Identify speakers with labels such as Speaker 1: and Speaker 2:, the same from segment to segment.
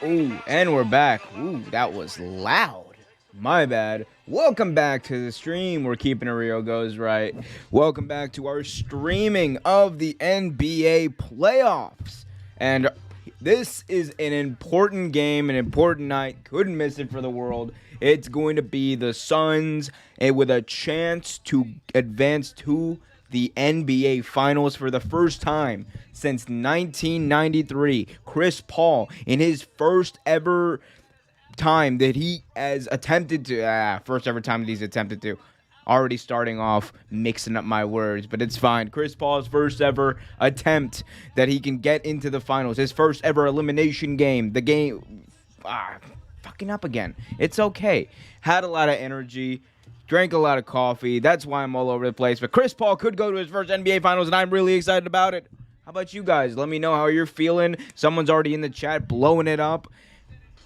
Speaker 1: Ooh, and we're back. Ooh, that was loud. My bad. Welcome back to the stream where Keeping It Real goes right. Welcome back to our streaming of the NBA playoffs. And this is an important game, an important night. Couldn't miss it for the world. It's going to be the Suns with a chance to advance to the NBA Finals for the first time since 1993. Chris Paul, in his first ever time that he has attempted to, first ever time that he's attempted to, already starting off mixing up my words, but it's fine. Chris Paul's first ever attempt that he can get into the finals, his first ever elimination game, the game, fucking up again. It's okay. Had a lot of energy. Drank a lot of coffee. That's why I'm all over the place. But Chris Paul could go to his first NBA Finals, and I'm really excited about it. How about you guys? Let me know how you're feeling. Someone's already in the chat blowing it up.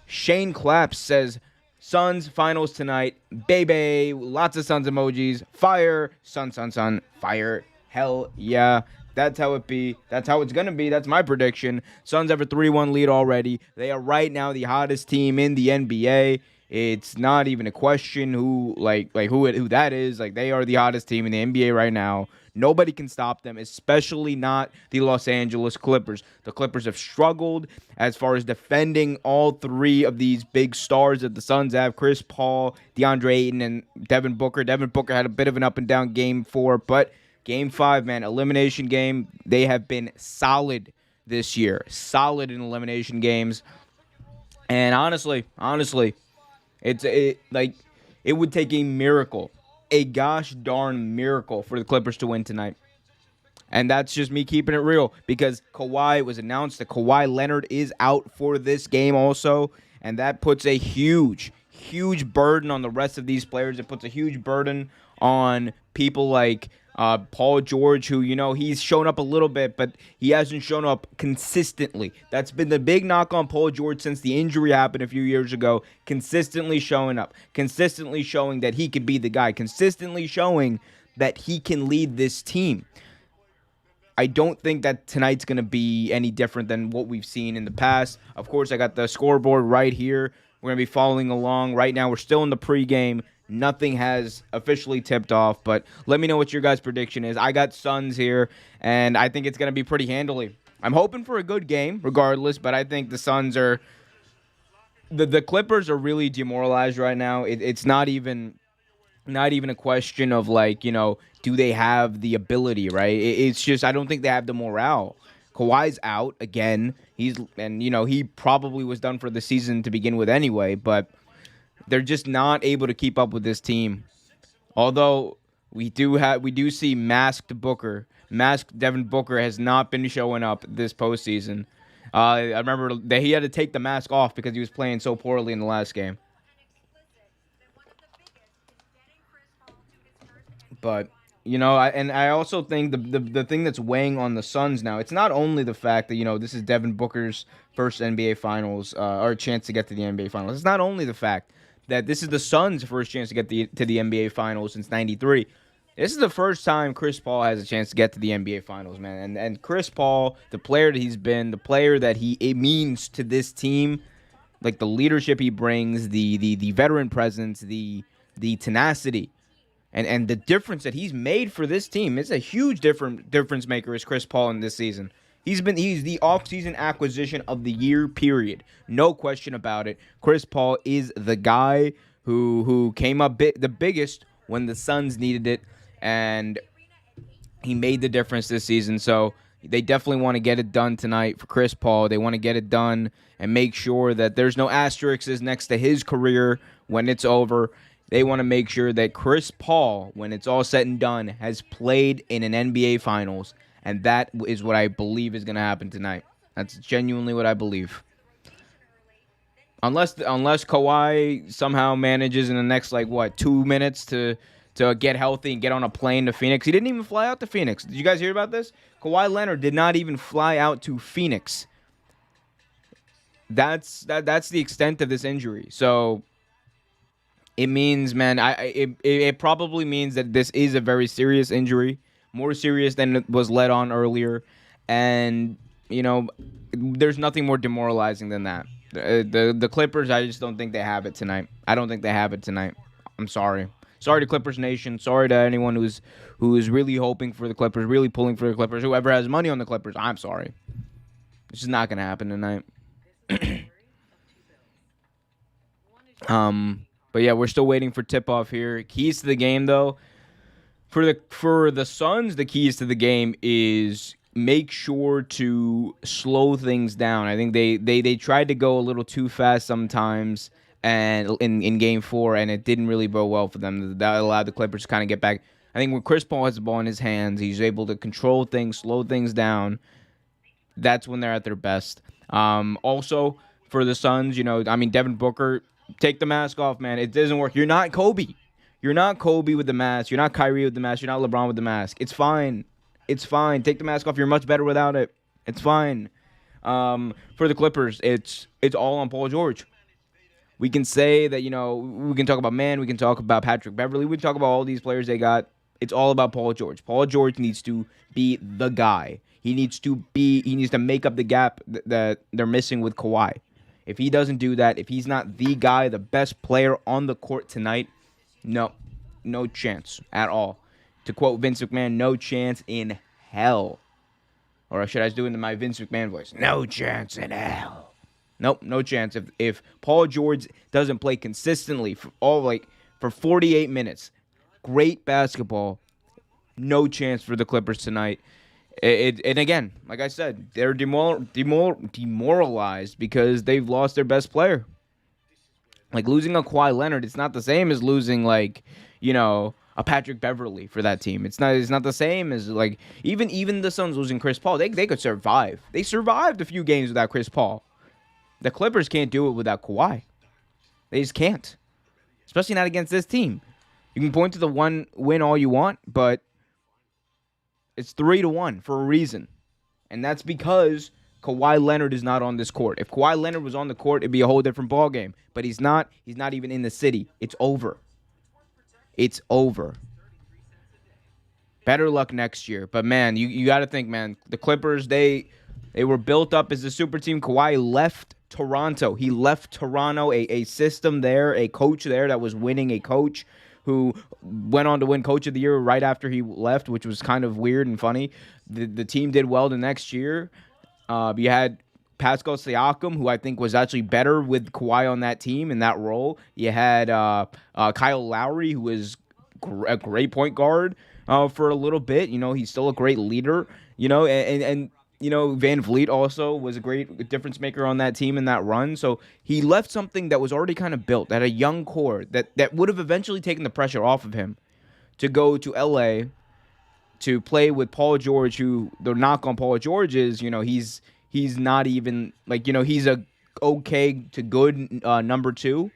Speaker 1: Shane Claps says, Suns Finals tonight. Baby. Lots of Suns emojis. Fire. Sun, sun, sun. Fire. Hell yeah. That's how it be. That's how it's going to be. That's my prediction. Suns have a 3-1 lead already. They are right now the hottest team in the NBA. It's not even a question who that is. Like, they are the hottest team in the NBA right now. Nobody can stop them, especially not the Los Angeles Clippers. The Clippers have struggled as far as defending all three of these big stars that the Suns have: Chris Paul, DeAndre Ayton, and Devin Booker. Devin Booker had a bit of an up and down game 4, but game 5, man, elimination game, they have been solid this year. Solid in elimination games. And honestly, it would take a miracle, a gosh darn miracle, for the Clippers to win tonight. And that's just me keeping it real, because Kawhi, was announced that Kawhi Leonard is out for this game also, and that puts a huge burden on the rest of these players. It puts a huge burden on people like Paul George, who, he's shown up a little bit, but he hasn't shown up consistently. That's been the big knock on Paul George since the injury happened a few years ago. Consistently showing up, consistently showing that he could be the guy, consistently showing that he can lead this team. I don't think that tonight's going to be any different than what we've seen in the past. Of course, I got the scoreboard right here. We're going to be following along. Right now, we're still in the pregame. Nothing has officially tipped off, but let me know what your guys' prediction is. I got Suns here, and I think it's going to be pretty handily. I'm hoping for a good game, regardless, but I think the Suns are... The Clippers are really demoralized right now. It's not even a question of, do they have the ability, right? It's just, I don't think they have the morale. Kawhi's out again. He probably was done for the season to begin with anyway, but they're just not able to keep up with this team. Although we do see masked Devin Booker has not been showing up this postseason. I remember that he had to take the mask off because he was playing so poorly in the last game. But I also think the thing that's weighing on the Suns now, it's not only the fact that this is Devin Booker's first NBA Finals or chance to get to the NBA Finals. It's not only the fact that this is the Suns' first chance to get to the NBA Finals since '93. This is the first time Chris Paul has a chance to get to the NBA Finals, man. And Chris Paul, the player that he's been, the player that it means to this team, like the leadership he brings, the veteran presence, the tenacity, and the difference that he's made for this team. It's a huge difference maker is Chris Paul in this season. He's the offseason acquisition of the year, period. No question about it. Chris Paul is the guy who came up the biggest when the Suns needed it, and he made the difference this season. So they definitely want to get it done tonight for Chris Paul. They want to get it done and make sure that there's no asterisks next to his career when it's over. They want to make sure that Chris Paul, when it's all said and done, has played in an NBA Finals. And that is what I believe is going to happen tonight. That's genuinely what I believe. Unless Kawhi somehow manages in the next 2 minutes to get healthy and get on a plane to Phoenix. He didn't even fly out to Phoenix. Did you guys hear about this? Kawhi Leonard did not even fly out to Phoenix. That's the extent of this injury. So it means, man, it probably means that this is a very serious injury. More serious than it was led on earlier. And, there's nothing more demoralizing than that. The Clippers, I just don't think they have it tonight. I don't think they have it tonight. I'm sorry. Sorry to Clippers Nation. Sorry to anyone who's really hoping for the Clippers, really pulling for the Clippers. Whoever has money on the Clippers, I'm sorry. It's just not gonna happen tonight. But yeah, we're still waiting for tip off here. Keys to the game though. For the Suns, the keys to the game is make sure to slow things down. I think they tried to go a little too fast sometimes and in game 4, and it didn't really bode well for them. That allowed the Clippers to kind of get back. I think when Chris Paul has the ball in his hands, he's able to control things, slow things down. That's when they're at their best. Also, for the Suns, Devin Booker, take the mask off, man. It doesn't work. You're not Kobe. You're not Kobe with the mask. You're not Kyrie with the mask. You're not LeBron with the mask. It's fine. It's fine. Take the mask off. You're much better without it. It's fine. For the Clippers, it's all on Paul George. We can say that, we can talk about we can talk about Patrick Beverly. We can talk about all these players they got. It's all about Paul George. Paul George needs to be the guy. He needs to make up the gap that they're missing with Kawhi. If he doesn't do that, if he's not the guy, the best player on the court tonight, no chance at all. To quote Vince McMahon, no chance in hell. Or should I do it in my Vince McMahon voice? No chance in hell. Nope, no chance. If Paul George doesn't play consistently for 48 minutes, great basketball, no chance for the Clippers tonight. And again, like I said, they're demoralized because they've lost their best player. Like losing a Kawhi Leonard, it's not the same as losing a Patrick Beverly for that team. It's not the same as even the Suns losing Chris Paul. They could survive. They survived a few games without Chris Paul. The Clippers can't do it without Kawhi. They just can't. Especially not against this team. You can point to the one win all you want, but it's 3-1 for a reason. And that's because Kawhi Leonard is not on this court. If Kawhi Leonard was on the court, it'd be a whole different ballgame. But he's not. He's not even in the city. It's over. It's over. Better luck next year. But, man, you got to think, man, the Clippers, they were built up as a super team. Kawhi left Toronto. He left Toronto, a system there, a coach there that was winning, a coach who went on to win Coach of the Year right after he left, which was kind of weird and funny. The team did well the next year. You had Pascal Siakam, who I think was actually better with Kawhi on that team in that role. You had Kyle Lowry, who was a great point guard for a little bit. He's still a great leader. And Van Vliet also was a great difference maker on that team in that run. So he left something that was already kind of built, that a young core that would have eventually taken the pressure off of him to go to L.A. to play with Paul George, who the knock on Paul George is, he's not even, he's a okay to good number 2.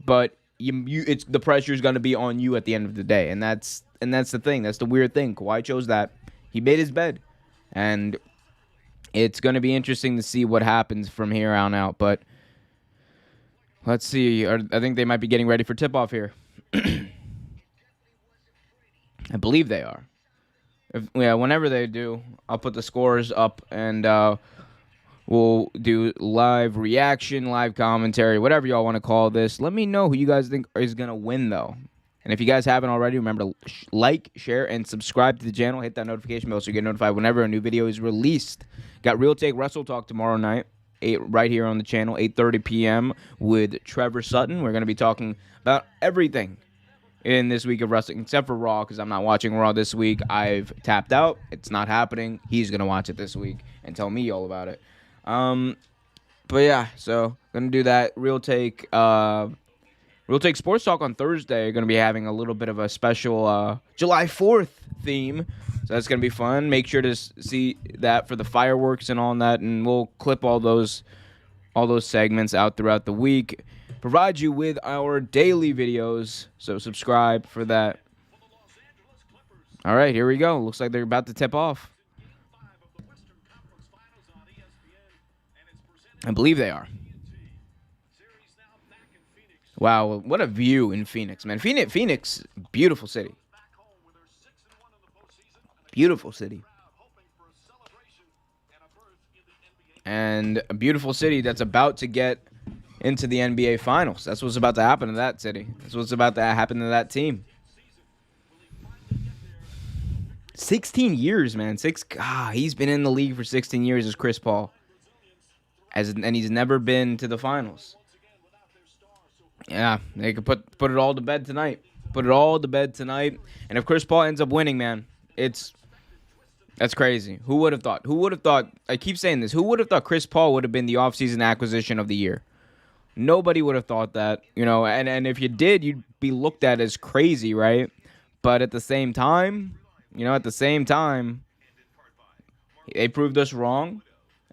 Speaker 1: But it's the pressure is going to be on you at the end of the day. And that's the thing. That's the weird thing. Kawhi chose that. He made his bed. And it's going to be interesting to see what happens from here on out. But let's see. I think they might be getting ready for tip-off here. I believe they are. Whenever they do, I'll put the scores up and we'll do live reaction, live commentary, whatever y'all want to call this. Let me know who you guys think is going to win, though. And if you guys haven't already, remember to like, share, and subscribe to the channel. Hit that notification bell so you get notified whenever a new video is released. Got Real Take Wrestle Talk tomorrow night, right here on the channel, 8:30 p.m. with Trevor Sutton. We're going to be talking about everything in this week of wrestling, except for Raw, because I'm not watching Raw this week. I've tapped out. It's not happening. He's going to watch it this week and tell me all about it. But yeah, so going to do that. Real Take Sports Talk on Thursday. Are going to be having a little bit of a special July 4th theme. So that's going to be fun. Make sure to see that for the fireworks and all that, and we'll clip all those segments out throughout the week. Provide you with our daily videos, so subscribe for that. All right, here we go. Looks like they're about to tip off. I believe they are. Wow, what a view in Phoenix, man. Phoenix, beautiful city. Beautiful city. and a beautiful city that's about to get into the NBA Finals. That's what's about to happen to that city. That's what's about to happen to that team. 16 years, man. He's been in the league for 16 years as Chris Paul. And he's never been to the finals. Yeah, they could put it all to bed tonight. Put it all to bed tonight. And if Chris Paul ends up winning, man, that's crazy. Who would have thought? Who would have thought? I keep saying this. Who would have thought Chris Paul would have been the offseason acquisition of the year? Nobody would have thought that, and if you did, you'd be looked at as crazy, right? But at the same time, they proved us wrong,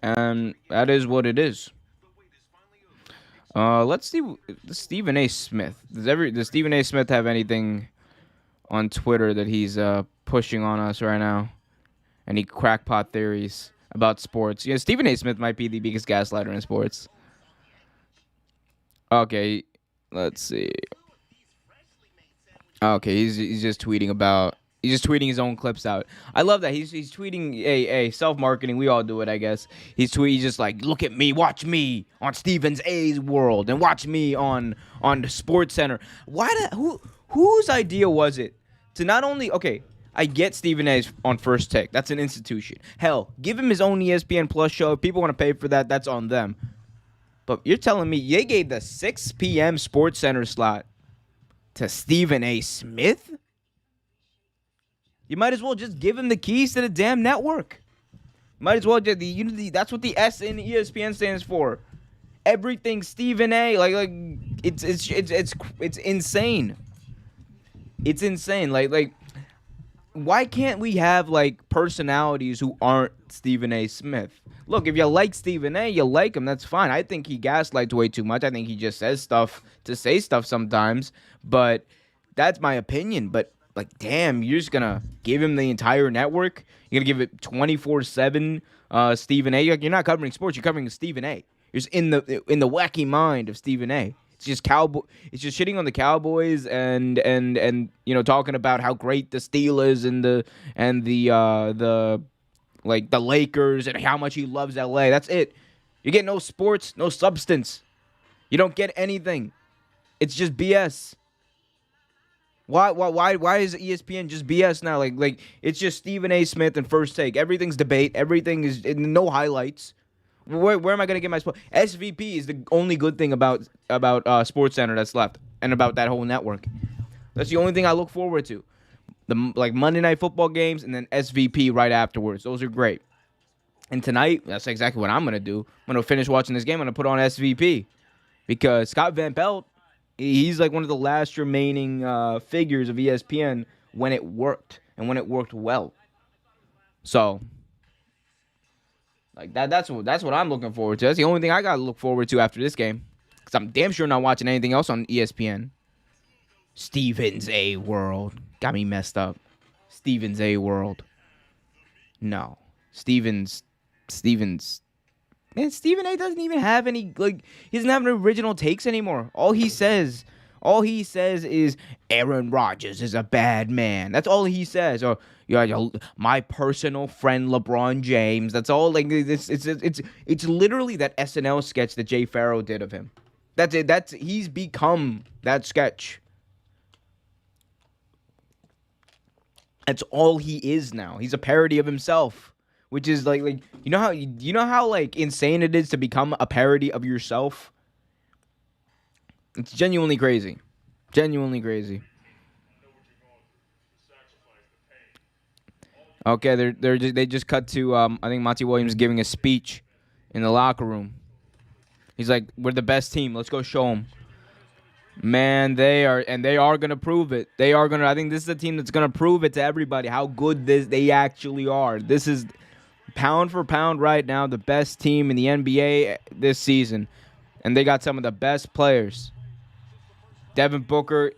Speaker 1: and that is what it is. Let's see, Stephen A. Smith. Does Stephen A. Smith have anything on Twitter that he's pushing on us right now? Any crackpot theories about sports? Yeah, Stephen A. Smith might be the biggest gaslighter in sports. Okay, let's see. Okay, he's just tweeting his own clips out. I love that. He's tweeting self-marketing. We all do it, I guess. He's just like, look at me, watch me on Stephen's A's World, and watch me on the Sports Center. Whose idea was it to not only I get Stephen A's on First Take. That's an institution. Hell, give him his own ESPN Plus show. If people want to pay for that, that's on them. But you're telling me they gave the 6 p.m. Sports Center slot to Stephen A. Smith? You might as well just give him the keys to the damn network. Might as well just that's what the S in ESPN stands for. Everything Stephen A. Like it's insane. It's insane. Like why can't we have personalities who aren't Stephen A. Smith? Look, if you like Stephen A., you like him, that's fine. I think he gaslights way too much. I think he just says stuff to say stuff sometimes. But that's my opinion. But, damn, you're just going to give him the entire network? You're going to give it 24/7 Stephen A.? You're not covering sports. You're covering Stephen A. You're just in the wacky mind of Stephen A. It's just shitting on the Cowboys and talking about how great the Steelers and the Lakers and how much he loves LA. That's it. You get no sports, no substance. You don't get anything. It's just BS. Why is ESPN just BS now? Like it's just Stephen A. Smith and First Take. Everything's debate. Everything is no highlights. Where am I gonna get my sport? SVP is the only good thing about Sports Center that's left, and about that whole network. That's the only thing I look forward to. The Monday Night Football games, and then SVP right afterwards. Those are great. And tonight, that's exactly what I'm going to do. I'm going to finish watching this game. I'm going to put on SVP. Because Scott Van Pelt, he's one of the last remaining figures of ESPN when it worked. And when it worked well. So, that's what I'm looking forward to. That's the only thing I got to look forward to after this game. Because I'm damn sure not watching anything else on ESPN. Stephen's A World. Got me messed up. Stephen's A World. No. Stephen's. Man, Stephen A doesn't even have any, he doesn't have any original takes anymore. All he says is Aaron Rodgers is a bad man. That's all he says. Or my personal friend LeBron James. That's all. It's literally that SNL sketch that Jay Farrow did of him. That's it. He's become that sketch. That's all he is now. He's a parody of himself, which is you know how insane it is to become a parody of yourself. It's genuinely crazy, genuinely crazy. Okay, they just cut to I think Monty Williams giving a speech in the locker room. He's like, "We're the best team. Let's go show them." Man, they are going to prove it. I think this is a team that's going to prove it to everybody how good they actually are. This is, pound for pound right now, the best team in the NBA this season. And they got some of the best players. Devin Booker,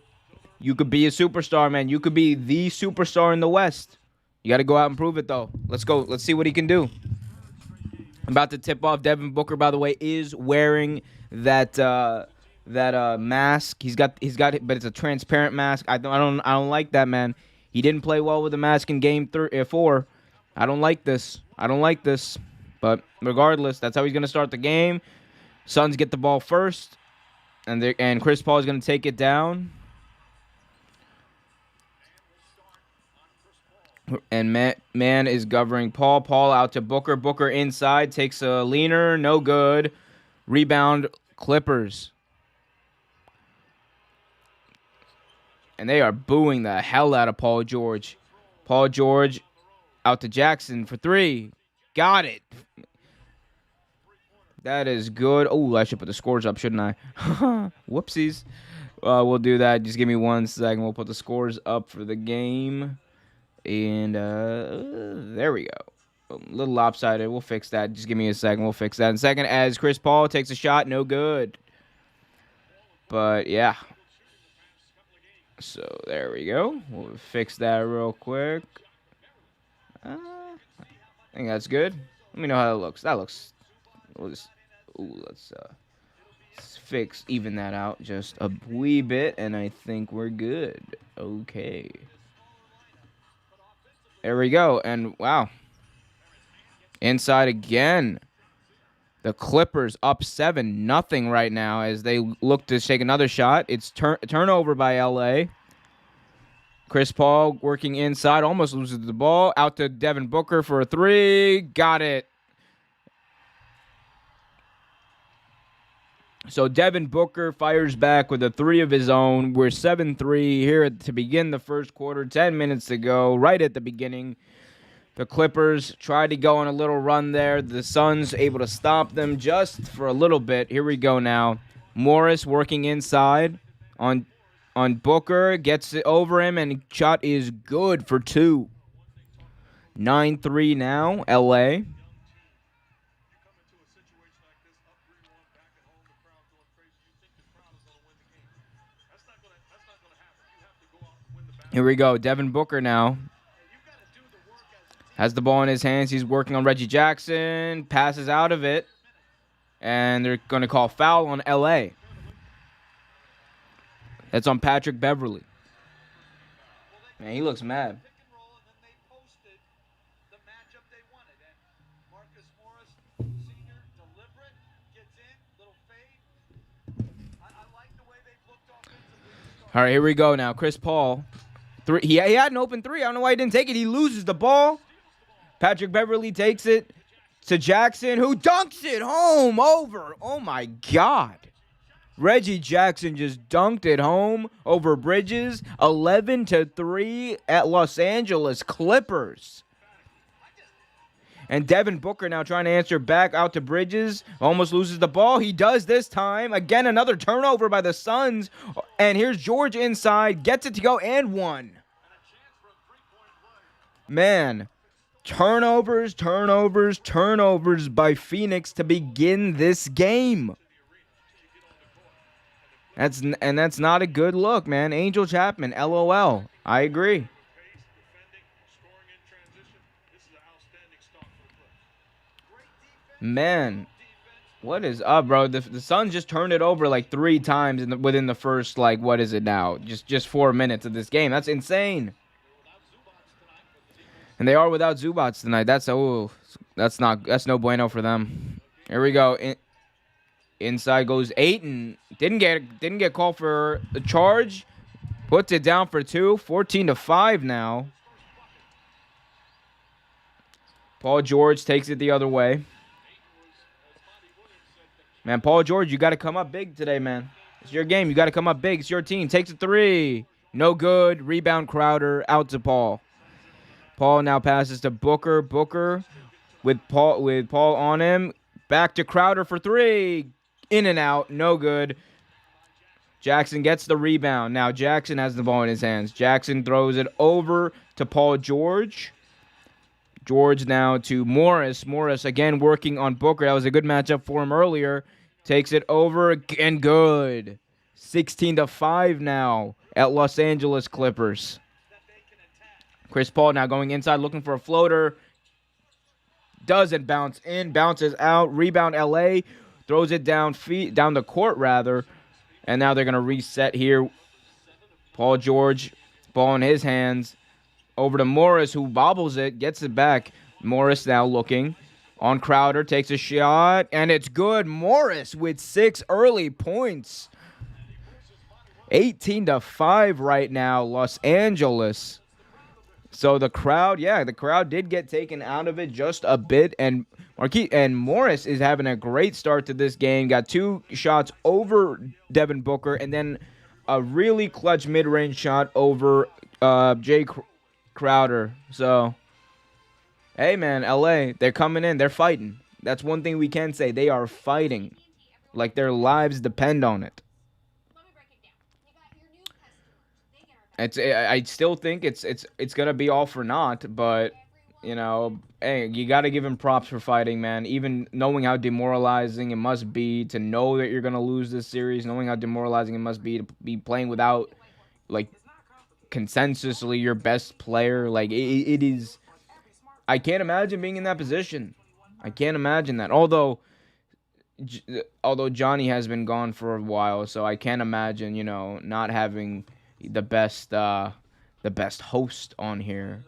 Speaker 1: you could be a superstar, man. You could be the superstar in the West. You got to go out and prove it, though. Let's go. Let's see what he can do. I'm about to tip off. Devin Booker, by the way, is wearing that mask. He's got it, but it's a transparent mask. I don't like that, man. He didn't play well with the mask in game 4. I don't like this. But regardless, that's how he's going to start the game. Suns get the ball first, and Chris Paul is going to take it down. And Man is governing Paul. Paul out to Booker. Booker inside. Takes a leaner. No good. Rebound Clippers. And they are booing the hell out of Paul George. Paul George out to Jackson for three. Got it. That is good. Oh, I should put the scores up, shouldn't I? Whoopsies. We'll do that. Just give me 1 second. We'll put the scores up for the game. And there we go. A little lopsided. We'll fix that. Just give me a second. We'll fix that in a second as Chris Paul takes a shot. No good. But, yeah. So, there we go. We'll fix that real quick. I think that's good. Let me know how that looks. That looks... let's even that out just a wee bit, and I think we're good. Okay. There we go, and wow. Inside again. The Clippers up 7-0 right now as they look to take another shot. It's turnover by LA. Chris Paul working inside, almost loses the ball. Out to Devin Booker for a three. Got it. So Devin Booker fires back with a three of his own. We're 7-3 here to begin the first quarter. 10 minutes to go, right at the beginning. The Clippers tried to go on a little run there. The Suns able to stop them just for a little bit. Here we go now. Morris working inside on Booker. Gets it over him, and shot is good for two. 9-3 now, LA. Here we go. Devin Booker now has the ball in his hands. He's working on Reggie Jackson. Passes out of it. And they're going to call foul on L.A. That's on Patrick Beverley. Man, he looks mad. All right, here we go now. Chris Paul. He had an open three. I don't know why he didn't take it. He loses the ball. Patrick Beverley takes it to Jackson, who dunks it home over. Oh, my God. Reggie Jackson just dunked it home over Bridges. 11-3 at Los Angeles Clippers. And Devin Booker now trying to answer back out to Bridges. Almost loses the ball. He does this time. Again, another turnover by the Suns. And here's George inside. Gets it to go and one. Man, turnovers by Phoenix to begin this game. That's not a good look, man. Angel Chapman, LOL. I agree. Man, what is up, bro? The Suns just turned it over like 3 times within the first, like, what is it now? Just 4 minutes of this game. That's insane. And they are without Zubac tonight. That's no bueno for them. Here we go. Inside goes Ayton. Didn't get called for a charge. Puts it down for 2. 14-5 now. Paul George takes it the other way. Man, Paul George, you got to come up big today, man. It's your game. You got to come up big. It's your team. Takes a 3. No good. Rebound Crowder out to Paul. Paul now passes to Booker. Booker with Paul on him. Back to Crowder for 3. In and out. No good. Jackson gets the rebound. Now Jackson has the ball in his hands. Jackson throws it over to Paul George. George now to Morris. Morris again working on Booker. That was a good matchup for him earlier. Takes it over and good. 16-5 now at Los Angeles Clippers. Chris Paul now going inside looking for a floater. Doesn't bounce in. Bounces out. Rebound LA. Throws it down the court rather. And now they're going to reset here. Paul George. Ball in his hands. Over to Morris, who bobbles it, gets it back. Morris now looking On Crowder, takes a shot, and it's good. Morris with 6 early points. 18-5 right now, Los Angeles. So the crowd did get taken out of it just a bit, and Morris is having a great start to this game. Got 2 shots over Devin Booker, and then a really clutch mid-range shot over Jay Crowder. So, hey, man, LA, they're coming in. They're fighting. That's one thing we can say. They are fighting like their lives depend on it. I still think it's gonna be all for naught, but you know, hey, you got to give him props for fighting, man. Even knowing how demoralizing it must be to know that you're gonna lose this series, knowing how demoralizing it must be to be playing without, like, consensusly your best player. Like it is. I can't imagine being in that position. I can't imagine that. Although Johnny has been gone for a while, so I can't imagine, you know, not having the best host on here,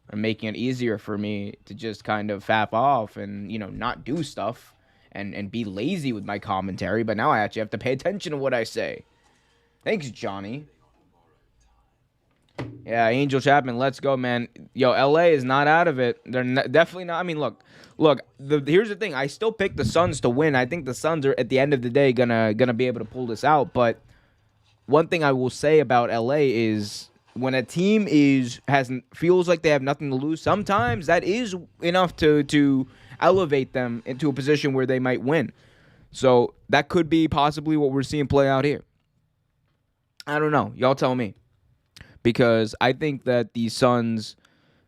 Speaker 1: and making it easier for me to just kind of fap off and, you know, not do stuff and be lazy with my commentary. But now I actually have to pay attention to what I say. Thanks, Johnny. Yeah, Angel Chapman, let's go, man. Yo, LA is not out of it. They're definitely not. I mean, look. Here's the thing. I still pick the Suns to win. I think the Suns are, at the end of the day, gonna be able to pull this out. But one thing I will say about LA is when a team feels like they have nothing to lose, sometimes that is enough to elevate them into a position where they might win. So that could be possibly what we're seeing play out here. I don't know. Y'all tell me. Because I think that the Suns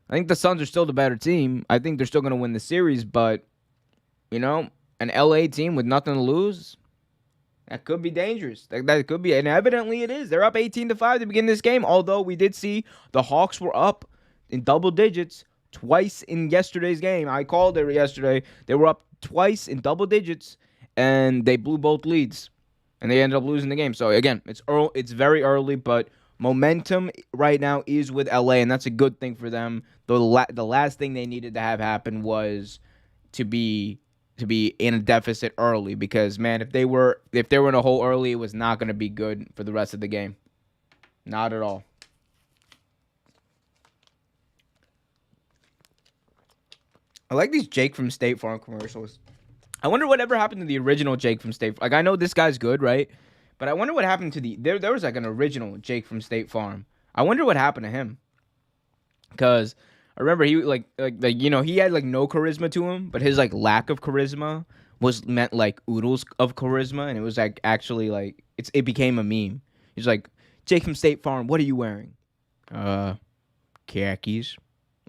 Speaker 1: are still the better team. I think they're still going to win the series, but, you know, an LA team with nothing to lose, that could be dangerous. That could be, and evidently it is. They're up 18-5 to begin this game, although we did see the Hawks were up in double digits twice in yesterday's game. I called it yesterday. They were up twice in double digits, and they blew both leads, and they ended up losing the game. So, again, it's very early, but momentum right now is with LA, and that's a good thing for them. The last thing they needed to have happen was to be in a deficit early, because, man, if they were in a hole early, it was not going to be good for the rest of the game. Not at all. I like these Jake from State Farm commercials. I wonder whatever happened to the original Jake from State Farm. Like, I know this guy's good, right? But I wonder what happened to there was like an original Jake from State Farm. I wonder what happened to him. Because I remember he like you know, he had like no charisma to him, but his like lack of charisma meant like oodles of charisma, and it was like actually like it became a meme. He's like, Jake from State Farm, what are you wearing? Khakis.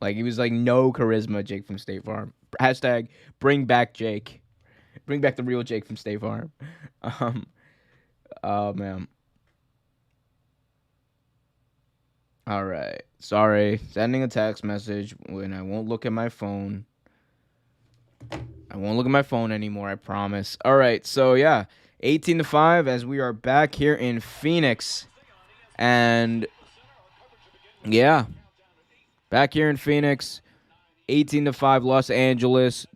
Speaker 1: Like, he was like no charisma, Jake from State Farm. Hashtag bring back Jake. Bring back the real Jake from State Farm. Oh, man. All right. Sorry. Sending a text message when I won't look at my phone. I won't look at my phone anymore, I promise. All right. So, yeah. 18-5 as we are back here in Phoenix. And, yeah. Back here in Phoenix. 18-5 Los Angeles.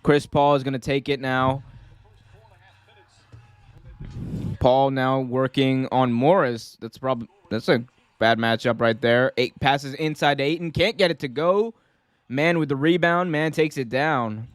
Speaker 1: Chris Paul is going to take it now. Paul now working on Morris. That's a bad matchup right there. 8 passes inside to Ayton. Can't get it to go. Man with the rebound. Man takes it down.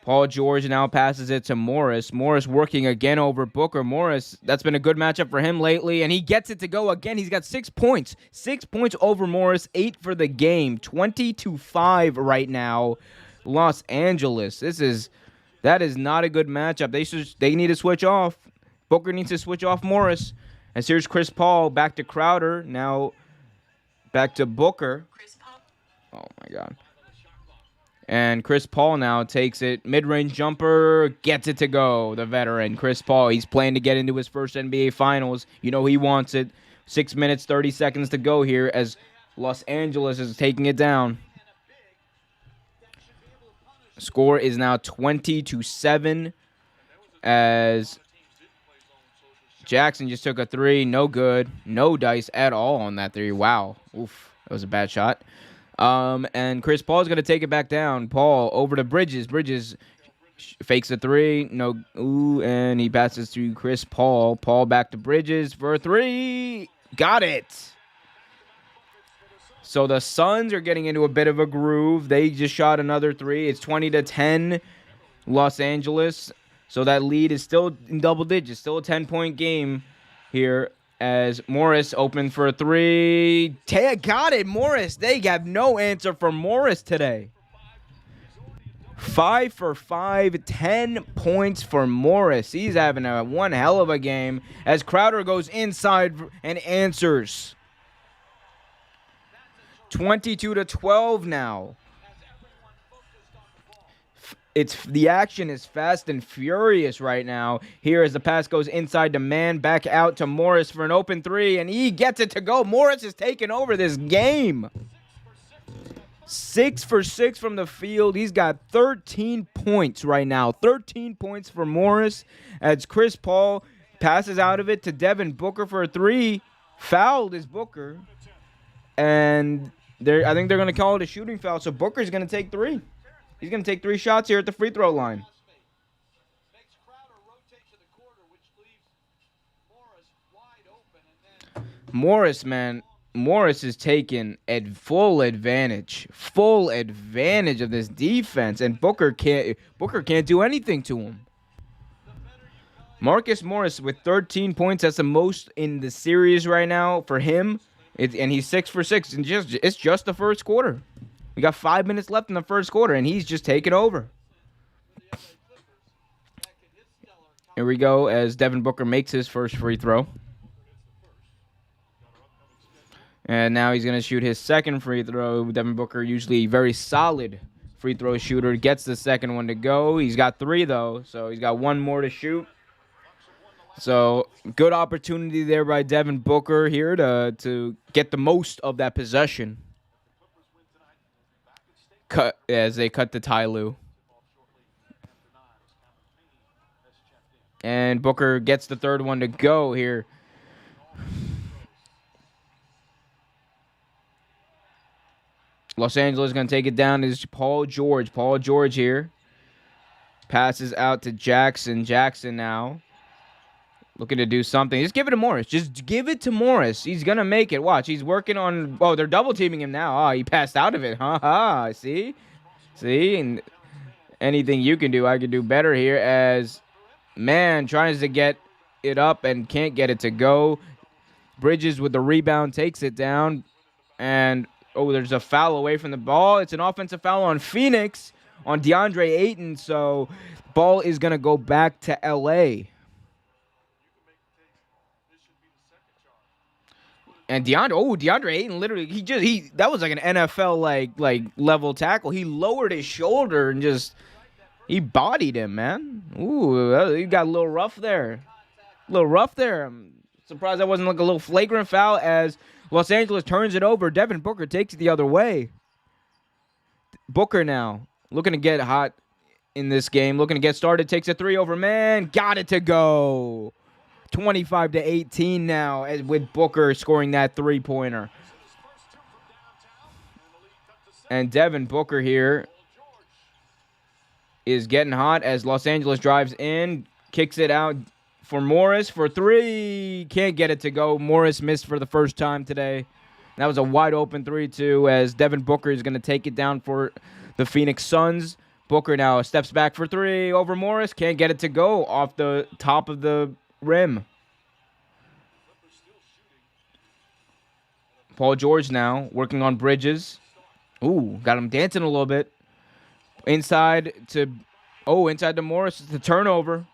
Speaker 1: Paul George now passes it to Morris. Morris working again over Booker. Morris, that's been a good matchup for him lately, and he gets it to go again. He's got 6 points. 6 points over Morris. 8 for the game. 20-5 right now. Los Angeles. That is not a good matchup. They need to switch off. Booker needs to switch off Morris. And here's Chris Paul back to Crowder. Now back to Booker. Oh, my God. And Chris Paul now takes it. Mid-range jumper. Gets it to go. The veteran, Chris Paul. He's playing to get into his first NBA Finals. You know he wants it. 6 minutes, 30 seconds to go here as Los Angeles is taking it down. Score is now 20-7 as Jackson just took a 3. No good. No dice at all on that 3. Wow. Oof. That was a bad shot. And Chris Paul's going to take it back down. Paul over to Bridges. Bridges fakes a three. No. Ooh, and he passes to Chris Paul. Paul back to Bridges for a three. Got it. So the Suns are getting into a bit of a groove. They just shot another three. It's 20-10 Los Angeles. So that lead is still in double digits. Still a 10-point game here as Morris opened for a three. Got it, Morris. They have no answer for Morris today. 5 for 5, 10 points for Morris. He's having one hell of a game as Crowder goes inside and answers. 22-12 now. The action is fast and furious right now. Here as the pass goes inside to Man, back out to Morris for an open three, and he gets it to go. Morris is taking over this game. 6 for 6 from the field. He's got 13 points right now. 13 points for Morris as Chris Paul passes out of it to Devin Booker for a three. Fouled is Booker. And I think they're going to call it a shooting foul, so Booker's going to take three. He's going to take 3 shots here at the free throw line. Morris, man. Morris is taking full advantage of this defense, and Booker can't do anything to him. Marcus Morris with 13 points. That's the most in the series right now for him. And he's 6 for 6, and it's just the first quarter. We got 5 minutes left in the first quarter, and he's just taking over. Here we go as Devin Booker makes his first free throw. And now he's going to shoot his second free throw. Devin Booker, usually a very solid free throw shooter, gets the second one to go. He's got 3, though, so he's got 1 more to shoot. So, good opportunity there by Devin Booker here to get the most of that possession. As they cut to Ty Lue. And Booker gets the third one to go here. Los Angeles going to take it down is Paul George. Paul George here. Passes out to Jackson. Jackson now. Looking to do something. Just give it to Morris. Just give it to Morris. He's going to make it. Watch. He's working on... Oh, they're double teaming him now. Oh, he passed out of it. See? See? And anything you can do, I can do better here as Man tries to get it up and can't get it to go. Bridges with the rebound takes it down. And, there's a foul away from the ball. It's an offensive foul on Phoenix, on DeAndre Ayton. So, ball is going to go back to L.A. And DeAndre Ayton literally, that was like an NFL like level tackle. He lowered his shoulder and he bodied him, man. Ooh, he got a little rough there. I'm surprised that wasn't like a little flagrant foul as Los Angeles turns it over. Devin Booker takes it the other way. Booker now looking to get hot in this game, looking to get started, takes a 3 over Man, got it to go. 25-18 now with Booker scoring that three-pointer. And Devin Booker here is getting hot as Los Angeles drives in, kicks it out for Morris for 3. Can't get it to go. Morris missed for the first time today. That was a wide open 3-2 as Devin Booker is going to take it down for the Phoenix Suns. Booker now steps back for 3 over Morris. Can't get it to go off the top of the rim. Paul George now working on Bridges. Ooh, got him dancing a little bit. Inside to Morris. It's the turnover.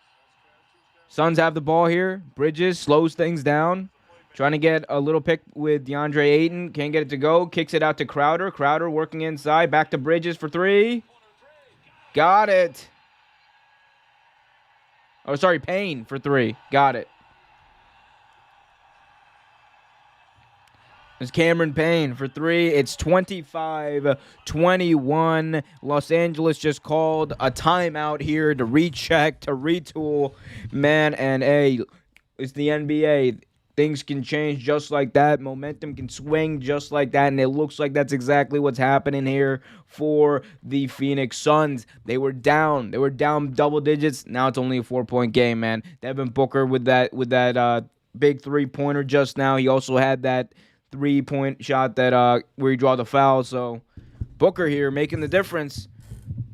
Speaker 1: Suns have the ball here. Bridges slows things down. Trying to get a little pick with DeAndre Ayton. Can't get it to go. Kicks it out to Crowder. Crowder working inside. Back to Bridges for 3. Got it. Payne for 3. Got it. It's Cameron Payne for 3. It's 25-21. Los Angeles just called a timeout here to recheck, to retool. Man, and it's the NBA. things can change just like that. Momentum can swing just like that. And it looks like that's exactly what's happening here for the Phoenix Suns. They were down. They were down double digits. Now it's only a 4-point game, man. Devin Booker with that big three-pointer just now. He also had that three-point shot that where he draw the foul. So Booker here making the difference.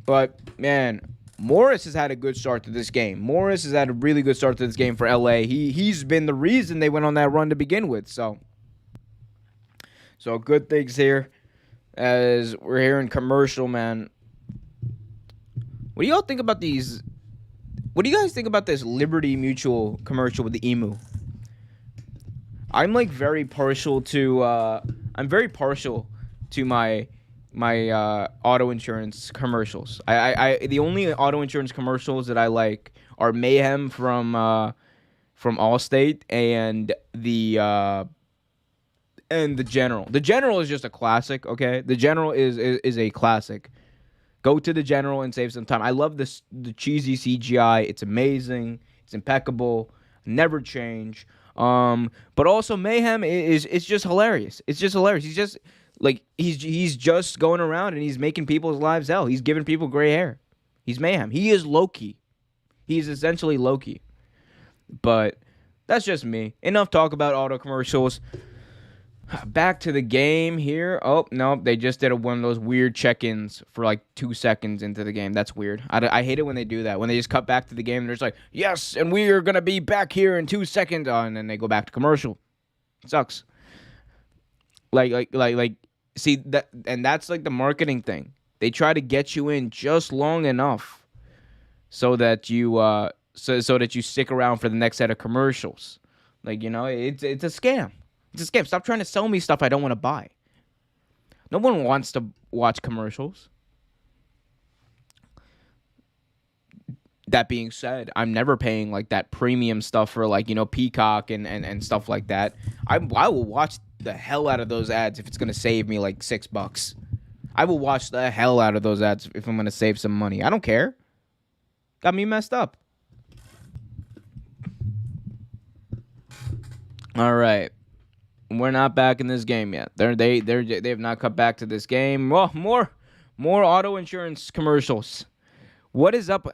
Speaker 1: But, man, Morris has had a good start to this game. Morris has had a really good start to this game for LA. He's been the reason they went on that run to begin with. So good things here as we're here in commercial, man. What do y'all think about these? What do you guys think about this Liberty Mutual commercial with the emu? I'm like very partial to my auto insurance commercials. I the only auto insurance commercials that I like are Mayhem from Allstate and the General. The General is just a classic, okay? The General is a classic. Go to the General and save some time. I love the cheesy CGI. It's amazing. It's impeccable. Never change. But also Mayhem is just hilarious. It's just hilarious. He's just like he's just going around and he's making people's lives hell. He's giving people gray hair. He's Mayhem. He is Loki. He's essentially Loki. But that's just me. Enough talk about auto commercials. Back to the game here. Oh, no, they just did one of those weird check-ins for like 2 seconds into the game. That's weird. I hate it when they do that. When they just cut back to the game and they're just like, yes, and we are going to be back here in 2 seconds. And then they go back to commercial. It sucks. Like, see, that, and that's like the marketing thing. They try to get you in just long enough so that you so that you stick around for the next set of commercials. Like, you know, it's a scam. It's a scam. Stop trying to sell me stuff I don't want to buy. No one wants to watch commercials. That being said, I'm never paying like that premium stuff for like, you know, Peacock and stuff like that. I will watch the hell out of those ads if it's going to save me like $6. I will watch the hell out of those ads if I'm going to save some money. I don't care. Got me messed up. All right. We're not back in this game yet. They have not cut back to this game. Well, more auto insurance commercials. What is up?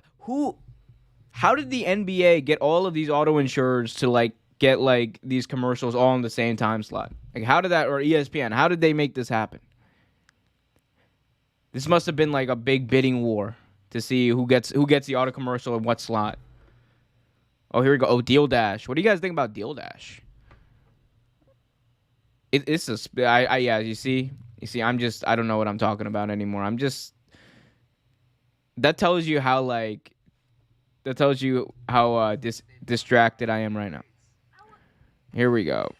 Speaker 1: How did the NBA get all of these auto insurers to like get like these commercials all in the same time slot? Like how did that, or ESPN? How did they make this happen? This must have been like a big bidding war to see who gets the auto commercial in what slot. Oh, here we go. Oh, Deal Dash. What do you guys think about Deal Dash? It's yeah, you see, I don't know what I'm talking about anymore. That tells you how distracted I am right now. Here we go.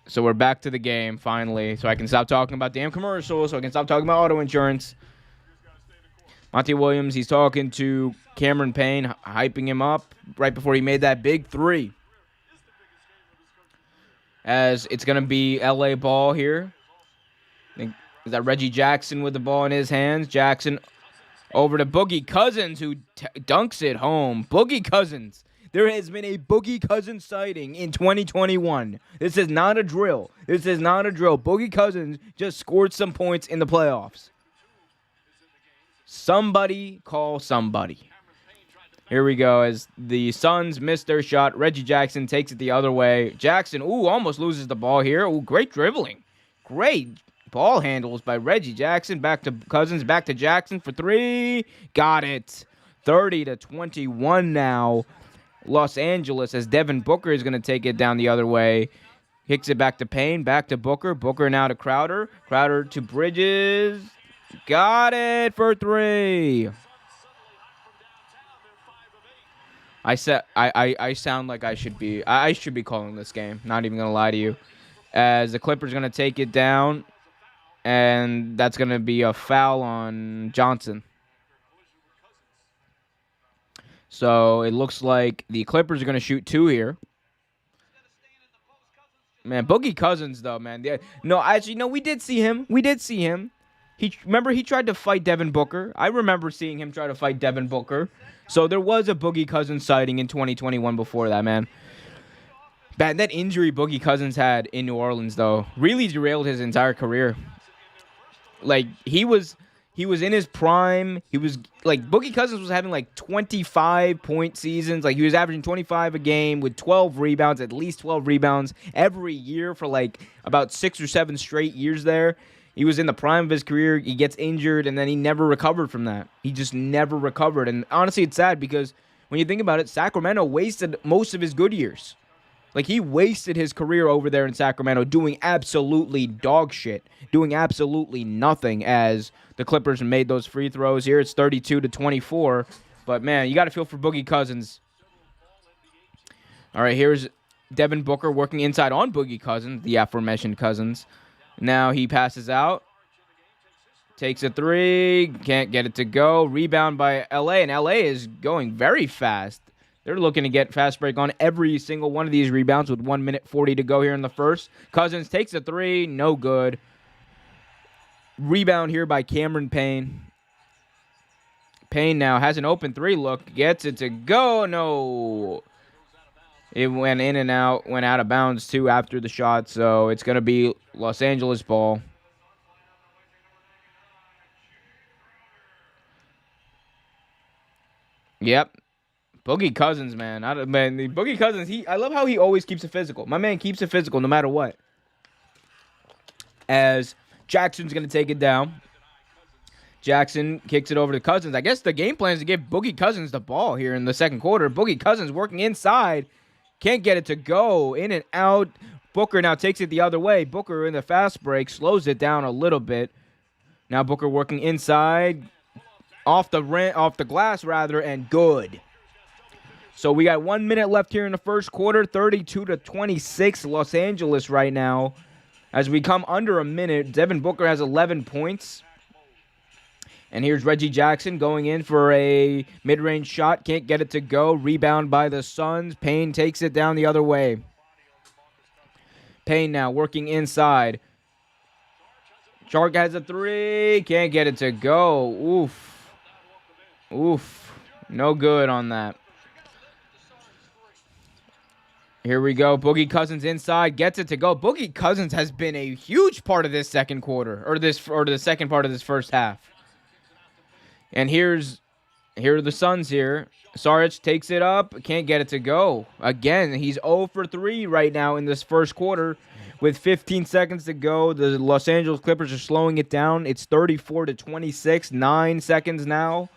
Speaker 1: So we're back to the game finally, so I can stop talking about damn commercials, so I can stop talking about auto insurance. Monty Williams, he's talking to Cameron Payne, hyping him up right before he made that big three. As it's going to be LA ball here. Is that Reggie Jackson with the ball in his hands? Jackson over to Boogie Cousins, who dunks it home. Boogie Cousins. There has been a Boogie Cousins sighting in 2021. This is not a drill. Boogie Cousins just scored some points in the playoffs. Somebody call somebody. Here we go as the Suns miss their shot. Reggie Jackson takes it the other way. Jackson, almost loses the ball here. Great dribbling. Great ball handles by Reggie Jackson. Back to Cousins, back to Jackson for three. Got it. 30-21 now. Los Angeles as Devin Booker is going to take it down the other way. Kicks it back to Payne, back to Booker. Booker now to Crowder. Crowder to Bridges. Got it for three. I sound like I should be calling this game. Not even gonna lie to you. As the Clippers gonna take it down, and that's gonna be a foul on Johnson. So it looks like the Clippers are gonna shoot two here. Man, Boogie Cousins though, man. No, actually, no, we did see him. He tried to fight Devin Booker. I remember seeing him try to fight Devin Booker. So there was a Boogie Cousins sighting in 2021 before that, man. Bad. That injury Boogie Cousins had in New Orleans, though, really derailed his entire career. Like, he was in his prime. He was, like, Boogie Cousins was having, like, 25-point seasons. Like, he was averaging 25 a game with 12 rebounds, at least 12 rebounds every year for, like, about 6 or 7 straight years there. He was in the prime of his career. He gets injured, and then he never recovered from that. He just never recovered. And honestly, it's sad because when you think about it, Sacramento wasted most of his good years. Like, he wasted his career over there in Sacramento doing absolutely dog shit, doing absolutely nothing as the Clippers made those free throws. Here it's 32-24. But, man, you got to feel for Boogie Cousins. All right, here's Devin Booker working inside on Boogie Cousins, the aforementioned Cousins. Now he passes out. Takes a three. Can't get it to go. Rebound by L.A., and L.A. is going very fast. They're looking to get fast break on every single one of these rebounds with 1 minute 40 to go here in the first. Cousins takes a three. No good. Rebound here by Cameron Payne. Payne now has an open three look. Gets it to go. No. It went in and out. Went out of bounds, too, after the shot. So it's going to be Los Angeles ball. Yep. Boogie Cousins, man. Boogie Cousins, I love how he always keeps it physical. My man keeps it physical no matter what. As Jackson's going to take it down. Jackson kicks it over to Cousins. I guess the game plan is to give Boogie Cousins the ball here in the second quarter. Boogie Cousins working inside. Can't get it to go. In and out. Booker now takes it the other way. Booker in the fast break slows it down a little bit. Now Booker working inside. Off the glass, and good. So we got 1 minute left here in the first quarter, 32-26 Los Angeles right now. As we come under a minute, Devin Booker has 11 points. And here's Reggie Jackson going in for a mid-range shot. Can't get it to go. Rebound by the Suns. Payne takes it down the other way. Payne now working inside. Shark has a three. Can't get it to go. Oof. No good on that. Here we go. Boogie Cousins inside. Gets it to go. Boogie Cousins has been a huge part of this second quarter. Or the second part of this first half. And here are the Suns here. Saric takes it up. Can't get it to go. Again, he's 0 for 3 right now in this first quarter. With 15 seconds to go, the Los Angeles Clippers are slowing it down. It's 34-26. 9 seconds now.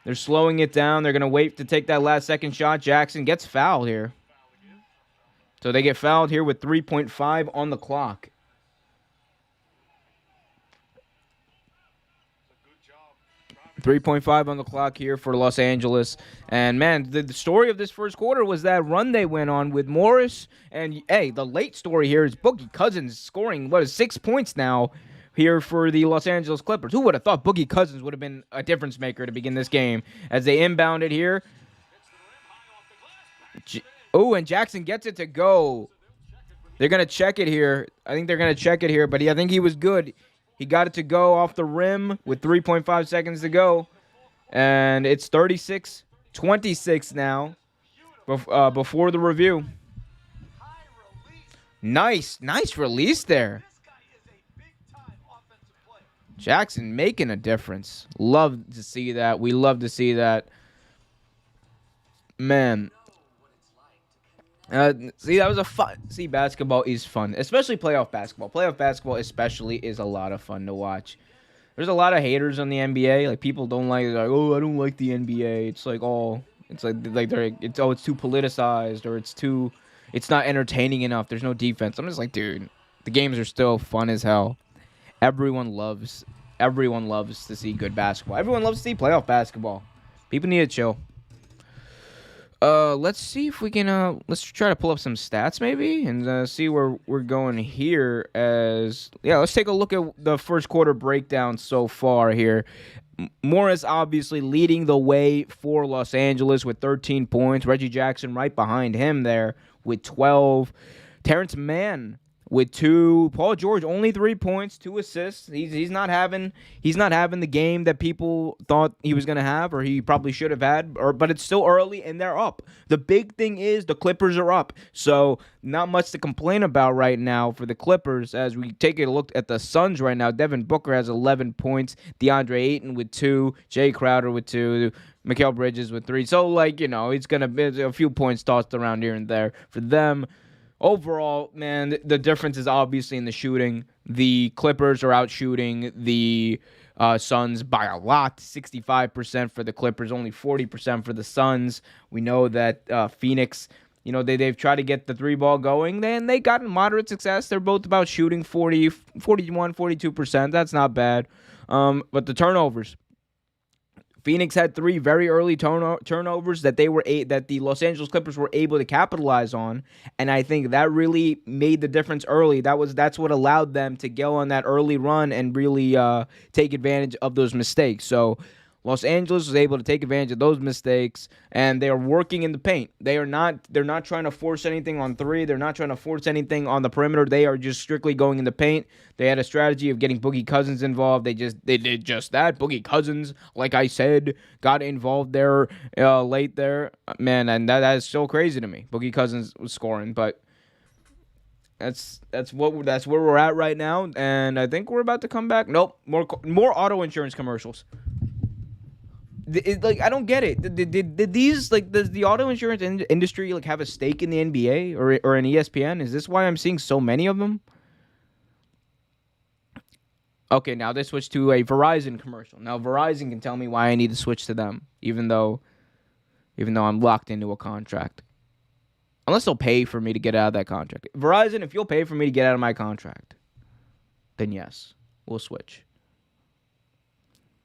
Speaker 1: They're slowing it down. They're going to wait to take that last second shot. Jackson gets fouled here. So they get fouled here with 3.5 on the clock. .5 on the clock here for Los Angeles. And, man, the story of this first quarter was that run they went on with Morris. And, hey, the late story here is Boogie Cousins scoring, 6 points now here for the Los Angeles Clippers. Who would have thought Boogie Cousins would have been a difference maker to begin this game? As they inbound it here. And Jackson gets it to go. They're going to check it here. I think they're going to check it here, but I think he was good. He got it to go off the rim with 3.5 seconds to go. And it's 36-26 now before the review. Nice release there. Jackson making a difference. Love to see that. We love to see that. Man. That was a fun. See, basketball is fun, especially playoff basketball. Playoff basketball, especially, is a lot of fun to watch. There's a lot of haters on the NBA. Like, people don't like, oh, I don't like the NBA. It's like it's too politicized, or it's not entertaining enough. There's no defense. I'm just like, dude, the games are still fun as hell. Everyone loves to see good basketball. Everyone loves to see playoff basketball. People need to chill. Let's see if we can, let's try to pull up some stats maybe and see where we're going here let's take a look at the first quarter breakdown so far here. Morris obviously leading the way for Los Angeles with 13 points. Reggie Jackson right behind him there with 12. Terrence Mann with 2. Paul George only 3 points, 2 assists. He's not having the game that people thought he was gonna have, or he probably should have had. But it's still early and they're up. The big thing is the Clippers are up, so not much to complain about right now for the Clippers. As we take a look at the Suns right now, Devin Booker has 11 points, DeAndre Ayton with 2, Jay Crowder with 2. Mikal Bridges with 3. So, it's going to be a few points tossed around here and there for them. Overall, man, the difference is obviously in the shooting. The Clippers are out shooting the Suns by a lot. 65% for the Clippers, only 40% for the Suns. We know that Phoenix, they've tried to get the 3-ball going. They got moderate success. They're both about shooting 41, 42%. That's not bad. But the turnovers. Phoenix had 3 very early turnovers that the Los Angeles Clippers were able to capitalize on, and I think that really made the difference early. That's what allowed them to go on that early run and really take advantage of those mistakes. So Los Angeles was able to take advantage of those mistakes, and they are working in the paint. They're not trying to force anything on 3. They're not trying to force anything on the perimeter. They are just strictly going in the paint. They had a strategy of getting Boogie Cousins involved. They did just that. Boogie Cousins, like I said, got involved there late there. Man, and that is so crazy to me. Boogie Cousins was scoring, but that's where we're at right now, and I think we're about to come back. Nope, more auto insurance commercials. I don't get it. Did these does the auto insurance industry have a stake in the NBA or in ESPN? Is this why I'm seeing so many of them? Okay, now they switched to a Verizon commercial. Now Verizon can tell me why I need to switch to them, even though I'm locked into a contract. Unless they'll pay for me to get out of that contract. Verizon, if you'll pay for me to get out of my contract, then yes, we'll switch.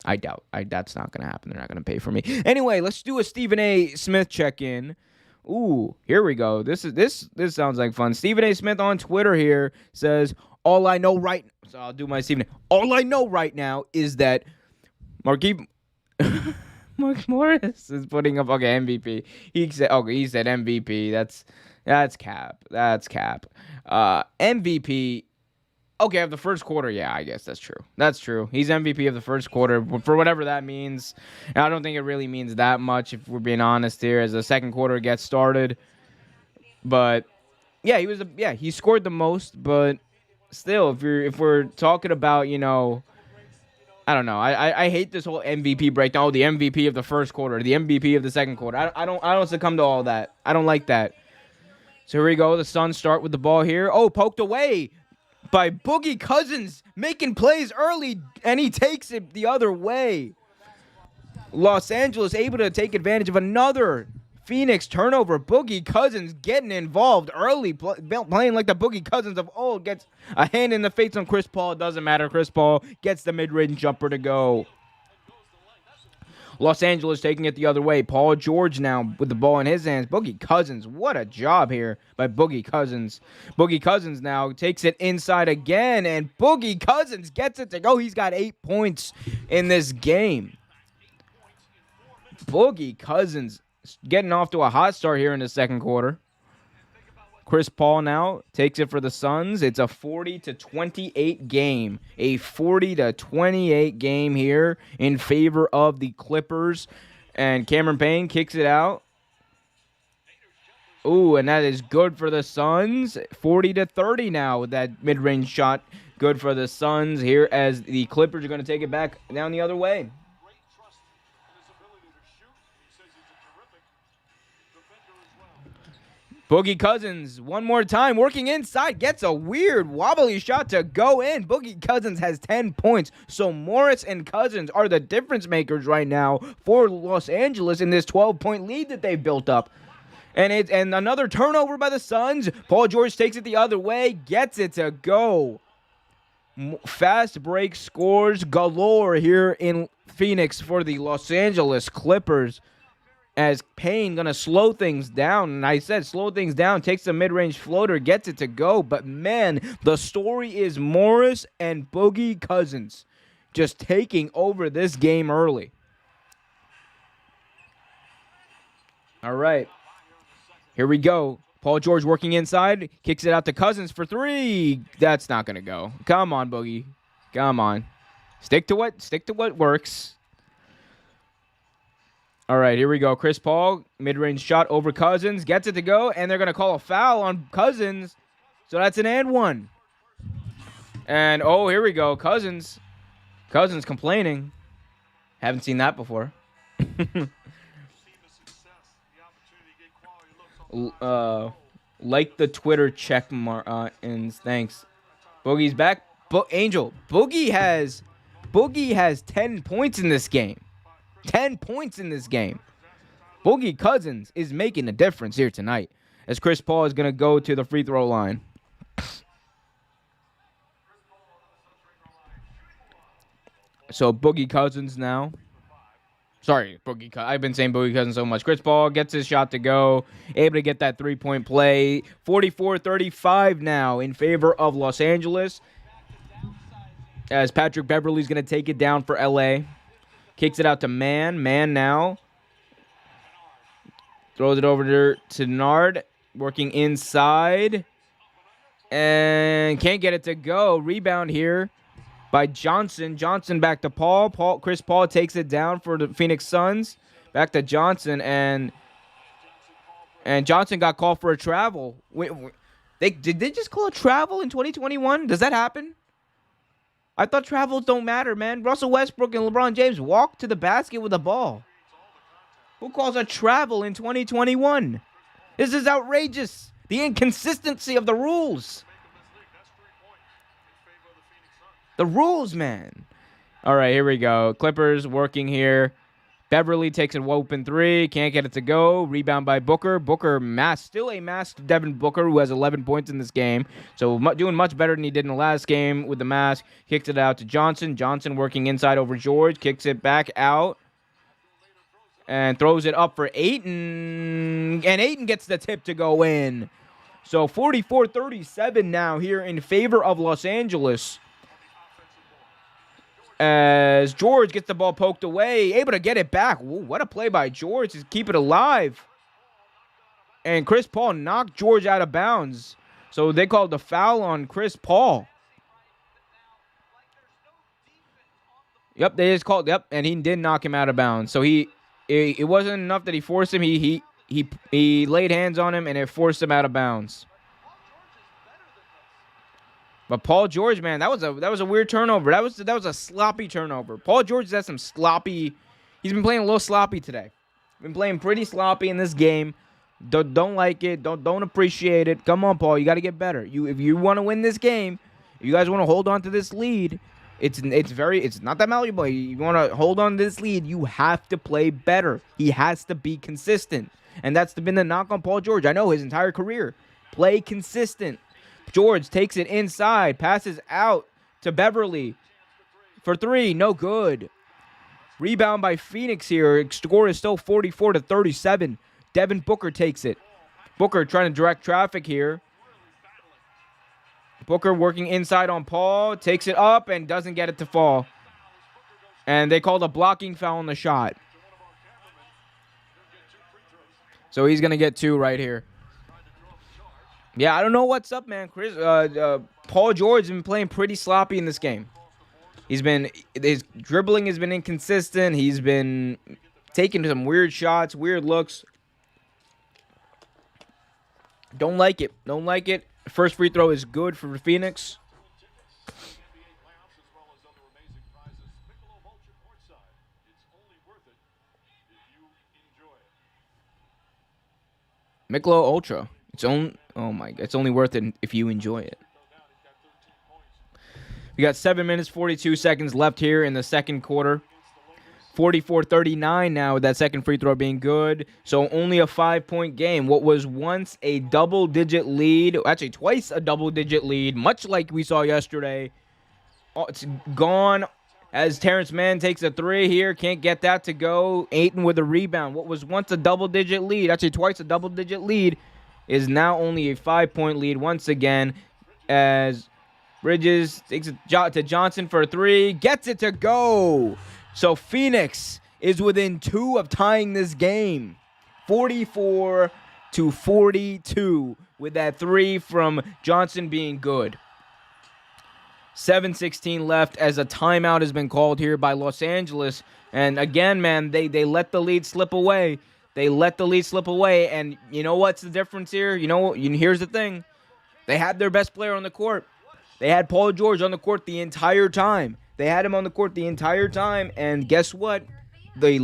Speaker 1: I doubt. That's not going to happen. They're not going to pay for me. Anyway, let's do a Stephen A. Smith check-in. Ooh, here we go. This sounds like fun. Stephen A. Smith on Twitter here says, all I know right now is that Mark Morris is putting up MVP. He said MVP. That's cap. MVP. Okay, of the first quarter, yeah, I guess that's true. That's true. He's MVP of the first quarter for whatever that means. And I don't think it really means that much, if we're being honest here, as the second quarter gets started. But yeah, he scored the most. But still, if we're talking about, I don't know. I hate this whole MVP breakdown. Oh, the MVP of the first quarter, the MVP of the second quarter. I don't succumb to all that. I don't like that. So here we go. The Suns start with the ball here. Oh, poked away by Boogie Cousins, making plays early, and he takes it the other way. Los Angeles able to take advantage of another Phoenix turnover. Boogie Cousins getting involved early, playing like the Boogie Cousins of old. Gets a hand in the face on Chris Paul. Doesn't matter. Chris Paul gets the mid-range jumper to go. Los Angeles taking it the other way. Paul George now with the ball in his hands. Boogie Cousins, what a job here by Boogie Cousins. Boogie Cousins now takes it inside again, and Boogie Cousins gets it to go. He's got 8 points in this game. Boogie Cousins getting off to a hot start here in the second quarter. Chris Paul now takes it for the Suns. It's a 40-28 game. A 40-28 game here in favor of the Clippers. And Cameron Payne kicks it out. Ooh, and that is good for the Suns. 40-30 now with that mid-range shot. Good for the Suns here as the Clippers are going to take it back down the other way. Boogie Cousins, one more time, working inside, gets a weird wobbly shot to go in. Boogie Cousins has 10 points. So Morris and Cousins are the difference makers right now for Los Angeles in this 12-point lead that they've built up. And another turnover by the Suns. Paul George takes it the other way, gets it to go. Fast break scores galore here in Phoenix for the Los Angeles Clippers. As Payne going to slow things down. And I said slow things down, takes the mid-range floater, gets it to go. But, man, the story is Morris and Boogie Cousins just taking over this game early. All right. Here we go. Paul George working inside, kicks it out to Cousins for 3. That's not going to go. Come on, Boogie. Come on. Stick to what works. All right, here we go. Chris Paul, mid-range shot over Cousins, gets it to go, and they're going to call a foul on Cousins. So that's an and one. And, oh, here we go. Cousins complaining. Haven't seen that before. Like the Twitter check mark, and thanks. Boogie's back. Angel, Boogie has 10 points in this game. 10 points in this game. Boogie Cousins is making a difference here tonight as Chris Paul is going to go to the free throw line. So Boogie Cousins now. Sorry, I've been saying Boogie Cousins so much. Chris Paul gets his shot to go. Able to get that three-point play. 44-35 now in favor of Los Angeles. As Patrick Beverley's going to take it down for L.A. Kicks it out to Man. Man now. Throws it over to Nard. Working inside. And can't get it to go. Rebound here by Johnson. Johnson back to Paul. Chris Paul takes it down for the Phoenix Suns. Back to Johnson. And Johnson got called for a travel. Did they just call a travel in 2021? Does that happen? I thought travels don't matter, man. Russell Westbrook and LeBron James walk to the basket with the ball. Who calls a travel in 2021? This is outrageous. The inconsistency of the rules. The rules, man. All right, here we go. Clippers working here. Beverley takes an open 3. Can't get it to go. Rebound by Booker. Booker still a masked Devin Booker, who has 11 points in this game. So doing much better than he did in the last game with the mask. Kicks it out to Johnson. Johnson working inside over George. Kicks it back out. And throws it up for Ayton. And Ayton gets the tip to go in. So 44-37 now here in favor of Los Angeles. As George gets the ball poked away, able to get it back. Ooh, what a play by George to keep it alive. And Chris Paul knocked George out of bounds. So they called the foul on Chris Paul. Yep, they just called, and he did knock him out of bounds. So it wasn't enough that he forced him. He laid hands on him, and it forced him out of bounds. But Paul George, man, that was a weird turnover. That was a sloppy turnover. Paul George has some sloppy. He's been playing a little sloppy today. Been playing pretty sloppy in this game. Don't like it. Don't appreciate it. Come on, Paul. You got to get better. If you want to win this game, if you guys want to hold on to this lead, it's not that malleable. You want to hold on to this lead, you have to play better. He has to be consistent, and that's been the knock on Paul George. I know his entire career. Play consistent. George takes it inside, passes out to Beverley for 3, no good. Rebound by Phoenix here. Score is still 44-37. Devin Booker takes it. Booker trying to direct traffic here. Booker working inside on Paul, takes it up and doesn't get it to fall. And they called a blocking foul on the shot. So he's going to get 2 right here. Yeah, I don't know what's up, man. Paul George has been playing pretty sloppy in this game. His dribbling has been inconsistent. He's been taking some weird shots, weird looks. Don't like it. Don't like it. First free throw is good for Phoenix. Michelob Ultra. It's only worth it if you enjoy it. We got 7 minutes, 42 seconds left here in the second quarter. 44-39 now with that second free throw being good. So only a 5-point game. What was once a double-digit lead, actually twice a double-digit lead, much like we saw yesterday. It's gone as Terrence Mann takes a 3 here. Can't get that to go. Ayton with a rebound. What was once a double-digit lead, actually twice a double-digit lead, is now only a 5-point lead once again as Bridges takes it to Johnson for a 3. Gets it to go. So Phoenix is within 2 of tying this game. 44-39 to 42 with that three from Johnson being good. 7:16 left as a timeout has been called here by Los Angeles. And again, man, they let the lead slip away. They let the lead slip away. And you know what's the difference here? Here's the thing. They had their best player on the court. They had Paul George on the court the entire time. They had him on the court the entire time. And guess what? They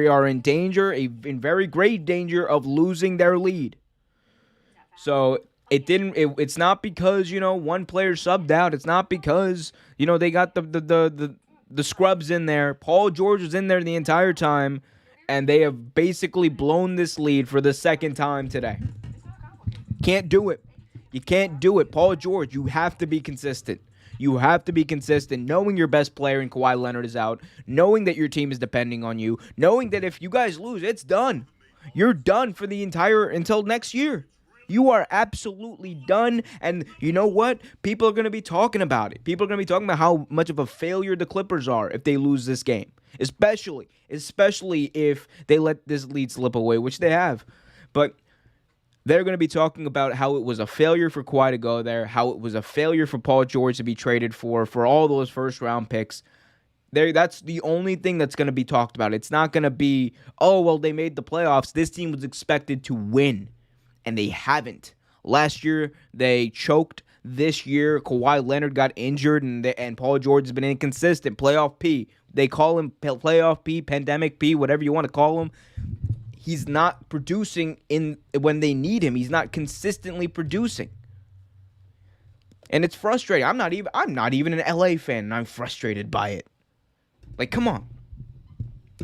Speaker 1: are in danger, in very great danger of losing their lead. So it's not because, one player subbed out. It's not because, they got the scrubs in there. Paul George was in there the entire time, and they have basically blown this lead for the second time today. Can't do it. You can't do it. Paul George, you have to be consistent. You have to be consistent, knowing your best player in Kawhi Leonard is out, knowing that your team is depending on you, knowing that if you guys lose, it's done. You're done for until next year. You are absolutely done, and you know what? People are going to be talking about it. People are going to be talking about how much of a failure the Clippers are if they lose this game, especially if they let this lead slip away, which they have. But they're going to be talking about how it was a failure for Kawhi to go there, how it was a failure for Paul George to be traded for all those first-round picks. That's the only thing that's going to be talked about. It's not going to be, oh, well, they made the playoffs. This team was expected to win. And they haven't. Last year, they choked. This year, Kawhi Leonard got injured, and Paul George has been inconsistent. Playoff P. They call him Playoff P, Pandemic P, whatever you want to call him. He's not producing when they need him. He's not consistently producing. And it's frustrating. I'm not even an LA fan, and I'm frustrated by it. Like, come on.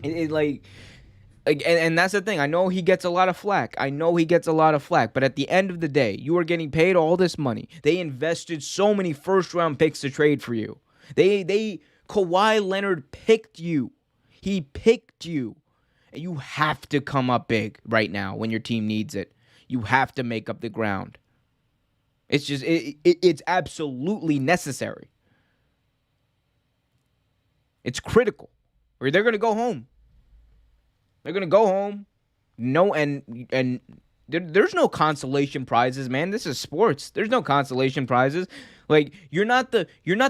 Speaker 1: And that's the thing. I know he gets a lot of flack. But at the end of the day, you are getting paid all this money. They invested so many first-round picks to trade for you. Kawhi Leonard picked you. He picked you. And you have to come up big right now when your team needs it. You have to make up the ground. It's just, it's absolutely necessary. It's critical. Or they're going to go home. They're going to go home. No, and there's no consolation prizes, man. This is sports. There's no consolation prizes. Like, you're not the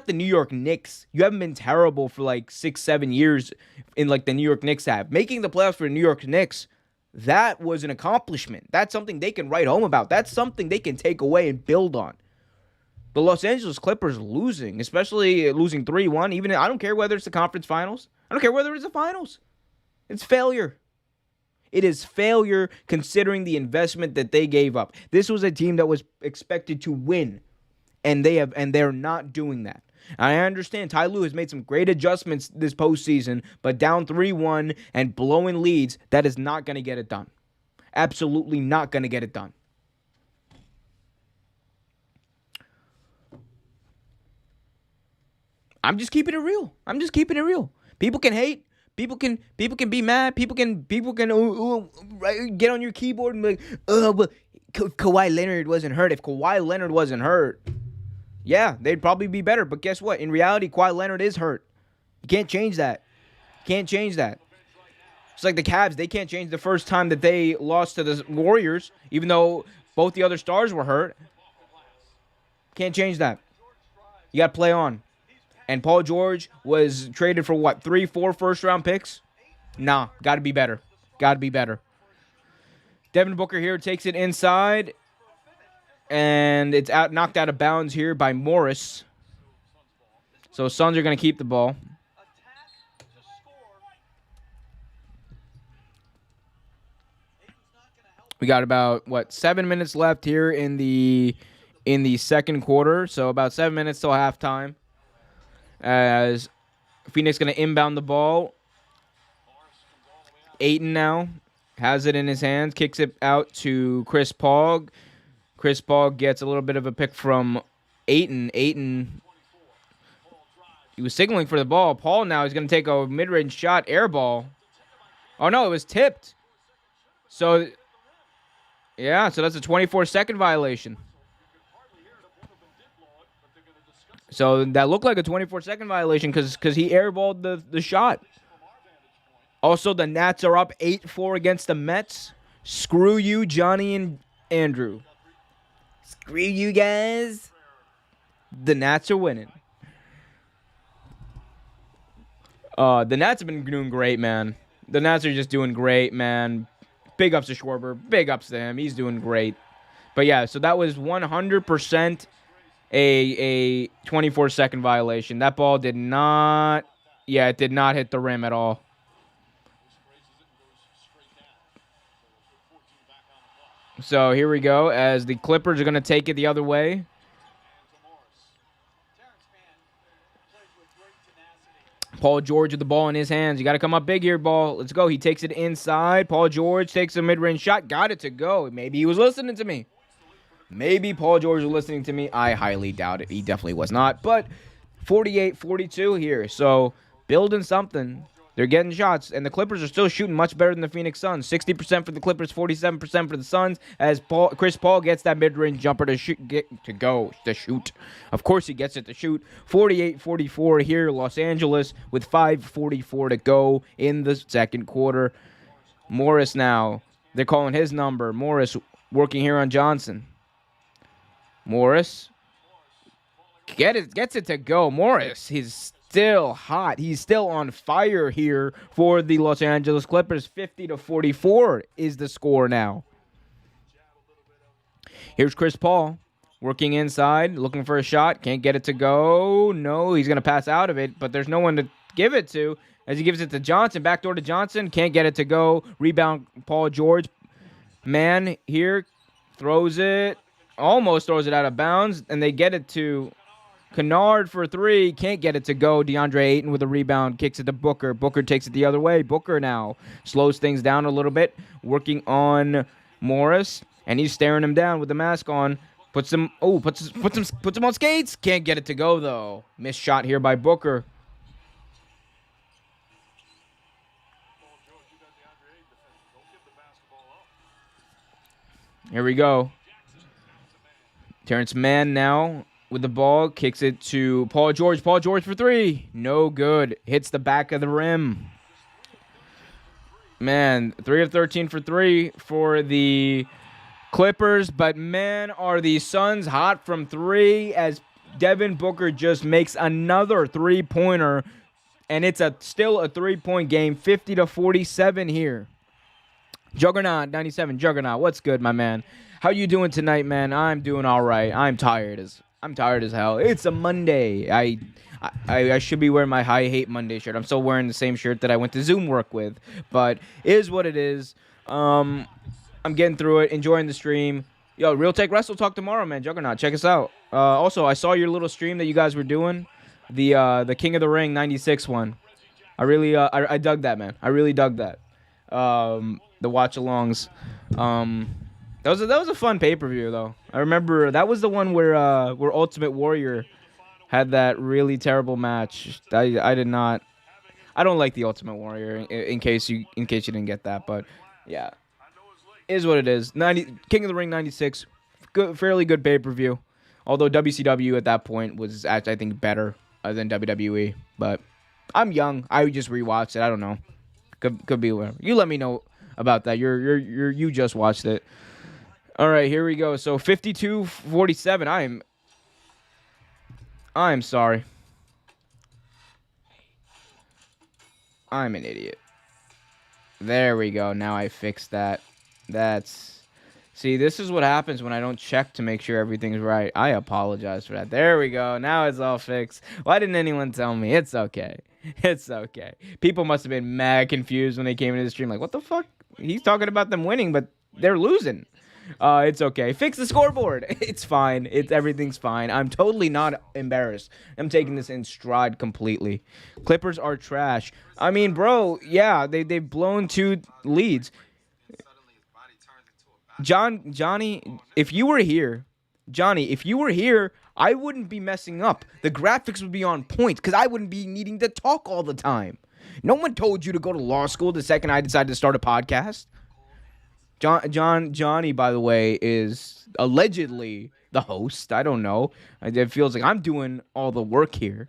Speaker 1: New York Knicks. You haven't been terrible for like 6-7 years in like the New York Knicks have. Making the playoffs for the New York Knicks, that was an accomplishment. That's something they can write home about. That's something they can take away and build on. The Los Angeles Clippers losing, especially losing 3-1, even I don't care whether it's the conference finals. I don't care whether it's the finals. It's failure. It is failure considering the investment that they gave up. This was a team that was expected to win, and they're not doing that. I understand Ty Lue has made some great adjustments this postseason, but down 3-1 and blowing leads, that is not going to get it done. Absolutely not going to get it done. I'm just keeping it real. People can hate. People can be mad. People can get on your keyboard and be like, but Kawhi Leonard wasn't hurt. If Kawhi Leonard wasn't hurt, yeah, they'd probably be better. But guess what? In reality, Kawhi Leonard is hurt. You can't change that. It's like the Cavs. They can't change the first time that they lost to the Warriors, even though both the other stars were hurt. Can't change that. You got to play on. And Paul George was traded for what, 3-4 first-round picks? Nah, got to be better. Devin Booker here takes it inside. And it's knocked out of bounds here by Morris. So Suns are going to keep the ball. We got about, 7 minutes left here in the second quarter. So about 7 minutes till halftime. As Phoenix going to inbound the ball. Ayton now has it in his hands. Kicks it out to Chris Paul. Chris Paul gets a little bit of a pick from Ayton. Ayton, he was signaling for the ball. Paul now is going to take a mid-range shot. Air ball. Oh, no, it was tipped. So, yeah, so that's a 24-second violation. So that looked like a 24-second violation because he airballed the shot. Also, the Nats are up 8-4 against the Mets. Screw you, Johnny and Andrew. Screw you guys. The Nats are winning. The Nats have been doing great, man. The Nats are just doing great, man. Big ups to Schwarber. Big ups to him. He's doing great. But yeah, so that was 100% a 24-second violation. That ball did not, it did not hit the rim at all. So here we go, as the Clippers are going to take it the other way. Paul George with the ball in his hands. You got to come up big here, ball. Let's go. He takes it inside. Paul George takes a mid-range shot. Got it to go. Maybe he was listening to me. Maybe Paul George was listening to me. I highly doubt it. He definitely was not. But 48-42 here. So building something. They're getting shots. And the Clippers are still shooting much better than the Phoenix Suns. 60% for the Clippers, 47% for the Suns. As Chris Paul gets that mid-range jumper to shoot. Of course he gets it to shoot. 48-44 here. Los Angeles with 5:44 to go in the second quarter. Morris now. They're calling his number. Morris working here on Johnson. Morris gets it to go. Morris, he's still hot. He's still on fire here for the Los Angeles Clippers. 50-44 is the score now. Here's Chris Paul working inside, looking for a shot. Can't get it to go. No, he's going to pass out of it, but there's no one to give it to as he gives it to Johnson. Backdoor to Johnson. Can't get it to go. Rebound, Paul George. Man here throws it. Almost throws it out of bounds, and they get it to Kennard for three. Can't get it to go. DeAndre Ayton with a rebound. Kicks it to Booker. Booker takes it the other way. Booker now slows things down a little bit. Working on Morris, and he's staring him down with the mask on. Puts him on skates. Can't get it to go, though. Missed shot here by Booker. Here we go. Terrence Mann now with the ball. Kicks it to Paul George. Paul George for three. No good. Hits the back of the rim. Man, 3 of 13 for three for the Clippers. But, man, are the Suns hot from three as Devin Booker just makes another three-pointer. And it's still a three-point game. 50-47 here. Juggernaut 97. Juggernaut, what's good, my man? How you doing tonight, man? I'm doing all right. I'm tired as hell. It's a Monday. I should be wearing my I Hate Monday shirt. I'm still wearing the same shirt that I went to Zoom work with, but it is what it is. I'm getting through it, enjoying the stream. Yo, Real Tech Wrestle Talk tomorrow, man. Juggernaut, check us out. Also, I saw your little stream that you guys were doing, the King of the Ring 96 one. I really I dug that, man. I really dug that. The watch-alongs. That was a fun pay-per-view, though. I remember that was the one where Ultimate Warrior had that really terrible match. I don't like the Ultimate Warrior in case you didn't get that, but yeah. Is what it is. King of the Ring 96. Fairly good pay-per-view. Although WCW at that point was actually, I think, better than WWE, but I'm young. I just rewatched it. I don't know. Could be whatever. You let me know about that. You just watched it. All right, here we go. So 52-47. I'm sorry. I'm an idiot. There we go. Now I fixed that. See, this is what happens when I don't check to make sure everything's right. I apologize for that. There we go. Now it's all fixed. Why didn't anyone tell me? It's okay. It's okay. People must have been mad confused when they came into the stream. Like, what the fuck? He's talking about them winning, but they're losing. It's okay. Fix the scoreboard. It's fine. Everything's fine. I'm totally not embarrassed. I'm taking this in stride completely. Clippers are trash. I mean, bro, yeah, they've blown 2 leads. Johnny, if you were here, I wouldn't be messing up. The graphics would be on point because I wouldn't be needing to talk all the time. No one told you to go to law school the second I decided to start a podcast. Johnny, by the way, is allegedly the host. I don't know. It feels like I'm doing all the work here.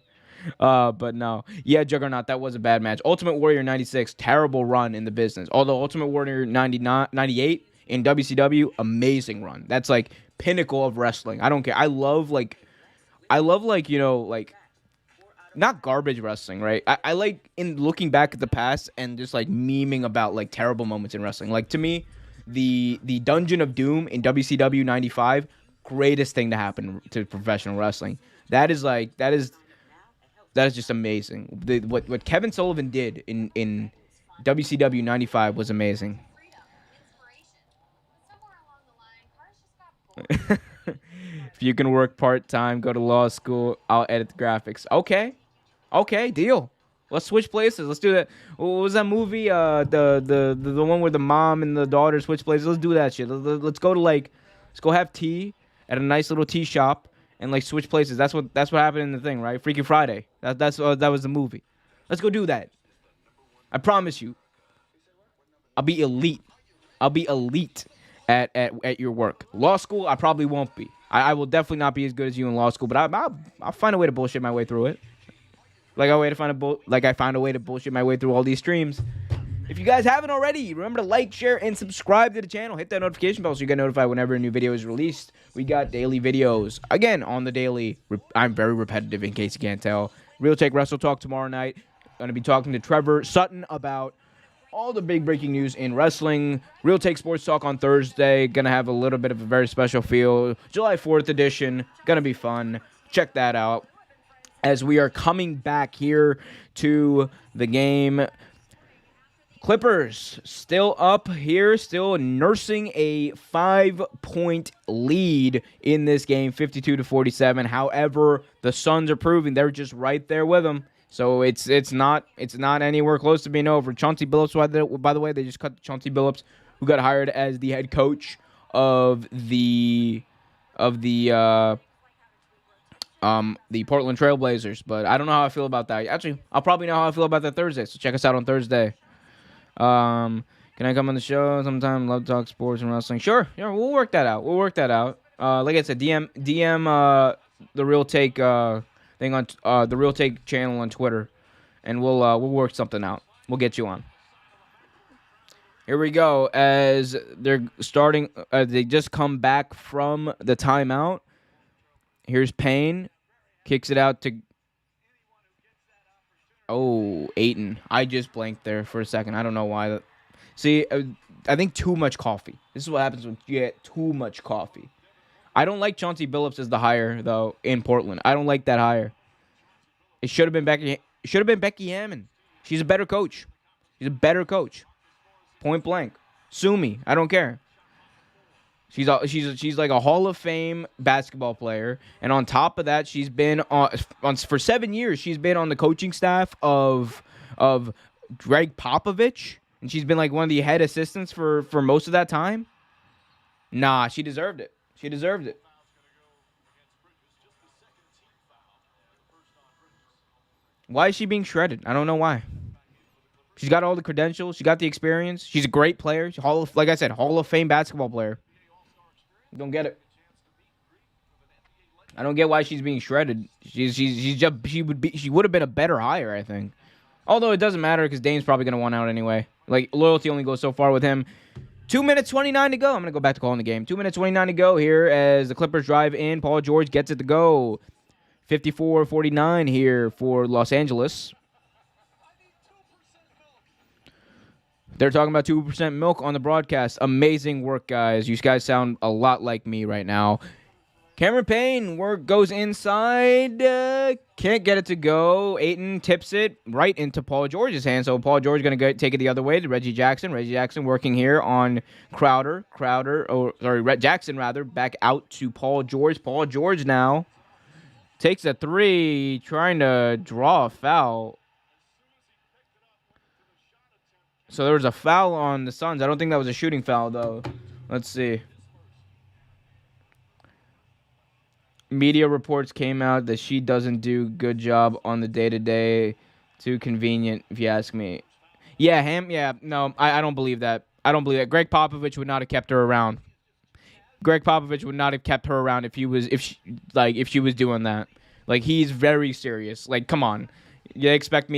Speaker 1: But no. Yeah, Juggernaut, that was a bad match. Ultimate Warrior 96, terrible run in the business. Although Ultimate Warrior 98 in WCW, amazing run. That's like pinnacle of wrestling. I don't care. I love like not garbage wrestling, right? I like in looking back at the past and just like memeing about like terrible moments in wrestling. Like to me, the Dungeon of Doom in WCW 95, greatest thing to happen to professional wrestling. That is just amazing. What Kevin Sullivan did in WCW 95 was amazing. If you can work part-time, go to law school, I'll edit the graphics. Okay, deal. Let's switch places. Let's do that. What was that movie? The one where the mom and the daughter switch places. Let's do that shit. Let's go have tea at a nice little tea shop and like switch places. That's what happened in the thing, right? Freaky Friday. That was the movie. Let's go do that. I promise you. I'll be elite. At your work. Law school, I probably won't be. I will definitely not be as good as you in law school, but I'll find a way to bullshit my way through it. I found a way to bullshit my way through all these streams. If you guys haven't already, remember to like, share, and subscribe to the channel. Hit that notification bell so you get notified whenever a new video is released. We got daily videos. Again, on the daily. I'm very repetitive in case you can't tell. Real Take Wrestle Talk tomorrow night. Going to be talking to Trevor Sutton about all the big breaking news in wrestling. Real Take Sports Talk on Thursday. Gonna have a little bit of a very special feel. July 4th edition. Gonna be fun. Check that out. As we are coming back here to the game. Clippers still up here. Still nursing a 5-point lead in this game. 52-47. However, the Suns are proving they're just right there with them. So it's not anywhere close to being over. Chauncey Billups, by the way, they just cut Chauncey Billups, who got hired as the head coach of the Portland Trail Blazers. But I don't know how I feel about that. Actually, I'll probably know how I feel about that Thursday. So check us out on Thursday. Can I come on the show sometime? Love to talk sports and wrestling. Sure, yeah, we'll work that out. Like I said, DM the Real Take thing on the Real Take channel on Twitter, and we'll work something out. We'll get you on. Here we go. As they're starting, they just come back from the timeout. Here's Payne, kicks it out to Ayton. I just blanked there for a second. I don't know why. See, I think too much coffee. This is what happens when you get too much coffee. I don't like Chauncey Billups as the hire, though, in Portland. I don't like that hire. It should have been Becky Hammon. She's a better coach. Point blank. Sue me. I don't care. She's like a Hall of Fame basketball player, and on top of that, she's been for 7 years. She's been on the coaching staff of Greg Popovich, and she's been like one of the head assistants for most of that time. Nah, she deserved it. Why is she being shredded? I don't know why. She's got all the credentials. She got the experience. She's a great player. Like I said, Hall of Fame basketball player. Don't get it. I don't get why she's being shredded. She would have been a better hire, I think. Although it doesn't matter because Dame's probably gonna want out anyway. Like loyalty only goes so far with him. 2 minutes 29 to go. I'm gonna go back to calling the game. 2 minutes 29 to go here as the Clippers drive in. Paul George gets it to go. 54-49 here for Los Angeles. They're talking about 2% milk on the broadcast. Amazing work, guys. You guys sound a lot like me right now. Cameron Payne goes inside. Can't get it to go. Ayton tips it right into Paul George's hand. So Paul George going to take it the other way to Reggie Jackson. Reggie Jackson working here on Rhett Jackson, back out to Paul George. Paul George now takes a three, trying to draw a foul. So there was a foul on the Suns. I don't think that was a shooting foul, though. Let's see. Media reports came out that she doesn't do good job on the day-to-day. Too convenient, if you ask me. No, I don't believe that. Greg Popovich would not have kept her around. If she was doing that. Like, he's very serious. Like, come on. They expect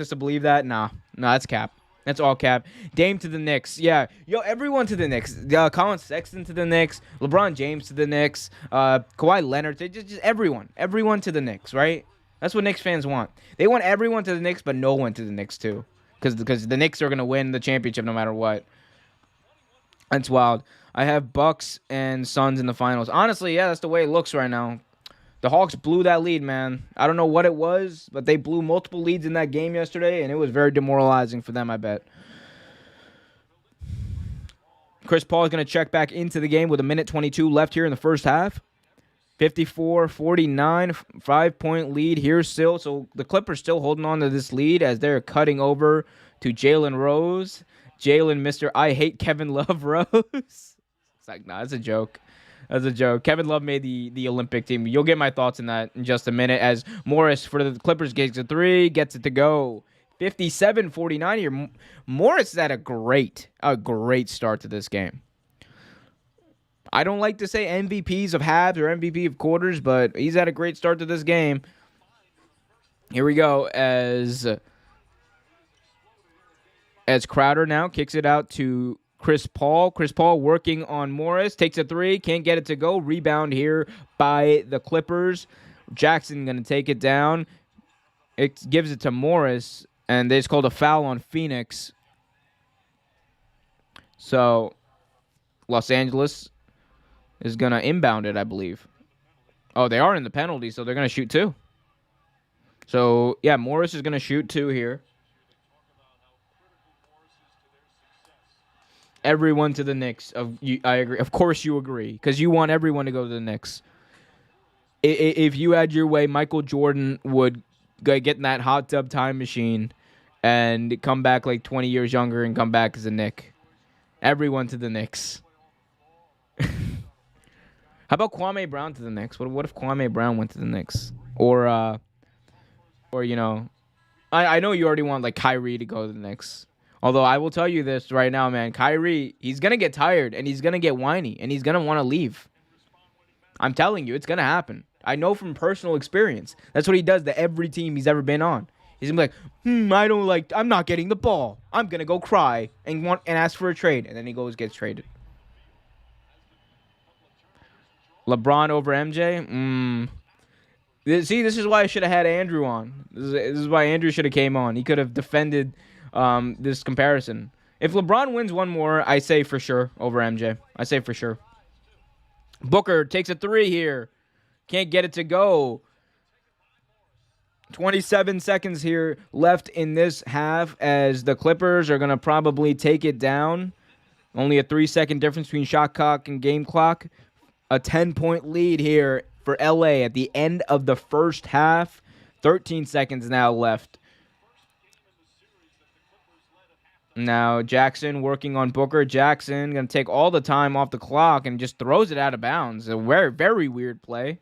Speaker 1: us to believe that? Nah, that's cap. That's all cap. Dame to the Knicks. Yeah. Yo, everyone to the Knicks. Colin Sexton to the Knicks. LeBron James to the Knicks. Kawhi Leonard. Just everyone. Everyone to the Knicks, right? That's what Knicks fans want. They want everyone to the Knicks, but no one to the Knicks, too. Because the Knicks are going to win the championship no matter what. That's wild. I have Bucks and Suns in the finals. Honestly, yeah, that's the way it looks right now. The Hawks blew that lead, man. I don't know what it was, but they blew multiple leads in that game yesterday, and it was very demoralizing for them, I bet. Chris Paul is going to check back into the game with 1:22 left here in the first half. 54-49, 5-point lead here still. So the Clippers still holding on to this lead as they're cutting over to Jalen Rose. Jalen, Mr. I Hate Kevin Love Rose. It's like, nah, that's a joke. That's a joke. Kevin Love made the Olympic team. You'll get my thoughts on that in just a minute as Morris for the Clippers gets a three, gets it to go. 57-49 here. Morris had a great start to this game. I don't like to say MVPs of halves or MVP of quarters, but he's had a great start to this game. Here we go as Crowder now kicks it out to Chris Paul. Chris Paul working on Morris. Takes a three. Can't get it to go. Rebound here by the Clippers. Jackson going to take it down. It gives it to Morris. And they just called a foul on Phoenix. So, Los Angeles is going to inbound it, I believe. Oh, they are in the penalty, so they're going to shoot two. So, yeah, Morris is going to shoot two here. Everyone to the Knicks. I agree. Of course you agree, because you want everyone to go to the Knicks. If you had your way, Michael Jordan would get in that hot tub time machine and come back like 20 years younger and come back as a Knick. Everyone to the Knicks. How about Kwame Brown to the Knicks? What if Kwame Brown went to the Knicks? Or you know, I know you already want like Kyrie to go to the Knicks. Although I will tell you this right now, man. Kyrie, he's going to get tired, and he's going to get whiny, and he's going to want to leave. I'm telling you, it's going to happen. I know from personal experience. That's what he does to every team he's ever been on. He's going to be like, I'm not getting the ball. I'm going to go cry and ask for a trade. And then he gets traded. LeBron over MJ? See, this is why I should have had Andrew on. This is why Andrew should have came on. He could have defended this comparison. If LeBron wins one more, I say for sure over MJ. I say for sure. Booker takes a three here. Can't get it to go. 27 seconds here left in this half as the Clippers are going to probably take it down. Only a 3-second difference between shot clock and game clock. A 10-point lead here for LA at the end of the first half. 13 seconds now left. Now, Jackson working on Booker. Jackson going to take all the time off the clock and just throws it out of bounds. A very, very weird play.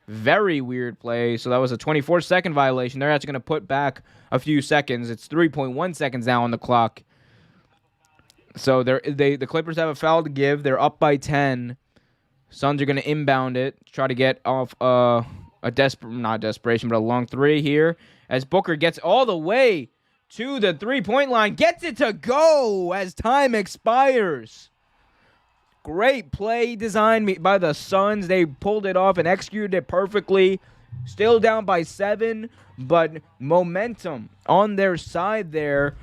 Speaker 1: Very weird play. So that was a 24-second violation. They're actually going to put back a few seconds. It's 3.1 seconds now on the clock. So the Clippers have a foul to give. They're up by 10. Suns are going to inbound it. Try to get off not desperation, but a long three here. As Booker gets all the way to the three-point line. Gets it to go as time expires. Great play designed by the Suns. They pulled it off and executed it perfectly. Still down by 7, but momentum on their side there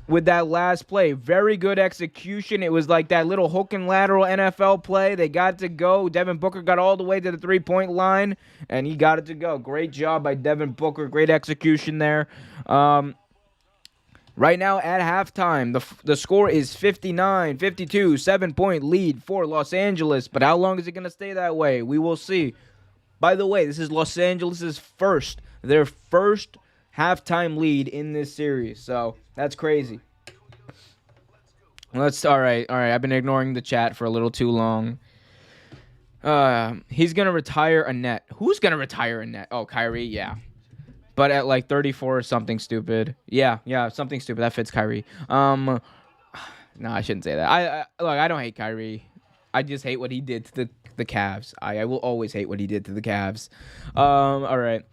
Speaker 1: with that last play. Very good execution. It was like that little hook and lateral NFL play. They got to go. Devin Booker got all the way to the three-point line, and he got it to go. Great job by Devin Booker. Great execution there. Right now at halftime, the score is 59-52, 7-point lead for Los Angeles. But how long is it going to stay that way? We will see. By the way, this is Los Angeles' their first halftime lead in this series. So that's crazy. All right. I've been ignoring the chat for a little too long. He's going to retire a net. Who's going to retire a net? Oh, Kyrie, yeah. But at like 34 or something stupid. Yeah, something stupid. That fits Kyrie. No, I shouldn't say that. I don't hate Kyrie. I just hate what he did to the Cavs. I will always hate what he did to the Cavs. All right.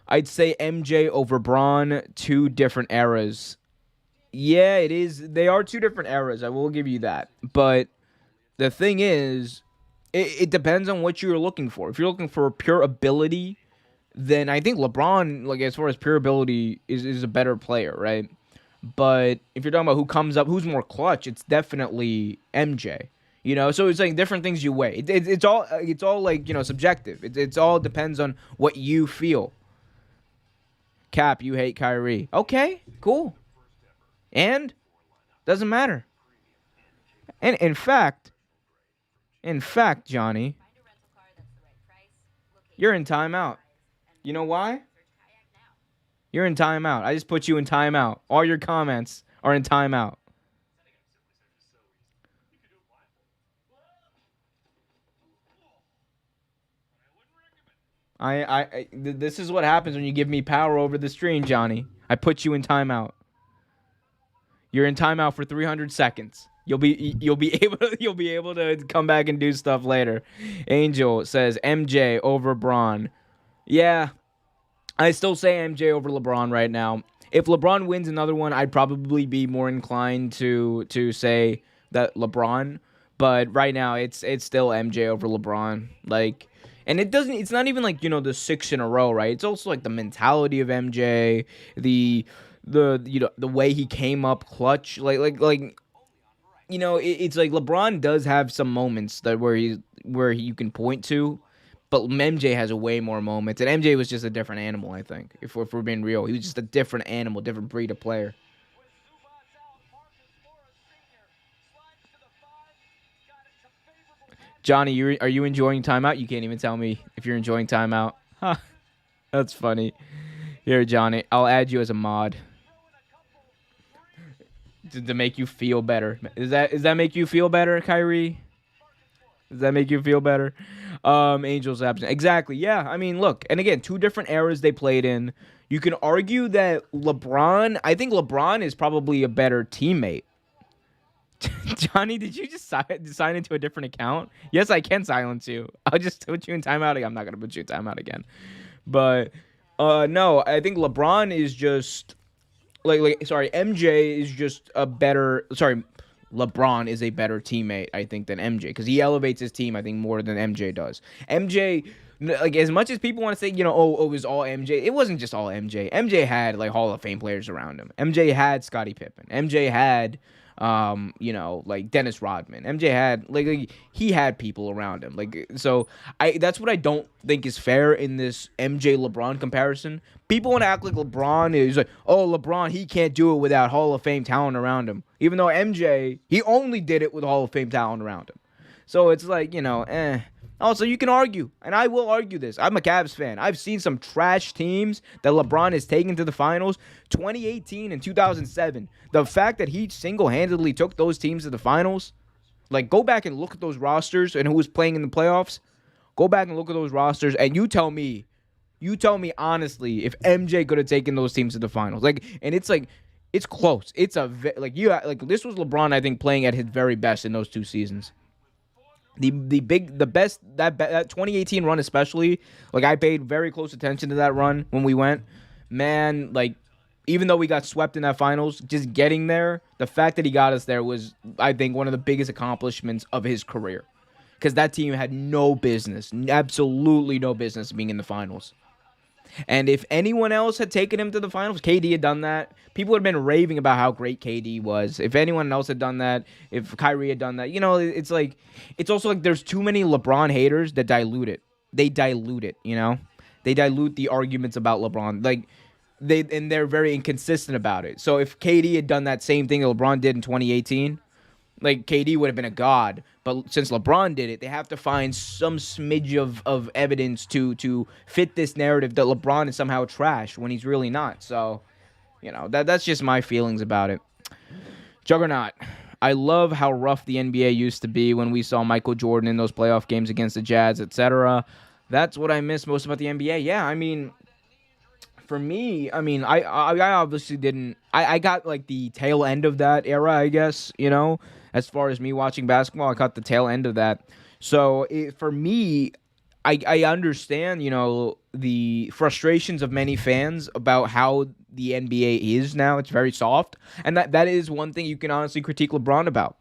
Speaker 1: I'd say MJ over Bron, two different eras. Yeah, it is. They are two different eras. I will give you that. But the thing is, it depends on what you're looking for. If you're looking for pure ability, then I think LeBron, like as far as pure ability, is a better player, right? But if you're talking about who comes up, who's more clutch, it's definitely MJ. So it's like different things you weigh. It's all like subjective. It's all depends on what you feel. Cap, you hate Kyrie. Okay, cool. And doesn't matter. And in fact, Johnny, you're in timeout. You know why? You're in timeout. I just put you in timeout. All your comments are in timeout. This is what happens when you give me power over the stream, Johnny. I put you in timeout. You're in timeout for 300 seconds. You'll be able to come back and do stuff later. Angel says MJ over Braun. Yeah, I still say MJ over LeBron right now. If LeBron wins another one, I'd probably be more inclined to say that LeBron. But right now, it's still MJ over LeBron. Like, and it's not even like the six in a row, right? It's also like the mentality of MJ, the way he came up clutch, it's like LeBron does have some moments that where you can point to, but MJ has a way more moments, and MJ was just a different animal. I think if we're being real, he was just a different animal, different breed of player. Johnny, are you enjoying timeout? You can't even tell me if you're enjoying timeout. Huh, that's funny. Here, Johnny, I'll add you as a mod to make you feel better. Is that make you feel better, Kyrie? Does that make you feel better? Angels absent. Exactly. Yeah. I mean, look, and again, two different eras they played in. You can argue that I think LeBron is probably a better teammate. Johnny, did you just sign into a different account? Yes, I can silence you. I'll just put you in timeout again. I'm not gonna put you in timeout again. But no, I think LeBron is just sorry, MJ is just a better sorry, LeBron is a better teammate, I think, than MJ because he elevates his team, I think, more than MJ does. MJ, like as much as people want to say, it was all MJ. It wasn't just all MJ. MJ had like Hall of Fame players around him. MJ had Scottie Pippen. MJ had like Dennis Rodman. MJ had like he had people around him. Like so that's what I don't think is fair in this MJ LeBron comparison. People want to act like LeBron is like, oh, LeBron, he can't do it without Hall of Fame talent around him. Even though MJ, he only did it with Hall of Fame talent around him. So it's like, Also, you can argue, and I will argue this. I'm a Cavs fan. I've seen some trash teams that LeBron has taken to the finals. 2018 and 2007. The fact that he single-handedly took those teams to the finals, like go back and look at those rosters and who was playing in the playoffs. Go back and look at those rosters, and you tell me honestly if MJ could have taken those teams to the finals. Like, and it's like it's close. It's this was LeBron, I think, playing at his very best in those two seasons. The best that 2018 run especially, like I paid very close attention to that run when we went. Man, like even though we got swept in that finals, just getting there, the fact that he got us there was, I think, one of the biggest accomplishments of his career. Because that team had no business, absolutely no business being in the finals. And if anyone else had taken him to the finals, KD had done that, people would have been raving about how great KD was. If anyone else had done that, if Kyrie had done that, it's also like there's too many LeBron haters that dilute it. They dilute it, They dilute the arguments about LeBron. They're very inconsistent about it. So if KD had done that same thing that LeBron did in 2018, like KD would have been a god, but since LeBron did it, they have to find some smidge of evidence to fit this narrative that LeBron is somehow trash when he's really not. So, that's just my feelings about it. Juggernaut, I love how rough the NBA used to be when we saw Michael Jordan in those playoff games against the Jazz, etc. That's what I miss most about the NBA. Yeah, I mean, for me, I obviously didn't. I got like the tail end of that era, I guess. As far as me watching basketball, I caught the tail end of that. So for me, I understand, the frustrations of many fans about how the NBA is now. It's very soft. And that is one thing you can honestly critique LeBron about.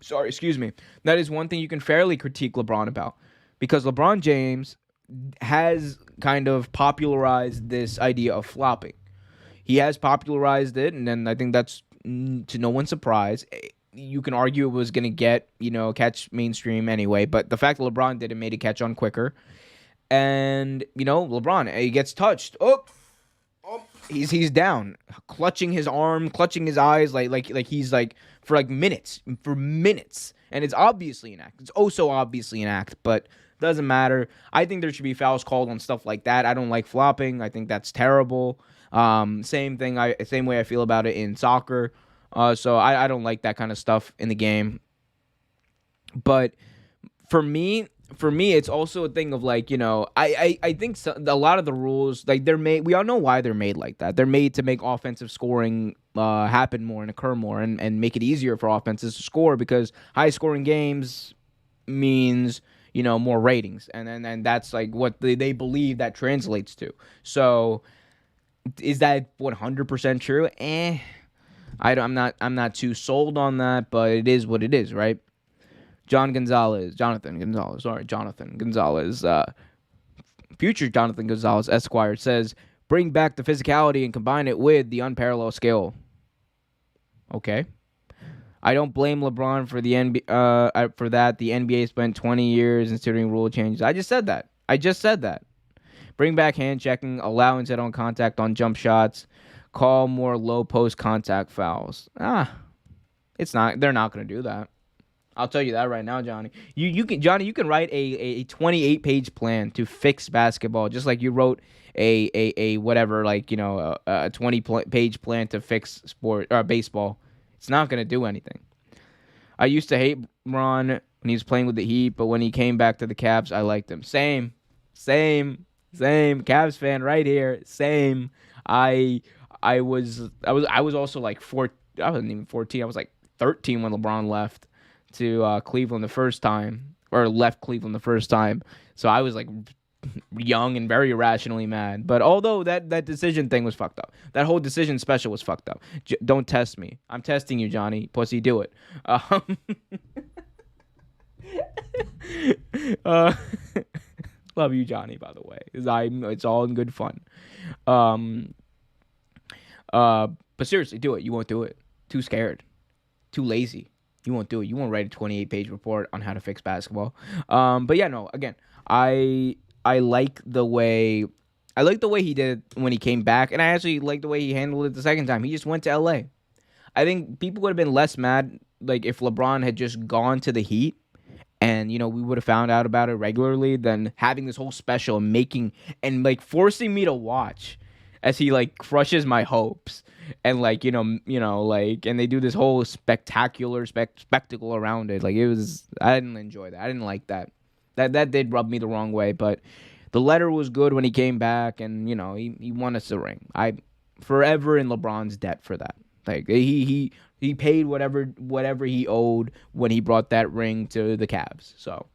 Speaker 1: Sorry, excuse me. That is one thing you can fairly critique LeBron about. Because LeBron James has kind of popularized this idea of flopping. He has popularized it, and then I think that's to no one's surprise. You can argue it was going to get, catch mainstream anyway, but the fact that LeBron did it made it catch on quicker. And, LeBron, he gets touched. Oh, he's down, clutching his arm, clutching his eyes, like he's like for minutes, and it's obviously an act. It's oh so obviously an act, but doesn't matter. I think there should be fouls called on stuff like that. I don't like flopping. I think that's terrible. Same way I feel about it in soccer. So I don't like that kind of stuff in the game. But for me, it's also a thing of I think a lot of the rules, they're made. We all know why they're made like that. They're made to make offensive scoring happen more and occur more, and make it easier for offenses to score, because high scoring games means more ratings, and that's like what they believe that translates to. So is that 100% true? I'm not too sold on that, but it is what it is, right? Jonathan Gonzalez, future Jonathan Gonzalez Esquire says, bring back the physicality and combine it with the unparalleled skill. Okay. I don't blame LeBron for the for that. The NBA spent 20 years instituting rule changes. I just said that. Bring back hand checking, allow instead on contact on jump shots, call more low post contact fouls. It's not. They're not going to do that. I'll tell you that right now, Johnny. You can write a 28-page plan to fix basketball, just like you wrote a whatever, a 20-page plan to fix baseball. It's not going to do anything. I used to hate Ron when he was playing with the Heat, but when he came back to the Cavs, I liked him. Same. Cavs fan right here. Same. I was also like I wasn't even 14. I was like 13 when LeBron left to Cleveland the first time, or left Cleveland the first time. So I was like young and very irrationally mad. But although that decision thing was fucked up, that whole decision special was fucked up. Don't test me. I'm testing you, Johnny. Pussy, do it. Love you, Johnny, by the way. It's all in good fun. But seriously, do it. You won't do it. Too scared. Too lazy. You won't do it. You won't write a 28-page report on how to fix basketball. But yeah, no. Again, I like the way he did it when he came back, and I actually like the way he handled it the second time. He just went to LA. I think people would have been less mad if LeBron had just gone to the Heat, and we would have found out about it regularly, than having this whole special and forcing me to watch as he crushes my hopes. And and they do this whole spectacular spectacle around it. I didn't enjoy that. I didn't like that. That did rub me the wrong way. But the letter was good when he came back, and he won us a ring. I forever in LeBron's debt for that. He paid whatever he owed when he brought that ring to the Cavs. So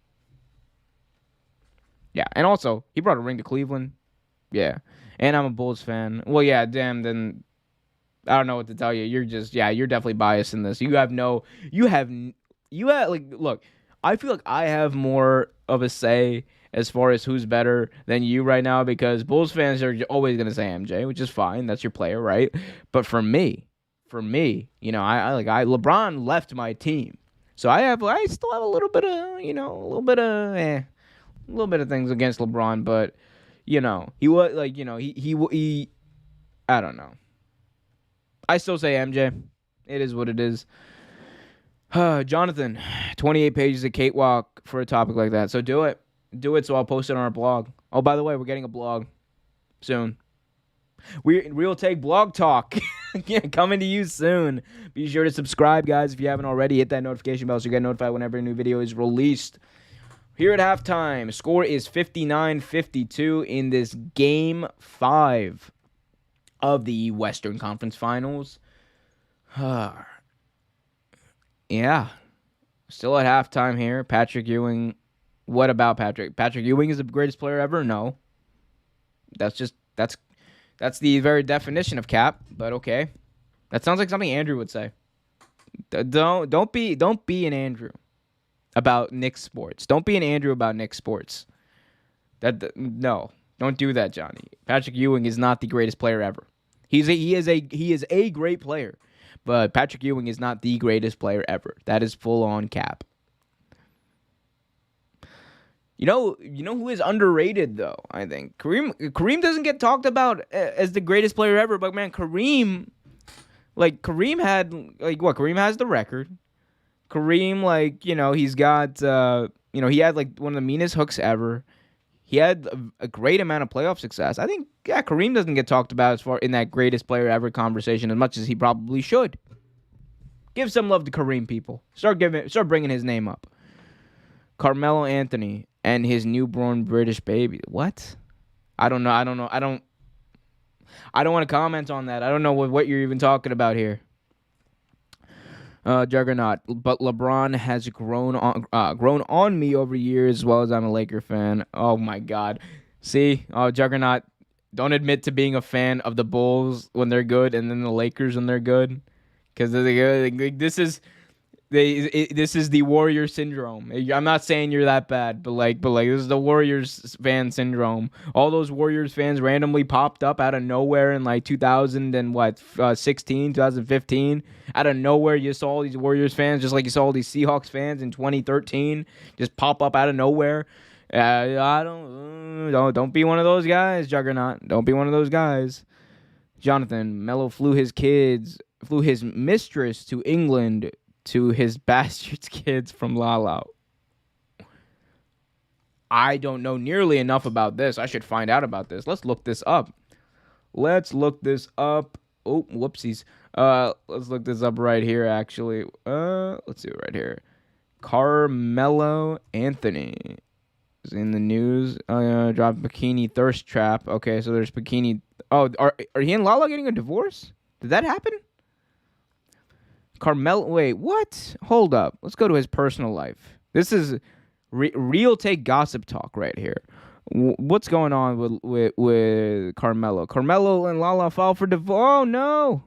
Speaker 1: yeah, and also he brought a ring to Cleveland. Yeah, and I'm a Bulls fan. Well, yeah, damn. Then I don't know what to tell you. You're definitely biased in this. Look, I feel like I have more of a say as far as who's better than you right now, because Bulls fans are always going to say MJ, which is fine. That's your player, right? But for me, LeBron left my team. So I still have a little bit of things against LeBron, but he was he I don't know. I still say MJ. It is what it is. Jonathan, 28 pages of cakewalk for a topic like that. So do it. Do it so I'll post it on our blog. Oh, by the way, we're getting a blog soon. We'll take blog talk. Yeah, coming to you soon. Be sure to subscribe, guys, if you haven't already. Hit that notification bell so you get notified whenever a new video is released. Here at halftime, score is 59-52 in this Game 5 of the Western Conference Finals. Yeah. Still at halftime here. Patrick Ewing What about Patrick? Patrick Ewing is the greatest player ever? No. That's the very definition of cap, but okay. That sounds like something Andrew would say. Don't be an Andrew about Knicks sports. Don't be an Andrew about Knicks sports. No. Don't do that, Johnny. Patrick Ewing is not the greatest player ever. He is a great player, but Patrick Ewing is not the greatest player ever. That is full on cap. You know who is underrated though. I think Kareem doesn't get talked about as the greatest player ever, but man, Kareem had Kareem has the record. Kareem he's got he had like one of the meanest hooks ever. He had a great amount of playoff success. I think Kareem doesn't get talked about as far in that greatest player ever conversation as much as he probably should. Give some love to Kareem, people. Start bringing his name up. Carmelo Anthony and his newborn British baby. What? I don't know. I don't want to comment on that. I don't know what you're even talking about here. Juggernaut, but LeBron has grown on me over years, as well as I'm a Laker fan. Oh my God, see, Juggernaut, don't admit to being a fan of the Bulls when they're good, and then the Lakers when they're good, because this is the Warrior syndrome. I'm not saying you're that bad, but this is the Warriors fan syndrome. All those Warriors fans randomly popped up out of nowhere in like 2016, 2015. Out of nowhere, you saw all these Warriors fans, just like you saw all these Seahawks fans in 2013, just pop up out of nowhere. Don't be one of those guys, Juggernaut. Don't be one of those guys. Jonathan, Melo flew his mistress to England to his bastard's kids from Lala. I don't know nearly enough about this. I should find out about this. Let's look this up. Oh, whoopsies. Let's look this up right here, actually. Let's see it right here. Carmelo Anthony is in the news. Dropped bikini thirst trap. Okay, so there's bikini. Oh, are he and Lala getting a divorce? Did that happen? Carmelo, wait, what? Hold up. Let's go to his personal life. This is real take gossip talk right here. What's going on with Carmelo? Carmelo and Lala filed for divorce. Oh, no.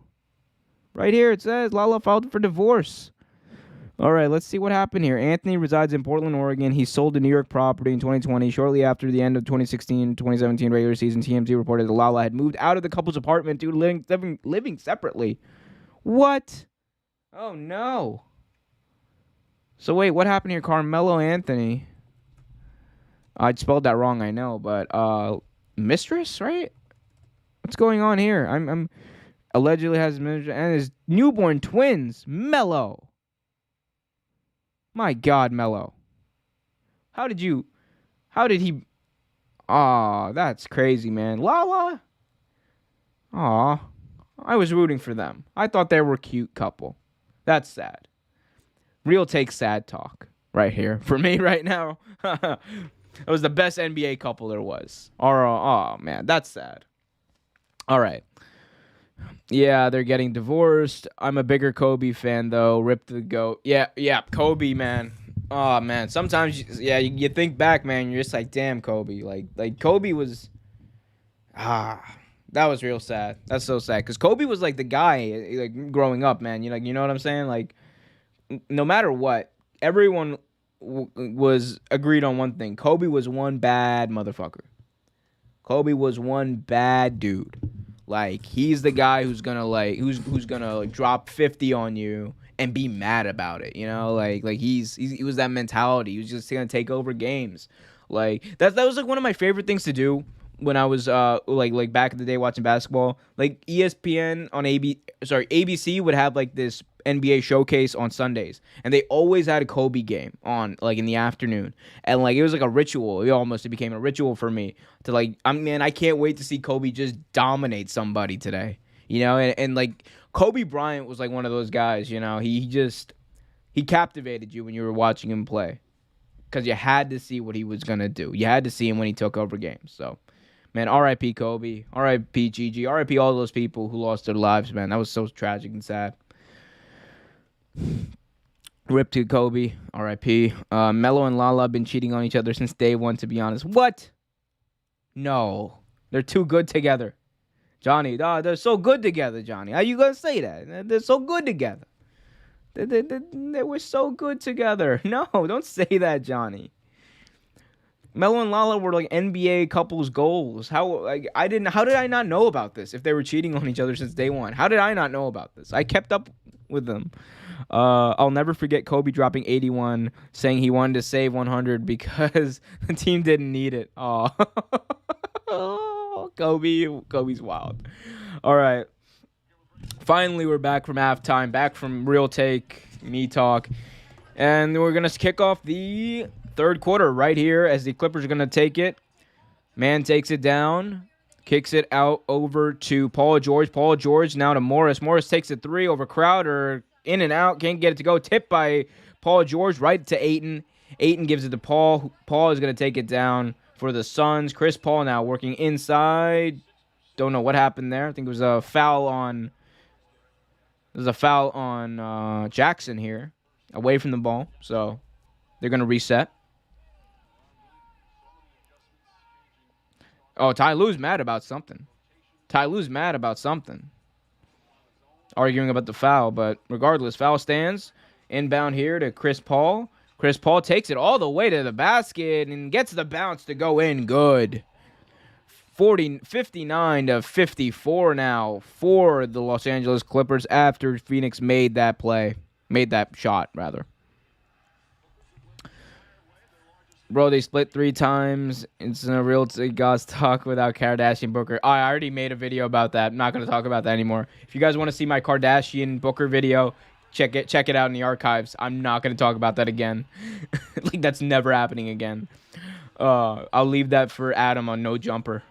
Speaker 1: Right here it says Lala filed for divorce. All right, let's see what happened here. Anthony resides in Portland, Oregon. He sold a New York property in 2020. Shortly after the end of 2016-2017 regular season, TMZ reported that Lala had moved out of the couple's apartment due to living separately. What? Oh, no. So, wait, what happened here? Carmelo Anthony. I spelled that wrong, I know, but, mistress, right? What's going on here? I'm allegedly has mistress and his newborn twins, Melo. My God, Melo. How did he, that's crazy, man. Lala? Aw, I was rooting for them. I thought they were a cute couple. That's sad. Real take sad talk right here for me right now. It was the best NBA couple there was. Oh, man, that's sad. All right. Yeah, they're getting divorced. I'm a bigger Kobe fan, though. Rip the GOAT. Yeah, Kobe, man. Oh, man. Sometimes, you think back, man, you're just like, damn, Kobe. Like Kobe was... that was real sad. That's so sad. Because Kobe was, like, the guy, like, growing up, man. You know what I'm saying? Like, no matter what, everyone was agreed on one thing. Kobe was one bad motherfucker. Kobe was one bad dude. Like, he's the guy who's gonna who's gonna drop 50 on you and be mad about it, you know? Like he was that mentality. He was just gonna take over games. Like that was like one of my favorite things to do when I was like back in the day watching basketball. Like ESPN on ABC would have like this NBA showcase on Sundays, and they always had a Kobe game on like in the afternoon, and like it was like a ritual. It became a ritual for me to I can't wait to see Kobe just dominate somebody today, you know. And like Kobe Bryant was like one of those guys, you know. He captivated you when you were watching him play, because you had to see what he was gonna do. You had to see him when he took over games. So, man, R.I.P. Kobe, R.I.P. Gigi, R.I.P. all those people who lost their lives, man. That was so tragic and sad. Rip to Kobe, R.I.P. Melo and Lala have been cheating on each other since day one, to be honest. What? No. They're too good together. Johnny, they're so good together, Johnny. How you going to say that? They're so good together. They were so good together. No, don't say that, Johnny. Melo and Lala were like NBA couples goals. How did I not know about this if they were cheating on each other since day one? How did I not know about this? I kept up with them. I'll never forget Kobe dropping 81, saying he wanted to save 100 because the team didn't need it. Oh, Kobe's wild. All right. Finally, we're back from halftime, back from Real Take, Me Talk, and we're going to kick off the third quarter right here as the Clippers are going to take it. Man takes it down, kicks it out over to Paul George. Paul George now to Morris. Morris takes a three over Crowder. In and out, can't get it to go. Tipped by Paul George right to Ayton. Ayton gives it to Paul. Paul is going to take it down for the Suns. Chris Paul now working inside. Don't know what happened there. I think it was a foul on... There's a foul on Jackson here, away from the ball. So they're going to reset. Oh, Ty Lue's mad about something. Arguing about the foul, but regardless, foul stands. Inbound here to Chris Paul. Chris Paul takes it all the way to the basket and gets the bounce to go in good. 59 to 54 now for the Los Angeles Clippers after Phoenix made that shot. Bro, they split 3 times. It's a real God's talk without Kardashian Booker. I already made a video about that. I'm not going to talk about that anymore. If you guys want to see my Kardashian Booker video, check it out in the archives. I'm not going to talk about that again. Like, that's never happening again. I'll leave that for Adam on No Jumper.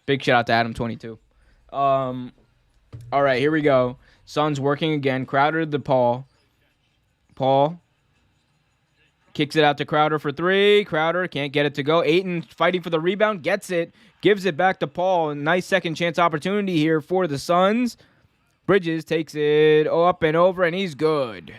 Speaker 1: Big shout out to Adam22. All right, here we go. Suns working again. Crowder to Paul. Paul kicks it out to Crowder for 3. Crowder can't get it to go. Ayton fighting for the rebound. Gets it. Gives it back to Paul. Nice second chance opportunity here for the Suns. Bridges takes it up and over, and he's good.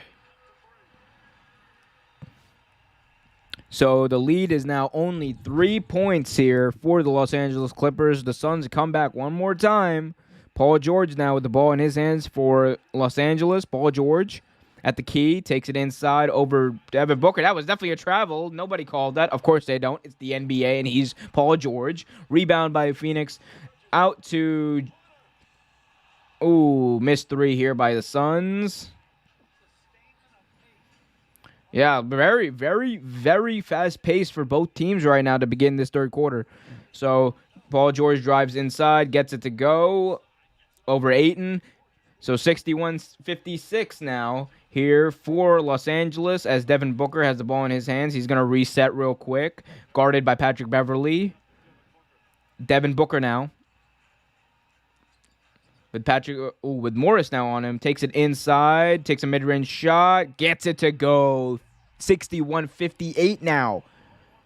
Speaker 1: So the lead is now only 3 points here for the Los Angeles Clippers. The Suns come back one more time. Paul George now with the ball in his hands for Los Angeles. Paul George at the key, takes it inside over Devin Booker. That was definitely a travel. Nobody called that. Of course they don't. It's the NBA, and he's Paul George. Rebound by Phoenix. Out to... Ooh, missed 3 here by the Suns. Yeah, very, very, very fast pace for both teams right now to begin this third quarter. So Paul George drives inside, gets it to go over Ayton. So 61-56 now here for Los Angeles as Devin Booker has the ball in his hands. He's going to reset real quick, guarded by Patrick Beverley. Devin Booker now. With Morris now on him, takes it inside, takes a mid-range shot, gets it to go. 61-58 now.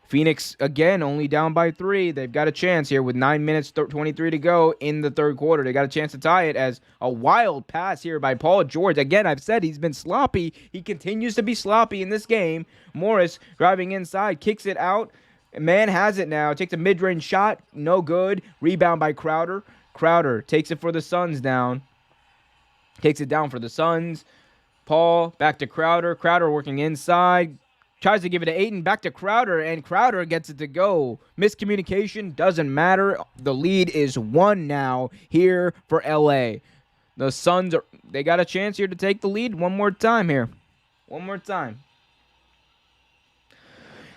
Speaker 1: Phoenix, again, only down by 3. They've got a chance here with 9 minutes, 23 to go in the third quarter. They got a chance to tie it as a wild pass here by Paul George. Again, I've said he's been sloppy. He continues to be sloppy in this game. Morris driving inside, kicks it out. Man has it now. Takes a mid-range shot. No good. Rebound by Crowder. Crowder takes it for the Suns down. Takes it down for the Suns. Paul back to Crowder. Crowder working inside. Tries to give it to Ayton. Back to Crowder. And Crowder gets it to go. Miscommunication. Doesn't matter. The lead is 1 now here for LA. The Suns, they got a chance here to take the lead one more time here. One more time.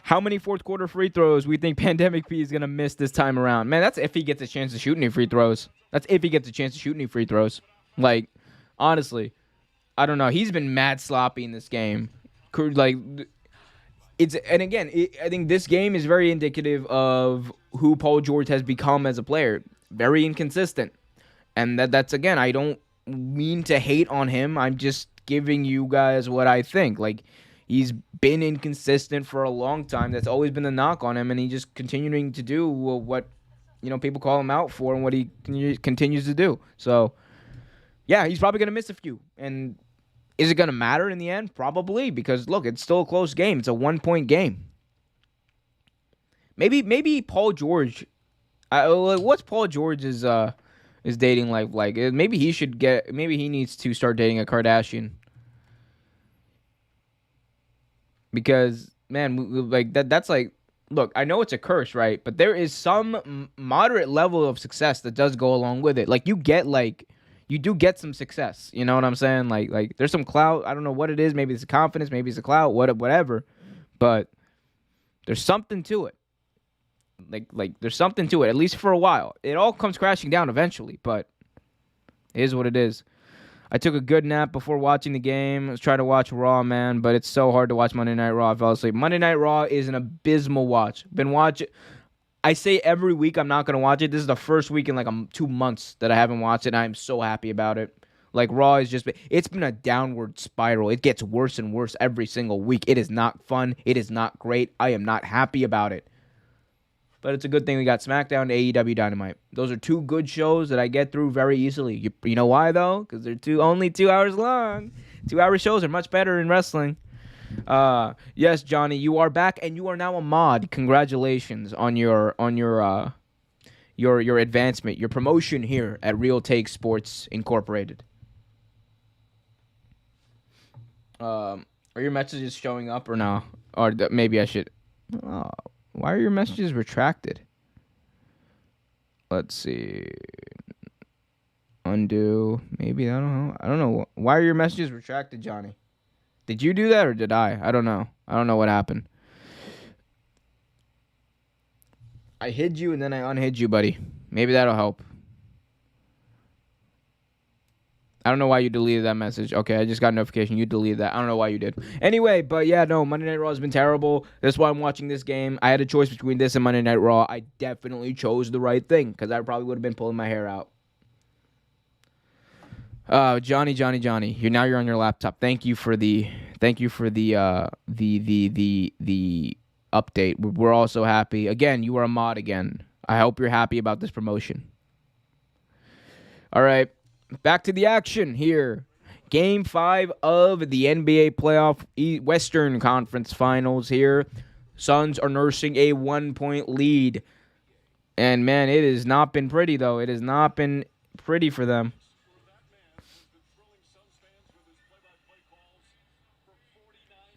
Speaker 1: How many fourth quarter free throws we think Pandemic P is going to miss this time around? Man, that's if he gets a chance to shoot any free throws. Like, honestly, I don't know. He's been mad sloppy in this game. Like, I think this game is very indicative of who Paul George has become as a player. Very inconsistent. And that's, again, I don't mean to hate on him. I'm just giving you guys what I think. Like, he's been inconsistent for a long time. That's always been the knock on him, and he's just continuing to do what people call him out for and what he continues to do. So, yeah, he's probably going to miss a few. And Is it going to matter in the end? Probably, because look, it's still a close game. It's a 1-point game. Maybe Paul George. What's Paul George's is dating life like? Maybe he should get. Maybe he needs to start dating a Kardashian. Because man, like that's like, look, I know it's a curse, right? But there is some moderate level of success that does go along with it. Like you do get some success. You know what I'm saying? Like there's some clout. I don't know what it is. Maybe it's a confidence. Maybe it's a clout. Whatever. But there's something to it. Like there's something to it, at least for a while. It all comes crashing down eventually, but it is what it is. I took a good nap before watching the game. I was trying to watch Raw, man, but it's so hard to watch Monday Night Raw. I fell asleep. Monday Night Raw is an abysmal watch. Been watching. I say every week I'm not going to watch it. This is the first week in like 2 months that I haven't watched it, and I'm so happy about it. Like Raw is it's been a downward spiral. It gets worse and worse every single week. It is not fun. It is not great. I am not happy about it. But it's a good thing we got SmackDown and AEW Dynamite. Those are 2 good shows that I get through very easily. You know why, though? Because they're only 2 hours long. 2-hour shows are much better in wrestling. Yes, Johnny, you are back, and you are now a mod. Congratulations on your advancement, your promotion here at Real Take Sports Incorporated. Are your messages showing up or no? Or maybe I should... Oh. Why are your messages retracted? Let's see. Undo. Maybe, I don't know. Why are your messages retracted, Johnny? Did you do that or did I? I don't know. I don't know what happened. I hid you and then I unhid you, buddy. Maybe that'll help. I don't know why you deleted that message. Okay, I just got a notification. You deleted that. I don't know why you did. Anyway, but yeah, no, Monday Night Raw has been terrible. That's why I'm watching this game. I had a choice between this and Monday Night Raw. I definitely chose the right thing because I probably would have been pulling my hair out. Johnny. You're on your laptop. Thank you for the update. We're also happy. Again, you are a mod again. I hope you're happy about this promotion. All right. Back to the action here. Game 5 of the NBA playoff Western Conference Finals here. Suns are nursing a 1-point lead. And, man, it has not been pretty, though. It has not been pretty for them.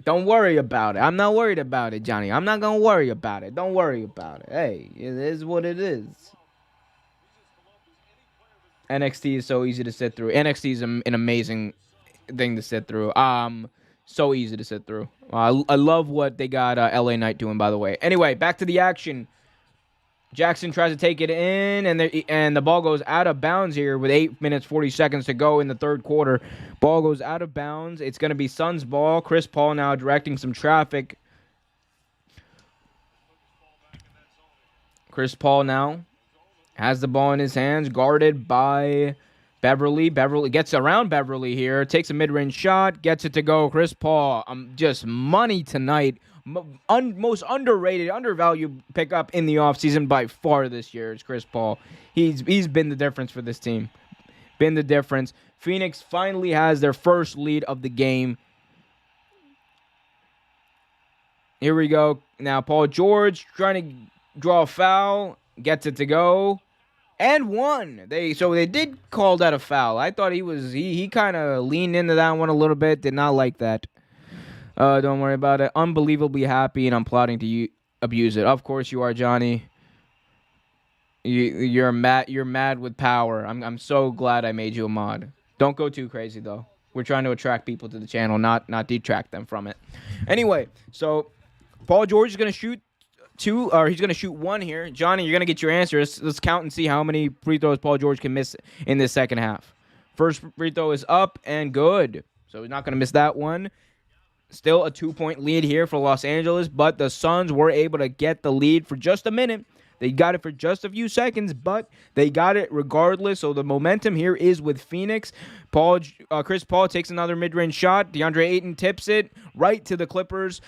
Speaker 1: Don't worry about it. I'm not worried about it, Johnny. I'm not going to worry about it. Don't worry about it. Hey, it is what it is. NXT is so easy to sit through. NXT is an amazing thing to sit through. So easy to sit through. I love what they got LA Knight doing, by the way. Anyway, back to the action. Jackson tries to take it in, and the ball goes out of bounds here with 8 minutes, 40 seconds to go in the third quarter. Ball goes out of bounds. It's going to be Suns ball. Chris Paul now directing some traffic. Chris Paul now has the ball in his hands, guarded by Beverly. Beverly gets around Beverly here, takes a mid-range shot, gets it to go. Chris Paul, just money tonight. Most underrated, undervalued pickup in the offseason by far this year is Chris Paul. He's been the difference for this team. Been the difference. Phoenix finally has their first lead of the game. Here we go. Now Paul George trying to draw a foul. Gets it to go. And won. They did call that a foul. I thought he kind of leaned into that one a little bit. Did not like that. Don't worry about it. Unbelievably happy, and I'm plotting to abuse it. Of course you are, Johnny. You're mad with power. I'm so glad I made you a mod. Don't go too crazy though. We're trying to attract people to the channel, not detract them from it. Anyway, so Paul George is gonna shoot 2, or he's going to shoot 1 here. Johnny, you're going to get your answer. Let's count and see how many free throws Paul George can miss in this second half. First free throw is up and good. So he's not going to miss that one. Still a 2-point lead here for Los Angeles, but the Suns were able to get the lead for just a minute. They got it for just a few seconds, but they got it regardless. So the momentum here is with Phoenix. Chris Paul takes another mid-range shot. DeAndre Ayton tips it right to the Clippers.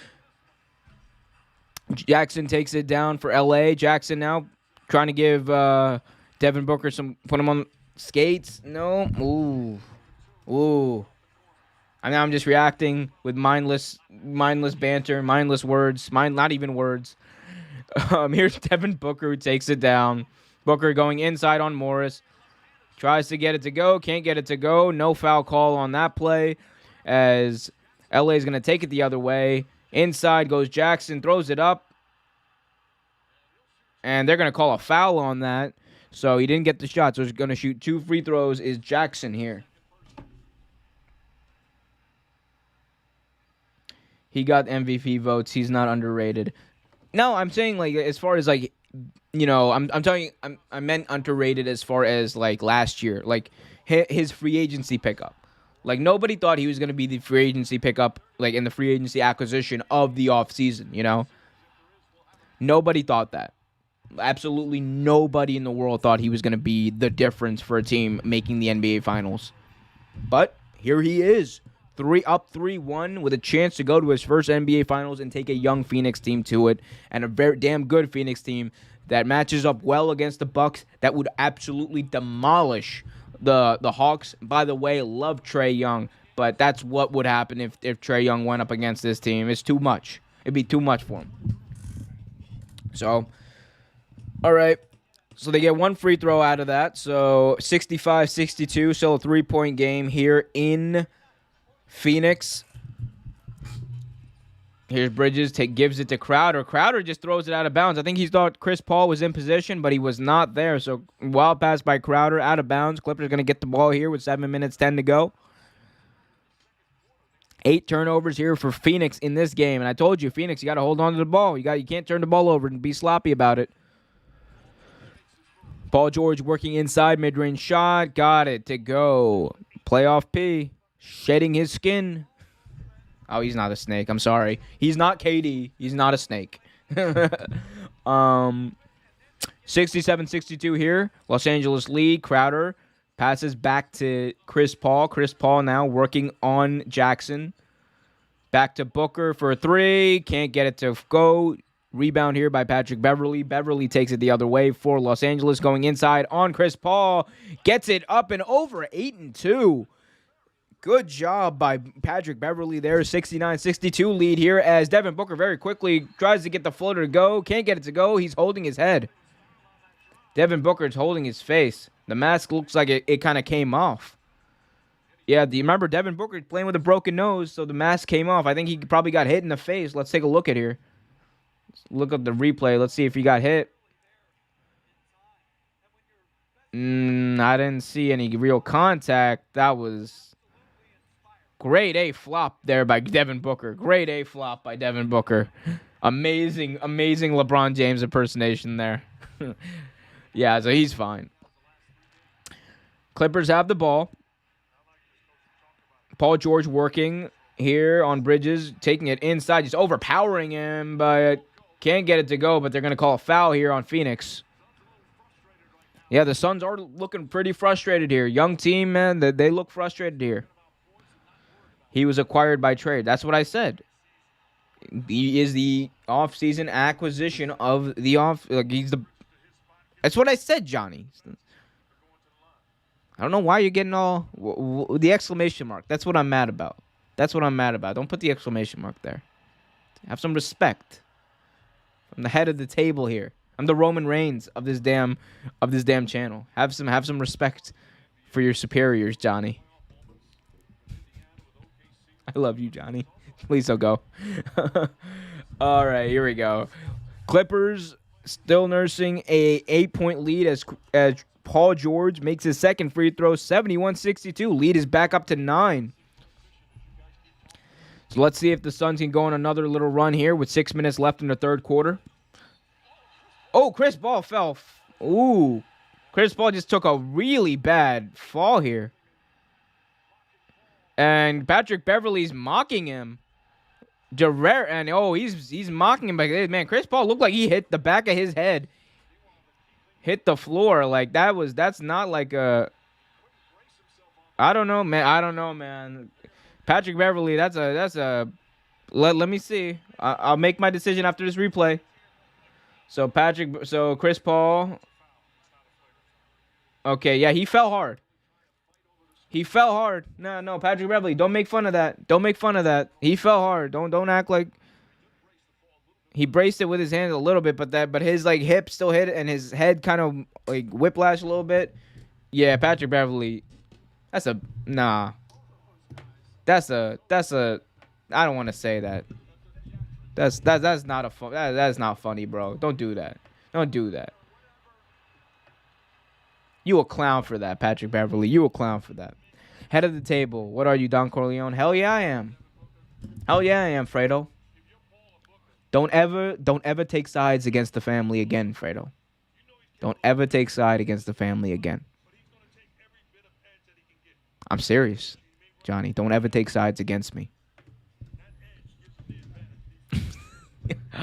Speaker 1: Jackson takes it down for LA. Jackson now trying to give Devin Booker put him on skates. No. Ooh. I mean, I'm just reacting with mindless banter, mindless words, not even words. Here's Devin Booker who takes it down. Booker going inside on Morris. Tries to get it to go. Can't get it to go. No foul call on that play as LA is going to take it the other way. Inside goes Jackson. Throws it up. And they're going to call a foul on that. So he didn't get the shot. So he's going to shoot 2 free throws is Jackson here. He got MVP votes. He's not underrated. No, I'm saying, like, as far as, like, you know, I meant underrated as far as, like, last year. Like, his free agency pickup. Like, nobody thought he was going to be the free agency pickup, like, in the free agency acquisition of the offseason, you know? Nobody thought that. Absolutely nobody in the world thought he was going to be the difference for a team making the NBA Finals. But here he is. 3-1 with a chance to go to his first NBA Finals and take a young Phoenix team to it, and a very damn good Phoenix team that matches up well against the Bucks that would absolutely demolish the Hawks. By the way, love Trae Young, but that's what would happen if Trae Young went up against this team. It's too much. It'd be too much for him. So, all right. So they get 1 free throw out of that. So 65-62, still a 3-point game here in Phoenix. Here's Bridges, gives it to Crowder. Crowder just throws it out of bounds. I think he thought Chris Paul was in position, but he was not there. So wild pass by Crowder, out of bounds. Clippers going to get the ball here with 7 minutes, 10 to go. 8 turnovers here for Phoenix in this game. And I told you, Phoenix, you got to hold on to the ball. You can't turn the ball over and be sloppy about it. Paul George working inside, mid-range shot. Got it to go. Playoff P. Shedding his skin. Oh, he's not a snake. I'm sorry. He's not KD. He's not a snake. 67-62 here. Los Angeles lead. Crowder passes back to Chris Paul. Chris Paul now working on Jackson. Back to Booker for a 3. Can't get it to go. Rebound here by Patrick Beverley. Beverley takes it the other way for Los Angeles. Going inside on Chris Paul. Gets it up and over. 8-2. Good job by Patrick Beverley there. 69-62 lead here as Devin Booker very quickly tries to get the floater to go. Can't get it to go. He's holding his head. Devin Booker's holding his face. The mask looks like it kind of came off. Yeah, do you remember Devin Booker playing with a broken nose, so the mask came off. I think he probably got hit in the face. Let's take a look at here. Let's look up the replay. Let's see if he got hit. I didn't see any real contact. That was... Grade A flop there by Devin Booker. Grade A flop by Devin Booker. Amazing LeBron James impersonation there. Yeah, so he's fine. Clippers have the ball. Paul George working here on Bridges, taking it inside, just overpowering him, but can't get it to go, but they're going to call a foul here on Phoenix. Yeah, the Suns are looking pretty frustrated here. Young team, man, they look frustrated here. He was acquired by trade. That's what I said. He is the off-season acquisition of the off. Like he's the. That's what I said, Johnny. I don't know why you're getting all the exclamation mark. That's what I'm mad about. That's what I'm mad about. Don't put the exclamation mark there. Have some respect. I'm the head of the table here. I'm the Roman Reigns of this damn channel. Have some respect for your superiors, Johnny. I love you, Johnny. Please don't go. All right, here we go. Clippers still nursing a 8-point lead as Paul George makes his second free throw. 71-62. Lead is back up to 9. So let's see if the Suns can go on another little run here with 6 minutes left in the third quarter. Oh, Chris Paul fell. Ooh. Chris Paul just took a really bad fall here. And Patrick Beverley's mocking him. He's mocking him. Like, man, Chris Paul looked like he hit the back of his head. Hit the floor. Like, that's not like a... I don't know, man. Patrick Beverley, that's a... Let me see. I'll make my decision after this replay. So Chris Paul... Okay, yeah, he fell hard. He fell hard. No, Patrick Beverley, don't make fun of that. Don't make fun of that. He fell hard. Don't act like he braced it with his hands a little bit, but his like hip still hit it and his head kind of like whiplash a little bit. Yeah, Patrick Beverley. That's a nah. That's a I don't want to say that. That's not a fun. That's not funny, bro. Don't do that. Don't do that. You a clown for that, Patrick Beverley. You a clown for that. Head of the table. What are you, Don Corleone? Hell yeah, I am. Hell yeah, I am, Fredo. Don't ever take sides against the family again, Fredo. Don't ever take side against the family again. I'm serious, Johnny. Don't ever take sides against me.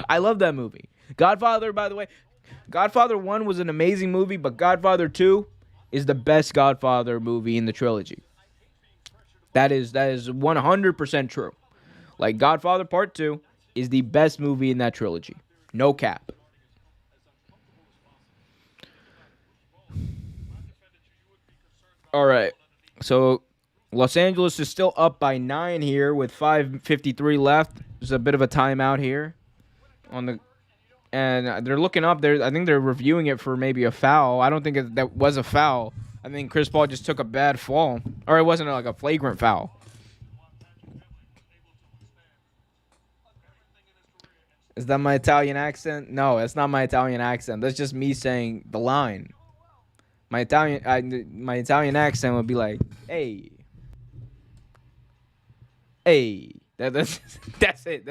Speaker 1: I love that movie. Godfather, by the way. Godfather 1 was an amazing movie, but Godfather 2 is the best Godfather movie in the trilogy. That is 100% true. Like, Godfather Part 2 is the best movie in that trilogy. No cap. All right. So, Los Angeles is still up by 9 here with 5:53 left. There's a bit of a timeout here on the... And they're looking up there. I think they're reviewing it for maybe a foul. I don't think that was a foul. I think Chris Paul just took a bad fall. Or it wasn't like a flagrant foul. Is that my Italian accent? No, that's not my Italian accent. That's just me saying the line. My Italian accent would be like, hey. Hey. That's it.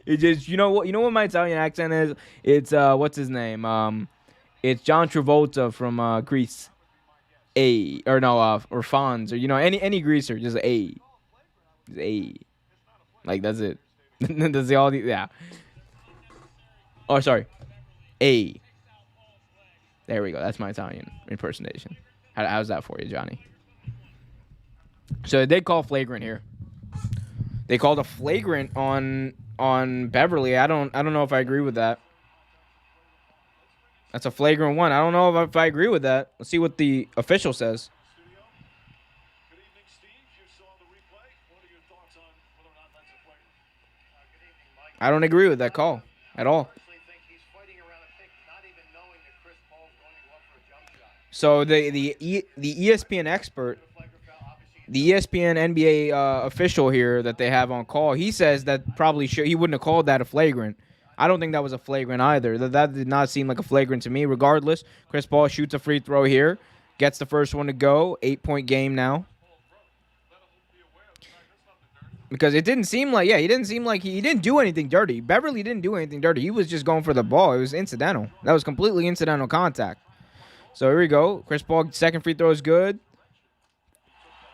Speaker 1: It just you know what my Italian accent is? It's what's his name? It's John Travolta from Grease. A or no or Fonz or any greaser, just A. Just A. Like that's it. That's the all yeah. Oh sorry. A. There we go. That's my Italian impersonation. How's that for you, Johnny? So they call flagrant here. They called a flagrant on Beverley. I don't know if I agree with that. That's a flagrant one. I don't know if I agree with that. Let's see what the official says. I don't agree with that call at all. So the ESPN expert, the ESPN NBA official here that they have on call, he says that probably he wouldn't have called that a flagrant. I don't think that was a flagrant either. That did not seem like a flagrant to me. Regardless, Chris Paul shoots a free throw here, gets the first one to go. 8-point game now. Because it didn't seem like, he didn't do anything dirty. Beverley didn't do anything dirty. He was just going for the ball. It was incidental. That was completely incidental contact. So here we go. Chris Paul, second free throw is good.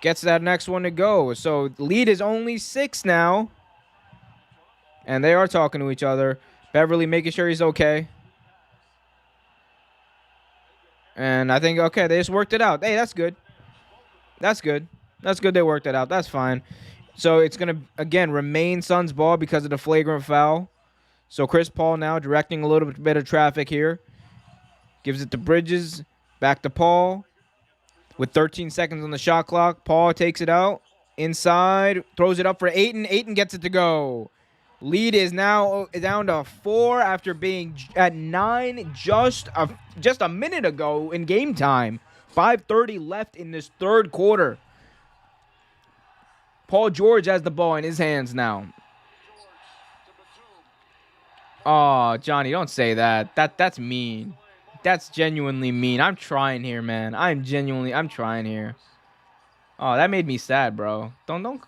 Speaker 1: Gets that next one to go. So the lead is only 6 now. And they are talking to each other. Beverley making sure he's okay. And I think, okay, they just worked it out. Hey, that's good. That's good. That's good they worked it out. That's fine. So it's going to, again, remain Suns ball because of the flagrant foul. So Chris Paul now directing a little bit of traffic here. Gives it to Bridges. Back to Paul. With 13 seconds on the shot clock. Paul takes it out. Inside. Throws it up for Ayton. Ayton gets it to go. Lead is now down to 4 after being at 9 just a minute ago in game time. 5:30 left in this third quarter. Paul George has the ball in his hands now. Oh, Johnny, don't say that. That's mean. That's genuinely mean. I'm trying here, man. I'm trying here. Oh, that made me sad, bro. Don't.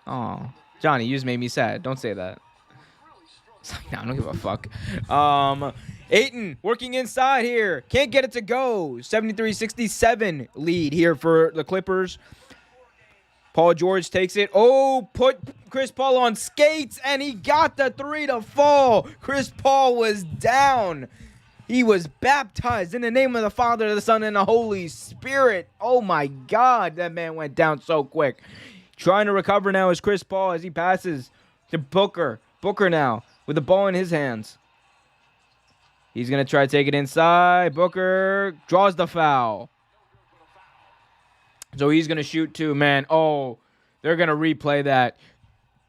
Speaker 1: Oh, Johnny, you just made me sad. Don't say that. I don't give a fuck. Ayton working inside here. Can't get it to go. 73-67 lead here for the Clippers. Paul George takes it. Oh, put Chris Paul on skates, and he got the 3 to fall. Chris Paul was down. He was baptized in the name of the Father, the Son, and the Holy Spirit. Oh, my God. That man went down so quick. Trying to recover now is Chris Paul as he passes to Booker. Booker now with the ball in his hands. He's going to try to take it inside. Booker draws the foul. So he's going to shoot too, man. Oh, they're going to replay that.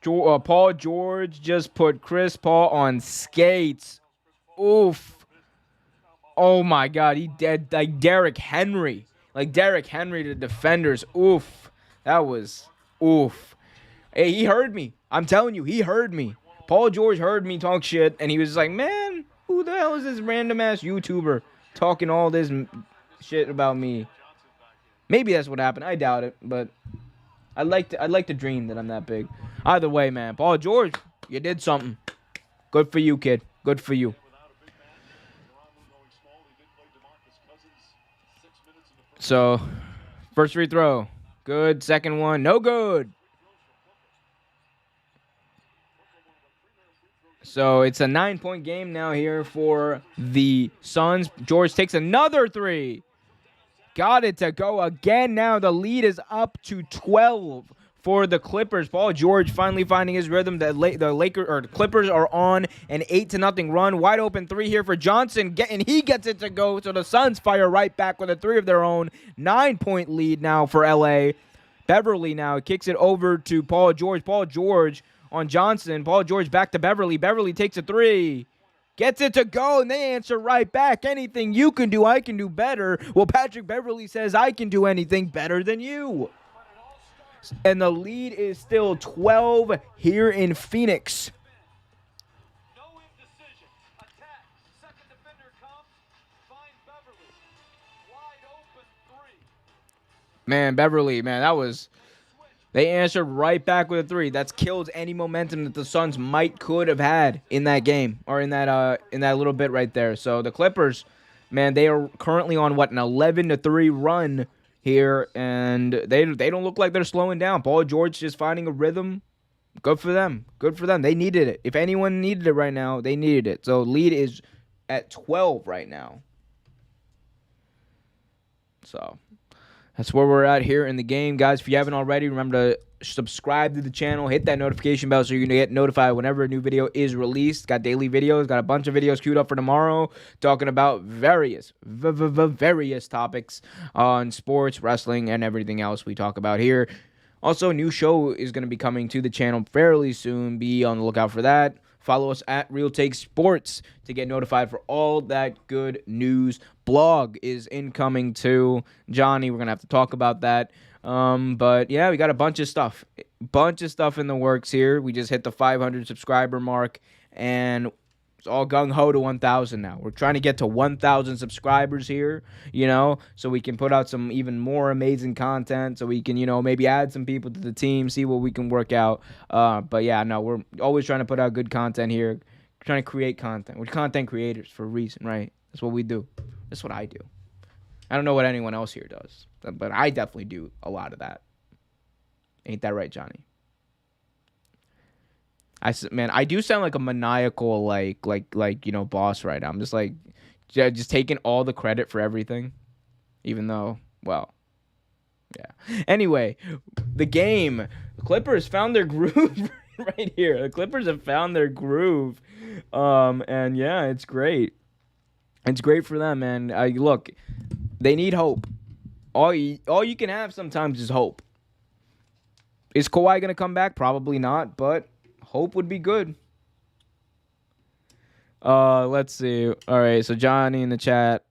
Speaker 1: Paul George just put Chris Paul on skates. Oof. Oh, my God. He dead like Derrick Henry. Like Derrick Henry to defenders. Oof. That was oof. Hey, he heard me. I'm telling you, he heard me. Paul George heard me talk shit, and he was like, man, who the hell is this random-ass YouTuber talking all this shit about me? Maybe that's what happened. I doubt it, but I'd like to dream that I'm that big. Either way, man. Paul George, you did something. Good for you, kid. Good for you. So, first free throw. Good. Second one. No good. So, it's a 9-point game now here for the Suns. George takes another three. Got it to go again now. The lead is up to 12 for the Clippers. Paul George finally finding his rhythm. The Clippers are on an 8-0 run. Wide open three here for Johnson, and he gets it to go. So the Suns fire right back with a three of their own. 9-point lead now for LA. Beverly now kicks it over to Paul George. Paul George on Johnson. Paul George back to Beverly. Beverly takes a three. Gets it to go, and they answer right back. Anything you can do, I can do better. Well, Patrick Beverly says, I can do anything better than you. And the lead is still 12 here in Phoenix. No indecision. Attack. Second defender comes. Find Beverly. Wide open three. Man, Beverly, man, that was... They answered right back with a three. That's killed any momentum that the Suns could have had in that game or in that little bit right there. So the Clippers, man, they are currently on an 11-3 run here, and they don't look like they're slowing down. Paul George just finding a rhythm. Good for them. Good for them. They needed it. If anyone needed it right now, they needed it. So lead is at 12 right now. So that's where we're at here in the game. Guys, if you haven't already, remember to subscribe to the channel. Hit that notification bell so you're going to get notified whenever a new video is released. Got daily videos. Got a bunch of videos queued up for tomorrow talking about various topics on sports, wrestling, and everything else we talk about here. Also, a new show is going to be coming to the channel fairly soon. Be on the lookout for that. Follow us at Real Take Sports to get notified for all that good news. Blog is incoming too. Johnny, we're going to have to talk about that. But yeah, we got a bunch of stuff. In the works here. We just hit the 500 subscriber mark, and it's all gung-ho to 1,000 now. We're trying to get to 1,000 subscribers here, so we can put out some even more amazing content, so we can, maybe add some people to the team, see what we can work out. But yeah, no, we're always trying to put out good content here, trying to create content. We're content creators for a reason, right? That's what we do. That's what I do. I don't know what anyone else here does, but I definitely do a lot of that. Ain't that right, Johnny? I do sound like a maniacal, boss right now. I'm just just taking all the credit for everything, even though, well, yeah. Anyway, the game, the Clippers found their groove right here. The Clippers have found their groove, and yeah, it's great. It's great for them, man. Look, they need hope. All you can have sometimes is hope. Is Kawhi gonna come back? Probably not, but hope would be good. Let's see. All right, so Johnny in the chat.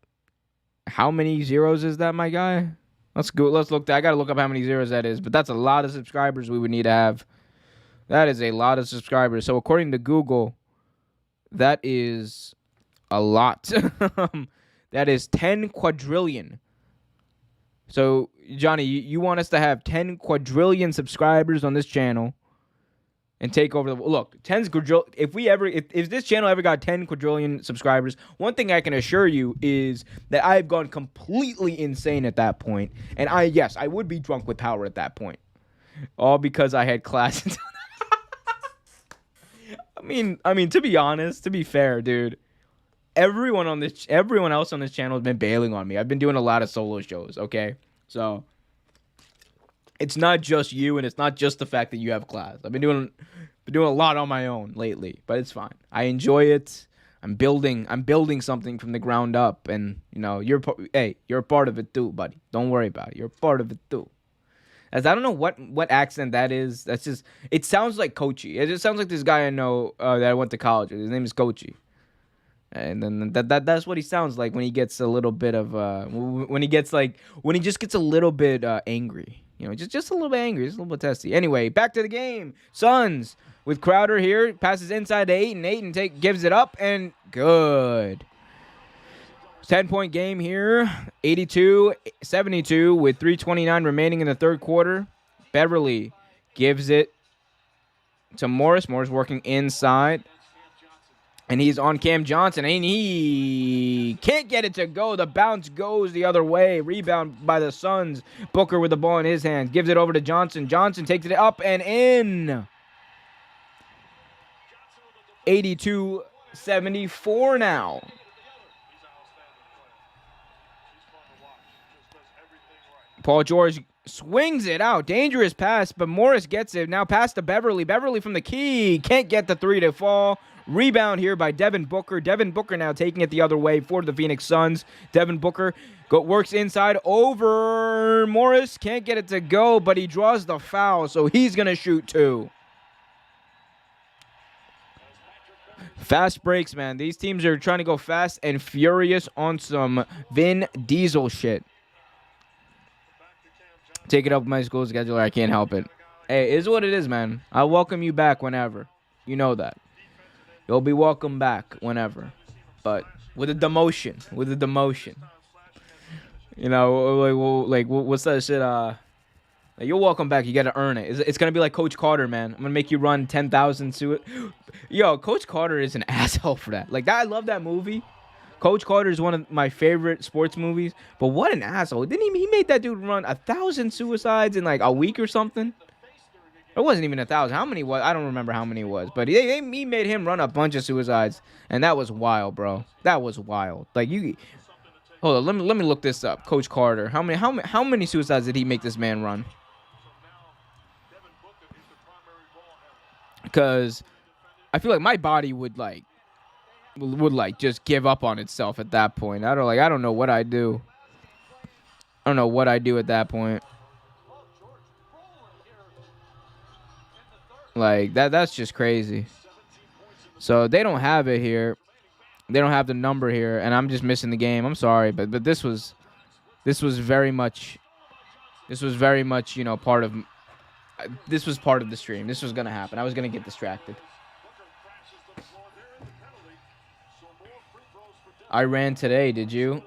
Speaker 1: How many zeros is that, my guy? Let's go. Let's look. I gotta look up how many zeros that is, but that's a lot of subscribers we would need to have. That is a lot of subscribers. So according to Google, that is a lot. That is 10 quadrillion. So Johnny, you want us to have 10 quadrillion subscribers on this channel and take over the look. 10 quadrillion. If this channel ever got 10 quadrillion subscribers, one thing I can assure you is that I've gone completely insane at that point. And I would be drunk with power at that point, all because I had classes. I mean, to be honest, to be fair, dude, everyone else on this channel has been bailing on me. I've been doing a lot of solo shows. Okay, so it's not just you, and it's not just the fact that you have class. I've been doing a lot on my own lately, but it's fine. I enjoy it. I'm building something from the ground up, and you're a part of it too, buddy. Don't worry about it. You're a part of it too. As I don't know what accent that is. That's just, it sounds like Coachy. It just sounds like this guy I know that I went to college with. His name is Coachy. And then that's what he sounds like when he gets a little bit of when he just gets a little bit angry. You know, just a little bit angry, just a little bit testy. Anyway, back to the game. Suns with Crowder here, passes inside to Ayton. Ayton gives it up and good. 10-point game here, 82-72 with 3:29 remaining in the third quarter. Beverly gives it to Morris. Morris working inside. And he's on Cam Johnson, and he can't get it to go. The bounce goes the other way. Rebound by the Suns. Booker with the ball in his hands. Gives it over to Johnson. Johnson takes it up and in. 82-74 now. Paul George swings it out. Dangerous pass, but Morris gets it. Now pass to Beverly. Beverly from the key. Can't get the three to fall. Rebound here by Devin Booker. Devin Booker now taking it the other way for the Phoenix Suns. Devin Booker works inside over Morris. Can't get it to go, but he draws the foul, so he's going to shoot two. Fast breaks, man. These teams are trying to go fast and furious on some Vin Diesel shit. Take it up with my school scheduler. I can't help it. Hey, it is what it is, man. I'll welcome you back whenever. You know that. You'll be welcome back whenever. But with a demotion. With a demotion. You know, like what's that shit? You're welcome back. You got to earn it. It's going to be like Coach Carter, man. I'm going to make you run 10,000 to it. Yo, Coach Carter is an asshole for that. Like, I love that movie. Coach Carter is one of my favorite sports movies, but what an asshole. Didn't he made that dude run 1,000 suicides in like a week or something? It wasn't even 1,000. How many was? I don't remember how many it was, but he made him run a bunch of suicides, and that was wild, bro. That was wild. Like, hold on, let me look this up. Coach Carter. How many suicides did he make this man run? Because I feel like my body would just give up on itself at that point. I don't know what I do. I don't know what I do at that point. Like that's just crazy. So they don't have it here. They don't have the number here, and I'm just missing the game. I'm sorry, but this was very much, you know, part of the stream. This was gonna happen. I was gonna get distracted. I ran today, did you?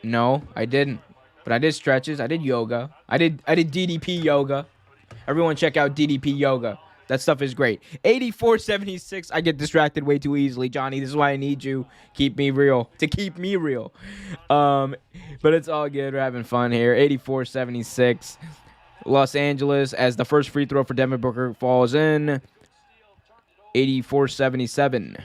Speaker 1: No, I didn't. But I did stretches. I did yoga. I did DDP yoga. Everyone check out DDP yoga. That stuff is great. 84-76. I get distracted way too easily, Johnny. This is why I need you. Keep me real. But it's all good. We're having fun here. 84-76. Los Angeles as the first free throw for Devin Booker falls in. 84-77.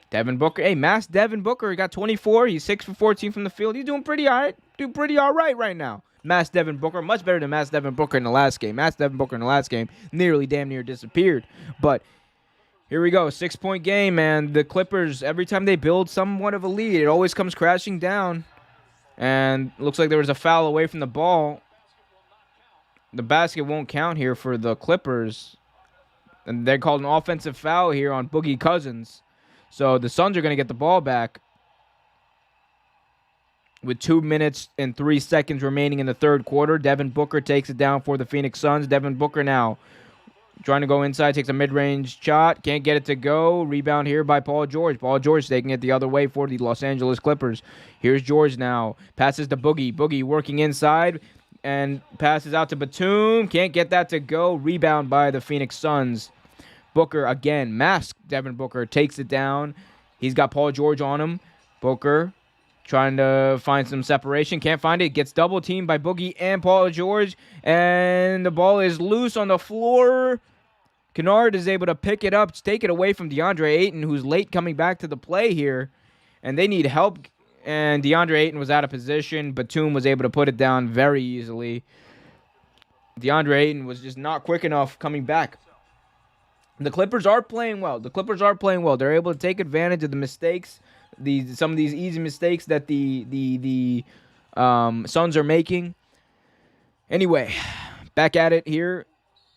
Speaker 1: Devin Booker. Hey, Mass Devin Booker. He got 24. He's 6 for 14 from the field. He's doing pretty all right right now. Mass Devin Booker. Much better than Mass Devin Booker in the last game. Mass Devin Booker in the last game damn near disappeared. But here we go. 6-point game, man. The Clippers, every time they build somewhat of a lead, it always comes crashing down. And looks like there was a foul away from the ball. The basket won't count here for the Clippers. And they're called an offensive foul here on Boogie Cousins. So the Suns are going to get the ball back with 2 minutes and 3 seconds remaining in the third quarter. Devin Booker takes it down for the Phoenix Suns. Devin Booker now trying to go inside, takes a mid-range shot. Can't get it to go. Rebound here by Paul George. Paul George taking it the other way for the Los Angeles Clippers. Here's George now. Passes to Boogie. Boogie working inside and passes out to Batum. Can't get that to go. Rebound by the Phoenix Suns. Booker again, masked Devin Booker, takes it down. He's got Paul George on him. Booker trying to find some separation. Can't find it. Gets double teamed by Boogie and Paul George. And the ball is loose on the floor. Kennard is able to pick it up, take it away from DeAndre Ayton, who's late coming back to the play here. And they need help. And DeAndre Ayton was out of position. Batum was able to put it down very easily. DeAndre Ayton was just not quick enough coming back. The Clippers are playing well. They're able to take advantage of the mistakes, some of these easy mistakes that the Suns are making. Anyway, back at it here.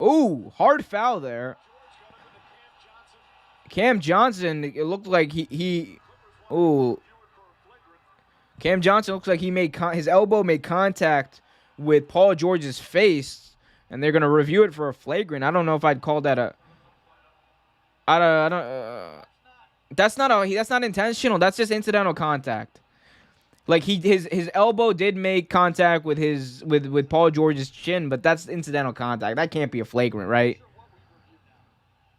Speaker 1: Ooh, hard foul there. Cam Johnson, it looked like ooh. Cam Johnson looks like he made his elbow made contact with Paul George's face, and they're gonna review it for a flagrant. I don't know if I'd call that a. I don't. That's not intentional. That's just incidental contact. Like his elbow did make contact with with Paul George's chin, but that's incidental contact. That can't be a flagrant, right?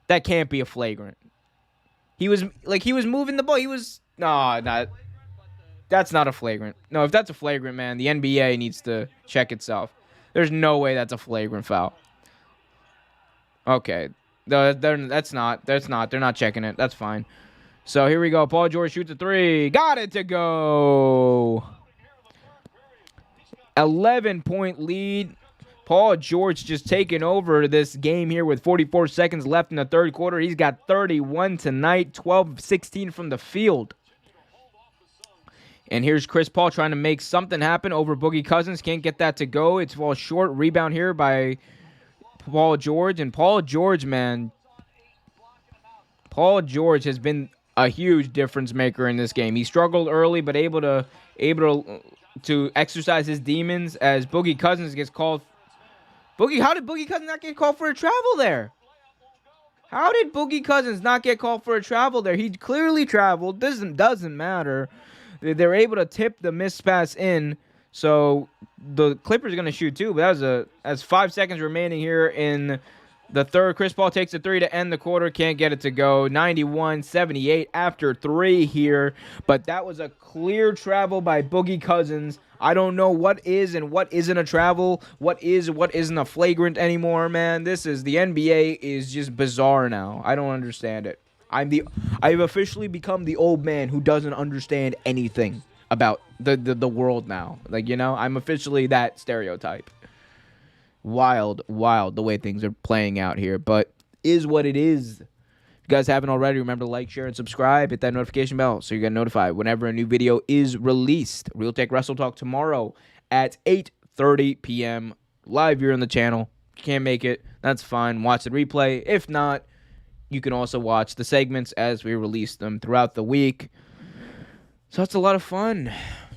Speaker 1: That can't be a flagrant. He was moving the ball. No. That's not a flagrant. No, if that's a flagrant, man, the NBA needs to check itself. There's no way that's a flagrant foul. Okay. That's not. They're not checking it. That's fine. So here we go. Paul George shoots a three. Got it to go. 11-point lead. Paul George just taking over this game here with 44 seconds left in the third quarter. He's got 31 tonight, 12 of 16 from the field. And here's Chris Paul trying to make something happen over Boogie Cousins. Can't get that to go. It's falls short. Rebound here by Paul George. And Paul George, man. Paul George has been a huge difference maker in this game. He struggled early, but able to exercise his demons as Boogie Cousins gets called. How did Boogie Cousins not get called for a travel there? How did Boogie Cousins not get called for a travel there? He clearly traveled. Doesn't matter. They're able to tip the missed pass in, so the Clippers are going to shoot too. But that's 5 seconds remaining here in the third. Chris Paul takes a three to end the quarter. Can't get it to go. 91-78 after three here. But that was a clear travel by Boogie Cousins. I don't know what is and what isn't a travel. What isn't a flagrant anymore, man. The NBA is just bizarre now. I don't understand it. I've officially become the old man who doesn't understand anything about the world now. I'm officially that stereotype. Wild the way things are playing out here, but is what it is. If you guys haven't already, remember to like, share, and subscribe. Hit that notification bell so you get notified whenever a new video is released. Real Tech Wrestle Talk tomorrow at 8:30 p.m. live here on the channel. If you can't make it, that's fine. Watch the replay. If not, you can also watch the segments as we release them throughout the week. So it's a lot of fun.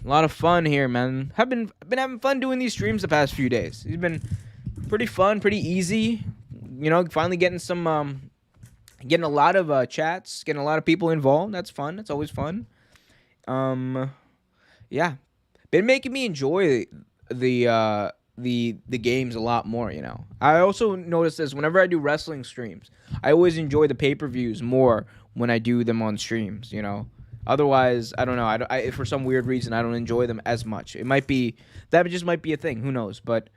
Speaker 1: A lot of fun here, man. I've been having fun doing these streams the past few days. It's been pretty fun, pretty easy. Finally getting getting a lot of chats, getting a lot of people involved. That's fun. That's always fun. Yeah. Been making me enjoy the games a lot more, I also notice this whenever I do wrestling streams. I always enjoy the pay-per-views more when I do them on streams, Otherwise, I don't know. I for some weird reason, I don't enjoy them as much. That just might be a thing. Who knows? But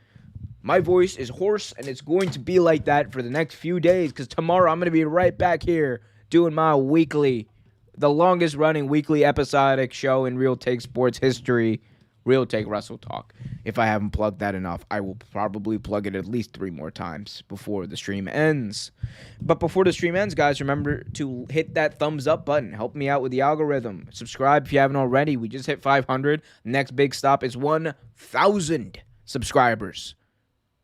Speaker 1: my voice is hoarse, and it's going to be like that for the next few days because tomorrow I'm going to be right back here doing my the longest-running weekly episodic show in Real Take Sports history, Real Take Wrestle Talk. If I haven't plugged that enough, I will probably plug it at least 3 more times before the stream ends. But before the stream ends, guys, remember to hit that thumbs up button. Help me out with the algorithm. Subscribe if you haven't already. We just hit 500. Next big stop is 1,000 subscribers.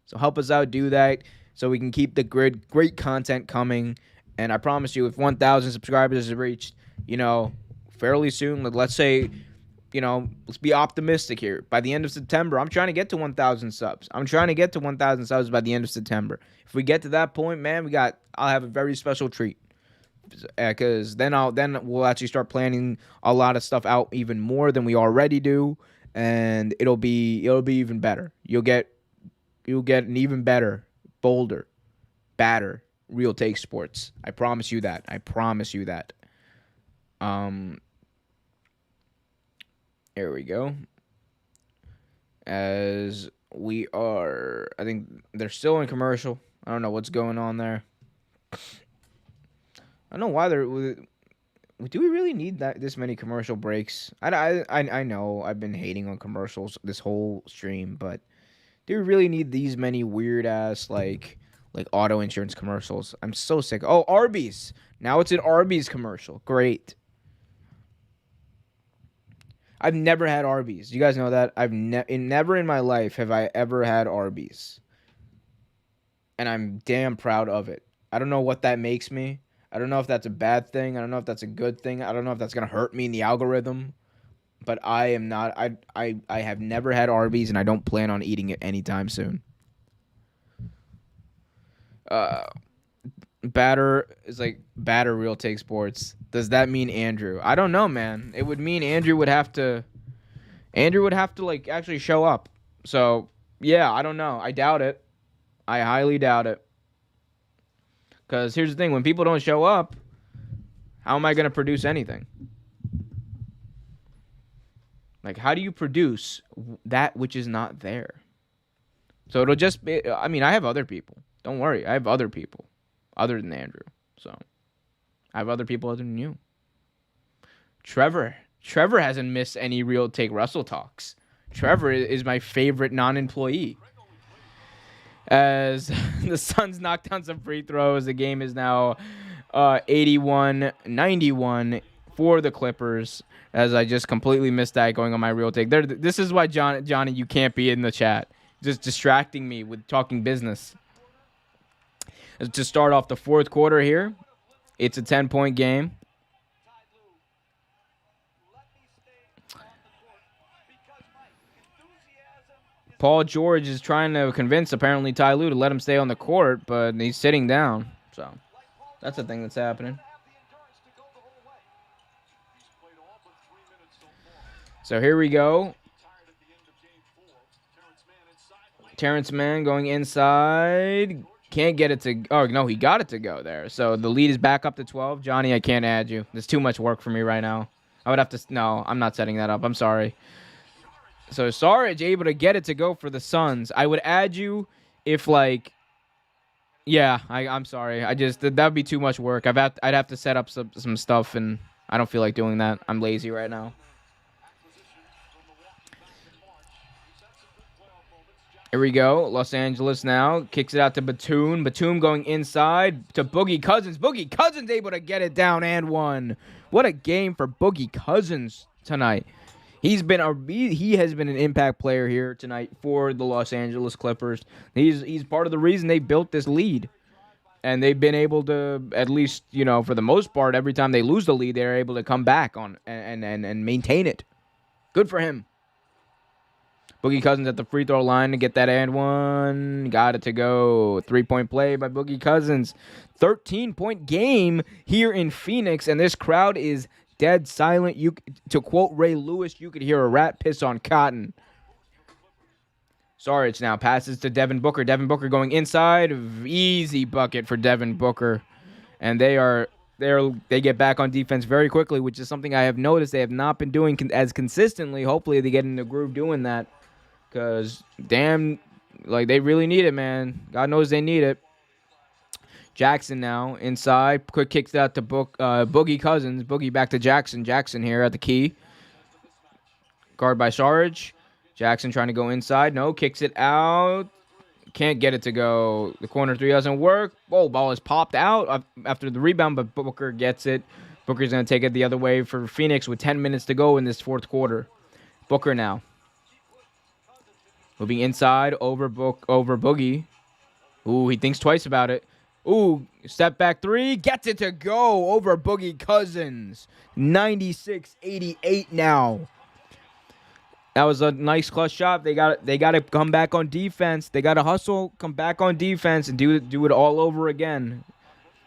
Speaker 1: So help us out, do that, so we can keep the great content coming. And I promise you, if 1,000 subscribers is reached, fairly soon, let's say, let's be optimistic here. By the end of September, I'm trying to get to 1,000 subs. I'm trying to get to 1,000 subs by the end of September. If we get to that point, man, I'll have a very special treat. Because then we'll actually start planning a lot of stuff out even more than we already do, and it'll be even better. You'll get an even better, bolder, badder Real Take Sports. I promise you that. Here we go. As we are, I think they're still in commercial. I don't know what's going on there. I don't know why they're. Do we really need this many commercial breaks? I know I've been hating on commercials this whole stream, but do we really need these many weird ass like auto insurance commercials? I'm so sick. Oh, Arby's. Now it's an Arby's commercial. Great. I've never had Arby's. You guys know that? Never in my life have I ever had Arby's. And I'm damn proud of it. I don't know what that makes me. I don't know if that's a bad thing. I don't know if that's a good thing. I don't know if that's going to hurt me in the algorithm. But I am not. I have never had Arby's, and I don't plan on eating it anytime soon. Batter is like Batter Real Take Sports. Does that mean Andrew? I don't know, man. It would mean Andrew would have to like actually show up. So yeah, I don't know. I doubt it. I highly doubt it. Because here's the thing: when people don't show up, how am I going to produce anything? Like, how do you produce that which is not there? So it'll just be. I mean, I have other people. Don't worry, I have other people other than Andrew. So I have other people other than you. Trevor hasn't missed any Real Take Russell talks. Trevor is my favorite non-employee. As the Suns knock down some free throws, the game is now 81-91 for the Clippers. As I just completely missed that going on my Real Take. This is why, Johnny, you can't be in the chat. Just distracting me with talking business. To start off the fourth quarter here, it's a 10-point game. Paul George is trying to convince, apparently, Ty Lue to let him stay on the court, but he's sitting down. So that's the thing that's happening. So here we go. Terrence Mann going inside. Can't get it to... Oh, no, he got it to go there. So the lead is back up to 12. Johnny, I can't add you. There's too much work for me right now. I would have to... No, I'm not setting that up. I'm sorry. So Sarge able to get it to go for the Suns. I would add you if, like... Yeah, I'm sorry. That would be too much work. I'd have to set up some stuff, and I don't feel like doing that. I'm lazy right now. Here we go. Los Angeles now kicks it out to Batum. Batum going inside to Boogie Cousins. Boogie Cousins able to get it down and one. What a game for Boogie Cousins tonight. He has been an impact player here tonight for the Los Angeles Clippers. He's part of the reason they built this lead. And they've been able to, at least, for the most part, every time they lose the lead, they're able to come back on and maintain it. Good for him. Boogie Cousins at the free throw line to get that and one. Got it to go. 3-point play by Boogie Cousins. 13-point game here in Phoenix, and this crowd is dead silent. To quote Ray Lewis, you could hear a rat piss on cotton. Saric now passes to Devin Booker. Devin Booker going inside. Easy bucket for Devin Booker. And they get back on defense very quickly, which is something I have noticed they have not been doing as consistently. Hopefully they get in the groove doing that. Because, damn, like, they really need it, man. God knows they need it. Jackson now inside. Quick kicks out to Boogie Cousins. Boogie back to Jackson. Jackson here at the key. Guard by Sarge. Jackson trying to go inside. No, kicks it out. Can't get it to go. The corner three doesn't work. Oh, ball is popped out after the rebound, but Booker gets it. Booker's going to take it the other way for Phoenix with 10 minutes to go in this fourth quarter. Booker now. Moving inside over Boogie. Ooh, he thinks twice about it. Ooh, step back three. Gets it to go over Boogie Cousins. 96-88 now. That was a nice clutch shot. They got to come back on defense. They got to hustle, come back on defense, and do it all over again.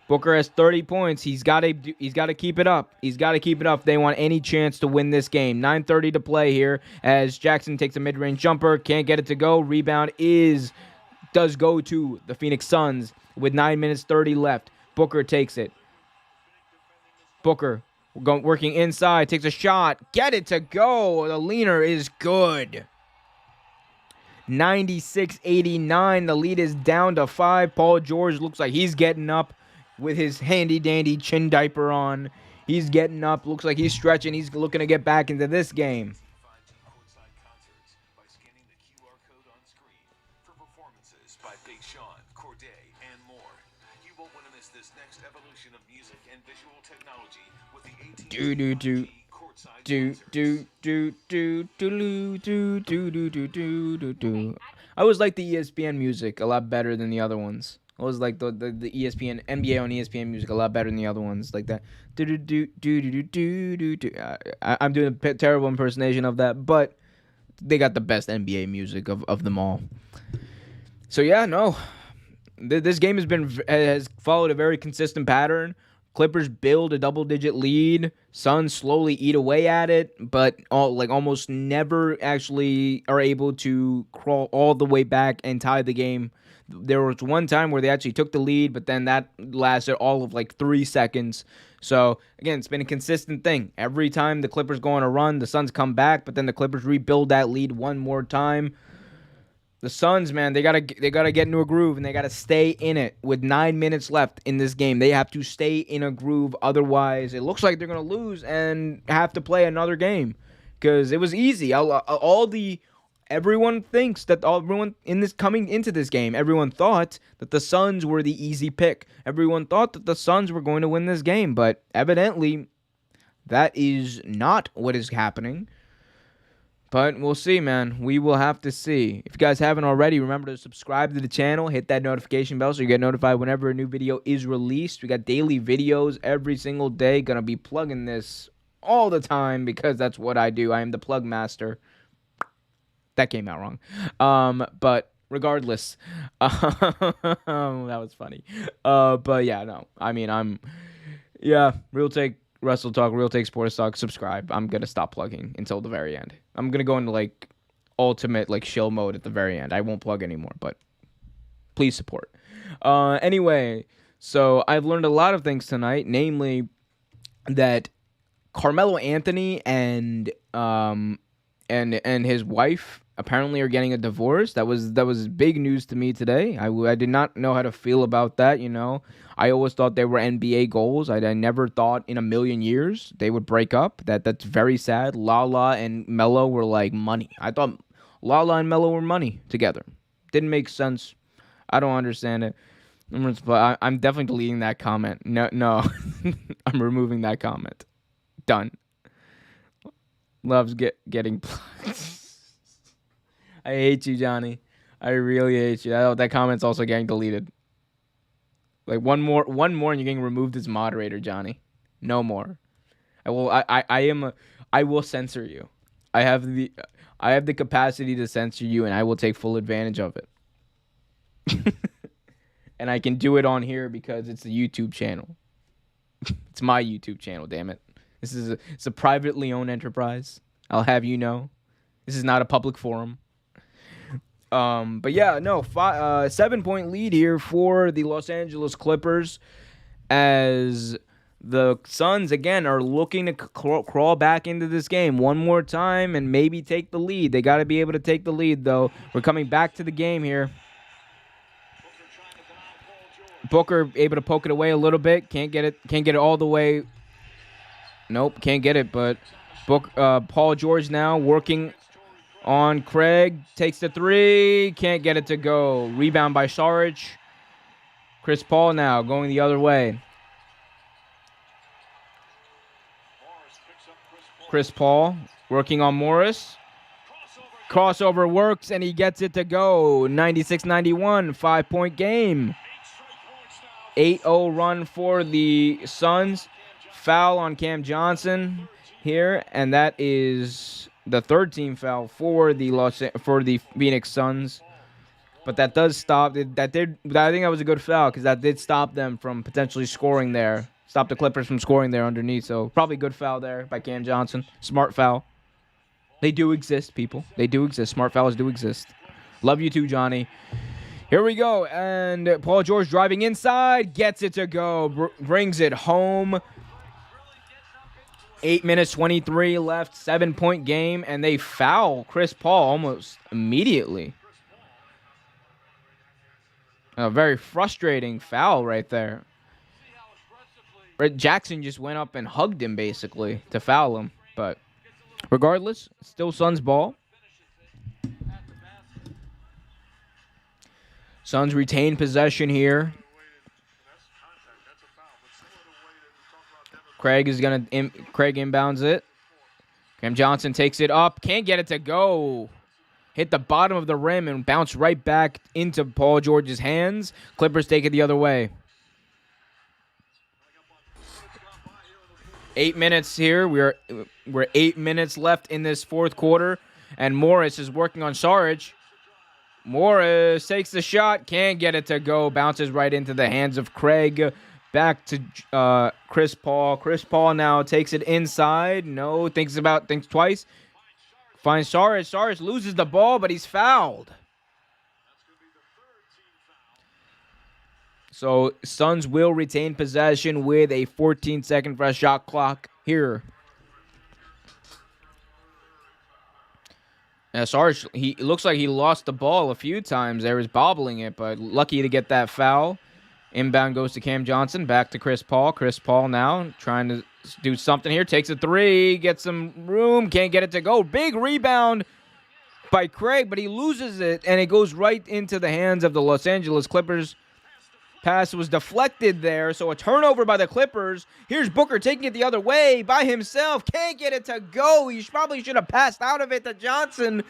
Speaker 1: Booker has 30 points. He's got to keep it up. He's got to keep it up if they want any chance to win this game. 9:30 to play here as Jackson takes a mid-range jumper. Can't get it to go. Rebound does go to the Phoenix Suns with 9 minutes 30 left. Booker takes it. Booker working inside. Takes a shot. Get it to go. The leaner is good. 96-89. The lead is down to 5. Paul George looks like he's getting up with his handy-dandy chin diaper on. He's getting up. Looks like he's stretching. He's looking to get back into this game. Do. I always like the ESPN music a lot better than the other ones. I always like the ESPN NBA on ESPN music a lot better than the other ones, like that. I'm doing a terrible impersonation of that, but they got the best NBA music of them all. So yeah, no, this game has followed a very consistent pattern. Clippers build a double-digit lead. Suns slowly eat away at it, but almost never actually are able to crawl all the way back and tie the game. There was one time where they actually took the lead, but then that lasted all of 3 seconds. So, again, it's been a consistent thing. Every time the Clippers go on a run, the Suns come back, but then the Clippers rebuild that lead one more time. The Suns, man, they gotta get into a groove, and they gotta stay in it. With 9 minutes left in this game, they have to stay in a groove. Otherwise, it looks like they're gonna lose and have to play another game. Because it was easy. Everyone thinks that everyone coming into this game, everyone thought that the Suns were the easy pick. Everyone thought that the Suns were going to win this game, but evidently, that is not what is happening. But we'll see, man. We will have to see. If you guys haven't already, remember to subscribe to the channel. Hit that notification bell so you get notified whenever a new video is released. We got daily videos every single day. Gonna be plugging this all the time because that's what I do. I am the plug master. That came out wrong. But regardless, that was funny. But yeah, no. I mean, Real Take Wrestle Talk, Real Take Sports Talk, subscribe. I'm going to stop plugging until the very end. I'm going to go into ultimate shill mode at the very end. I won't plug anymore, but please support. Anyway, so I've learned a lot of things tonight, namely that Carmelo Anthony and his wife apparently are getting a divorce. That was big news to me today. I did not know how to feel about that, I always thought they were NBA goals. I never thought in a million years they would break up. That's very sad. Lala and Melo were like money. I thought Lala and Melo were money together. Didn't make sense. I don't understand it. But I'm definitely deleting that comment. No. I'm removing that comment. Done. Loves getting plugged. I hate you, Johnny. I really hate you. That comment's also getting deleted. One more, and you're getting removed as moderator, Johnny. No more. I will censor you. I have the capacity to censor you, and I will take full advantage of it. And I can do it on here because it's a YouTube channel. It's my YouTube channel, damn it. It's a privately owned enterprise. I'll have you know. This is not a public forum. But yeah, no, 7-point lead here for the Los Angeles Clippers as the Suns, again, are looking to crawl back into this game one more time and maybe take the lead. They got to be able to take the lead, though. We're coming back to the game here. Booker able to poke it away a little bit. Can't get it all the way. Nope, can't get it, but Paul George now working on Craig, takes the three, can't get it to go. Rebound by Saric. Chris Paul now going the other way. Chris Paul working on Morris. Crossover works, and he gets it to go. 96-91, 5-point game. 8-0 run for the Suns. Foul on Cam Johnson here, and that is the third team foul for the Phoenix Suns. But that does stop. I think that was a good foul because that did stop them from potentially scoring there. Stop the Clippers from scoring there underneath. So probably good foul there by Cam Johnson. Smart foul. They do exist, people. They do exist. Smart fouls do exist. Love you too, Johnny. Here we go. And Paul George driving inside. Gets it to go. Brings it home. 8 minutes, 23 left. 7-point game. And they foul Chris Paul almost immediately. A very frustrating foul right there. Red Jackson just went up and hugged him, basically, to foul him. But regardless, still Suns ball. Suns retain possession here. Craig inbounds it. Cam Johnson takes it up. Can't get it to go. Hit the bottom of the rim and bounce right back into Paul George's hands. Clippers take it the other way. 8 minutes here. We're 8 minutes left in this fourth quarter. And Morris is working on Saric. Morris takes the shot. Can't get it to go. Bounces right into the hands of Craig. Back to Chris Paul. Chris Paul now takes it inside. No, thinks twice. Finds Saric. Saric loses the ball, but he's fouled. So Suns will retain possession with a 14-second fresh shot clock here. Saric, he looks like he lost the ball a few times. There was bobbling it, but lucky to get that foul. Inbound goes to Cam Johnson. Back to Chris Paul. Chris Paul now trying to do something here. Takes a three. Gets some room. Can't get it to go. Big rebound by Craig, but he loses it, and it goes right into the hands of the Los Angeles Clippers. Pass was deflected there, so a turnover by the Clippers. Here's Booker taking it the other way by himself. Can't get it to go. He probably should have passed out of it to Johnson.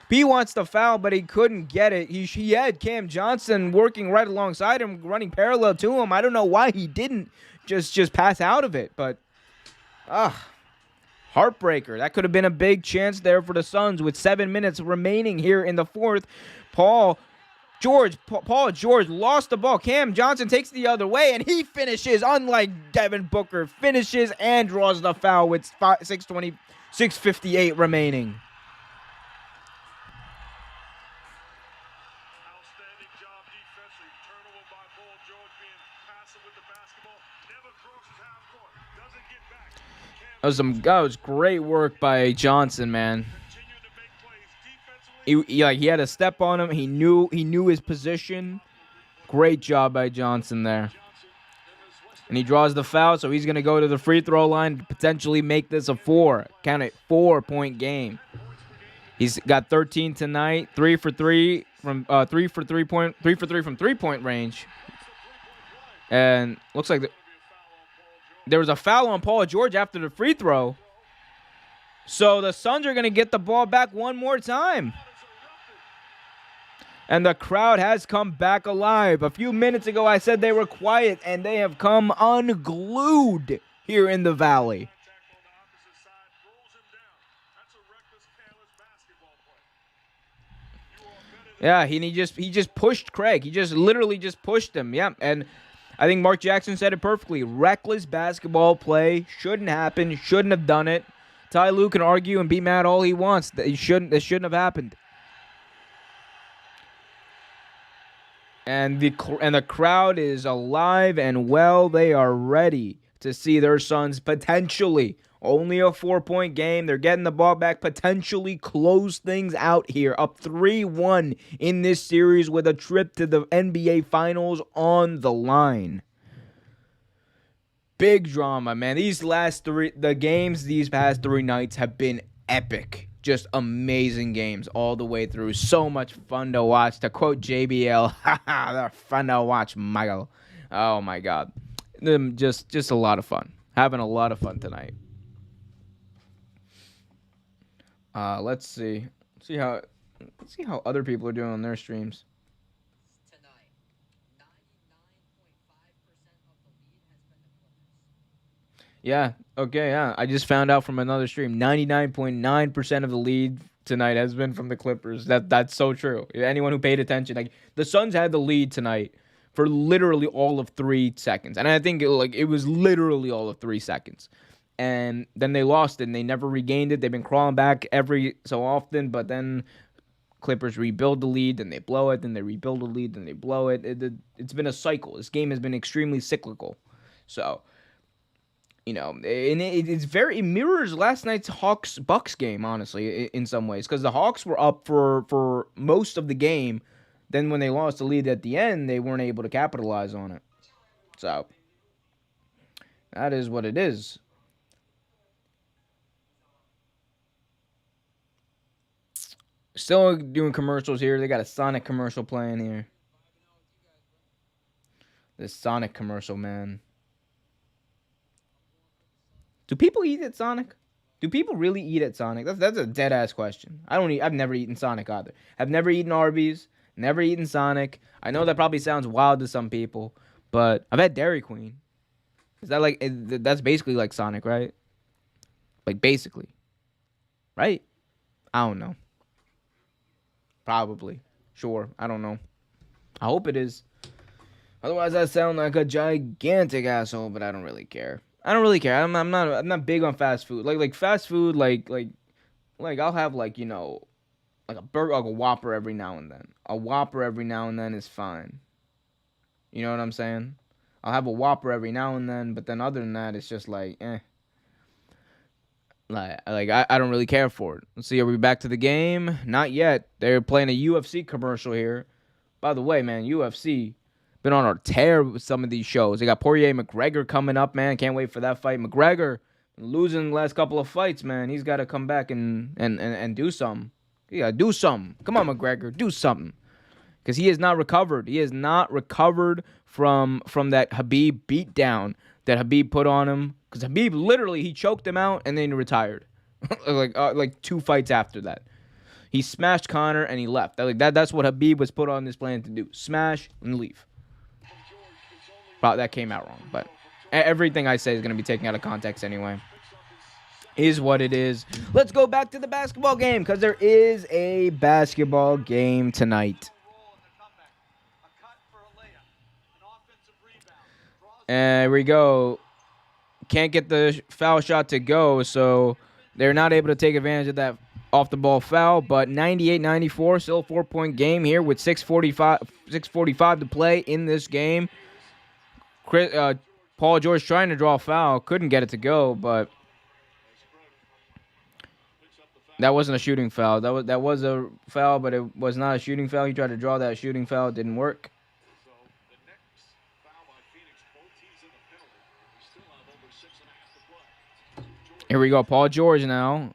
Speaker 1: He wants the foul, but he couldn't get it. He had Cam Johnson working right alongside him, running parallel to him. I don't know why he didn't just pass out of it, but heartbreaker. That could have been a big chance there for the Suns with 7 minutes remaining here in the fourth. Paul George lost the ball. Cam Johnson takes the other way, and he finishes, unlike Devin Booker, finishes and draws the foul with 6:58 remaining.
Speaker 2: Outstanding job defensively. Turnover by Paul George, being passive with the basketball. Never crosses half court. Doesn't get back.
Speaker 1: That was great work by Johnson, man. He had a step on him. He knew his position. Great job by Johnson there. And he draws the foul, so he's going to go to the free throw line to potentially make this a 4-point game. He's got 13 tonight, 3 for 3 from 3 for 3 from 3-point range. And looks like there was a foul on Paul George after the free throw. So the Suns are going to get the ball back one more time. And the crowd has come back alive. A few minutes ago, I said they were quiet, and they have come unglued here in the Valley. Yeah, he just pushed Craig. He just literally just pushed him. Yeah, and I think Mark Jackson said it perfectly. Reckless basketball play. Shouldn't happen. Shouldn't have done it. Ty Lue can argue and be mad all he wants. This shouldn't have happened. And the crowd is alive and well. They are ready to see their Suns potentially, only a 4-point game. They're getting the ball back, potentially close things out here. Up 3-1 in this series with a trip to the NBA Finals on the line. Big drama, man. These past 3 nights have been epic. Just amazing games all the way through. So much fun to watch. To quote JBL, they're fun to watch, Michael. Oh my God. Just a lot of fun. Having a lot of fun tonight. Let's see. Let's see how other people are doing on their streams. Yeah, okay, yeah. I just found out from another stream, 99.9% of the lead tonight has been from the Clippers. That's so true. Anyone who paid attention, like the Suns had the lead tonight for literally all of 3 seconds. And I think it was literally all of 3 seconds. And then they lost it and they never regained it. They've been crawling back every so often, but then Clippers rebuild the lead, then they blow it, then they rebuild the lead, then they blow it. It's been a cycle. This game has been extremely cyclical. So, and it mirrors last night's Hawks-Bucks game, honestly, in some ways, because the Hawks were up for most of the game. Then when they lost the lead at the end, they weren't able to capitalize on it. So, that is what it is. Still doing commercials here. They got a Sonic commercial playing here. This Sonic commercial, man. Do people eat at Sonic? Do people really eat at Sonic? That's a dead ass question. I don't eat. I've never eaten Sonic either. I've never eaten Arby's. Never eaten Sonic. I know that probably sounds wild to some people, but I've had Dairy Queen. Is that like that's basically like Sonic, right? Like basically, right? I don't know. Probably. Sure. I don't know. I hope it is. Otherwise, I sound like a gigantic asshole, but I don't really care. I don't really care. I'm not big on fast food. Like fast food, like I'll have like like a burger, like a Whopper every now and then. A Whopper every now and then is fine. You know what I'm saying? I'll have a Whopper every now and then, but then other than that, it's just like eh. I don't really care for it. Let's see, are we back to the game? Not yet. They're playing a UFC commercial here. By the way, man, UFC been on a tear with some of these shows. They got Poirier McGregor coming up, man. Can't wait for that fight. McGregor losing the last couple of fights, man. He's got to come back and do something. He got to do something. Come on, McGregor, do something. Because he has not recovered. He has not recovered from that Khabib beatdown that Khabib put on him. Because Khabib literally, he choked him out and then he retired. like 2 fights after that. He smashed Conor and he left. That's what Khabib was put on this plan to do. Smash and leave. Well, that came out wrong. But everything I say is going to be taken out of context anyway. Is what it is. Let's go back to the basketball game. Because there is a basketball game tonight. And here we go. Can't get the foul shot to go, so they're not able to take advantage of that off-the-ball foul. But 98-94, still a 4-point game here with 6:45 to play in this game. Paul George trying to draw a foul. Couldn't get it to go, but that wasn't a shooting foul. That was a foul, but it was not a shooting foul. He tried to draw that shooting foul. It didn't work. Here we go. Paul George now.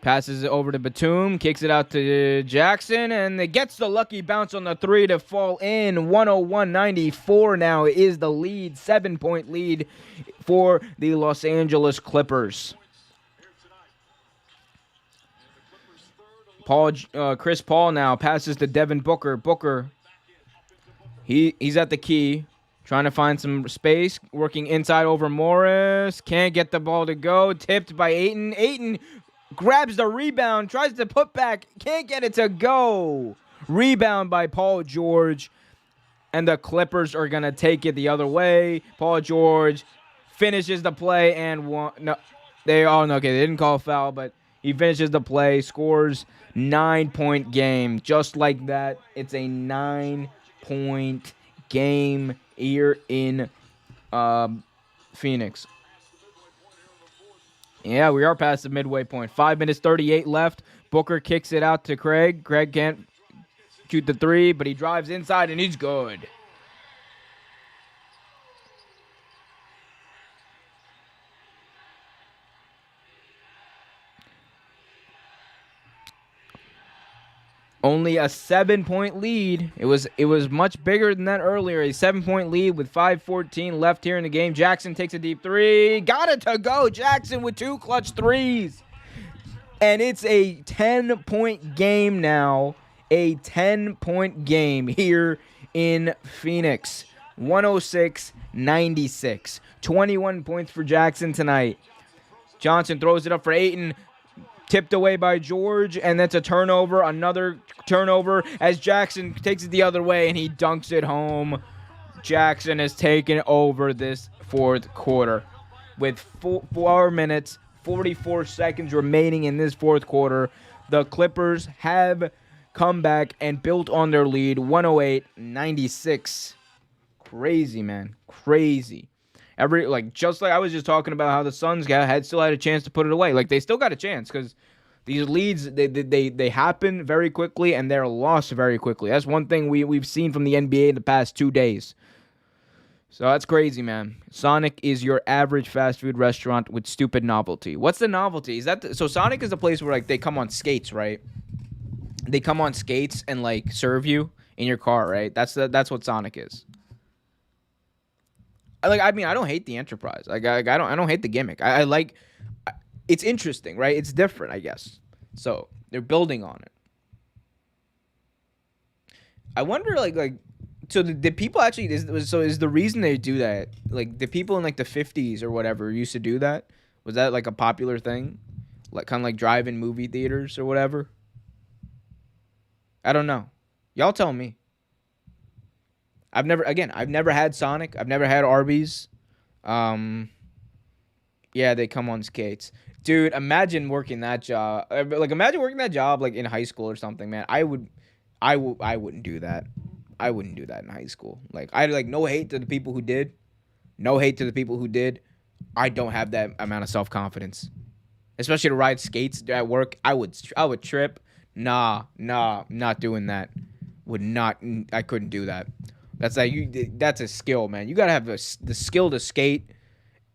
Speaker 1: Passes it over to Batum. Kicks it out to Jackson. And it gets the lucky bounce on the 3 to fall in. 101-94 now is the lead. 7-point lead for the Los Angeles Clippers. Chris Paul now passes to Devin Booker. Booker, he's at the key. Trying to find some space. Working inside over Morris. Can't get the ball to go. Tipped by Ayton. Ayton grabs the rebound. Tries to put back. Can't get it to go. Rebound by Paul George. And the Clippers are going to take it the other way. Paul George finishes the play and they didn't call a foul, but he finishes the play. Scores 9-point game. Just like that. It's a 9-point game here in Phoenix. Yeah, we are past the midway point. 5 minutes 38 left. Booker kicks it out to Craig. Craig can't shoot the 3, but he drives inside and he's good. Only a 7-point lead. It was much bigger than that earlier. A 7-point lead with 5:14 left here in the game. Jackson takes a deep 3. Got it to go. Jackson with 2 clutch 3s. And it's a 10-point game now. A 10-point game here in Phoenix. 106-96. 21 points for Jackson tonight. Johnson throws it up for Ayton. Tipped away by George, and that's a turnover. Another turnover as Jackson takes it the other way, and he dunks it home. Jackson has taken over this fourth quarter. With 4 minutes, 44 seconds remaining in this fourth quarter, the Clippers have come back and built on their lead, 108-96. Crazy, man. Crazy. Just like I was just talking about how the Suns still had a chance to put it away. Like, they still got a chance because these leads, they happen very quickly and they're lost very quickly. That's one thing we've seen from the NBA in the past 2 days. So that's crazy, man. Sonic is your average fast food restaurant with stupid novelty. What's the novelty? So Sonic is a place where they come on skates, right? They come on skates and serve you in your car, right? That's what Sonic is. I don't hate the enterprise. I don't hate the gimmick. it's interesting, right? It's different, I guess. So they're building on it. I wonder, so the people actually is the reason they do that? Like the people in like the 50s or whatever used to do that. Was that like a popular thing, like kind of like drive-in movie theaters or whatever? I don't know. Y'all tell me. I've never had Sonic. I've never had Arby's. Yeah, they come on skates. Dude, imagine working that job. Imagine working that job like in high school or something, man. I wouldn't do that. I wouldn't do that in high school. Like, no hate to the people who did. No hate to the people who did. I don't have that amount of self-confidence. Especially to ride skates at work. I would trip. Nah, not doing that. I couldn't do that. That's a skill, man. You gotta have the skill to skate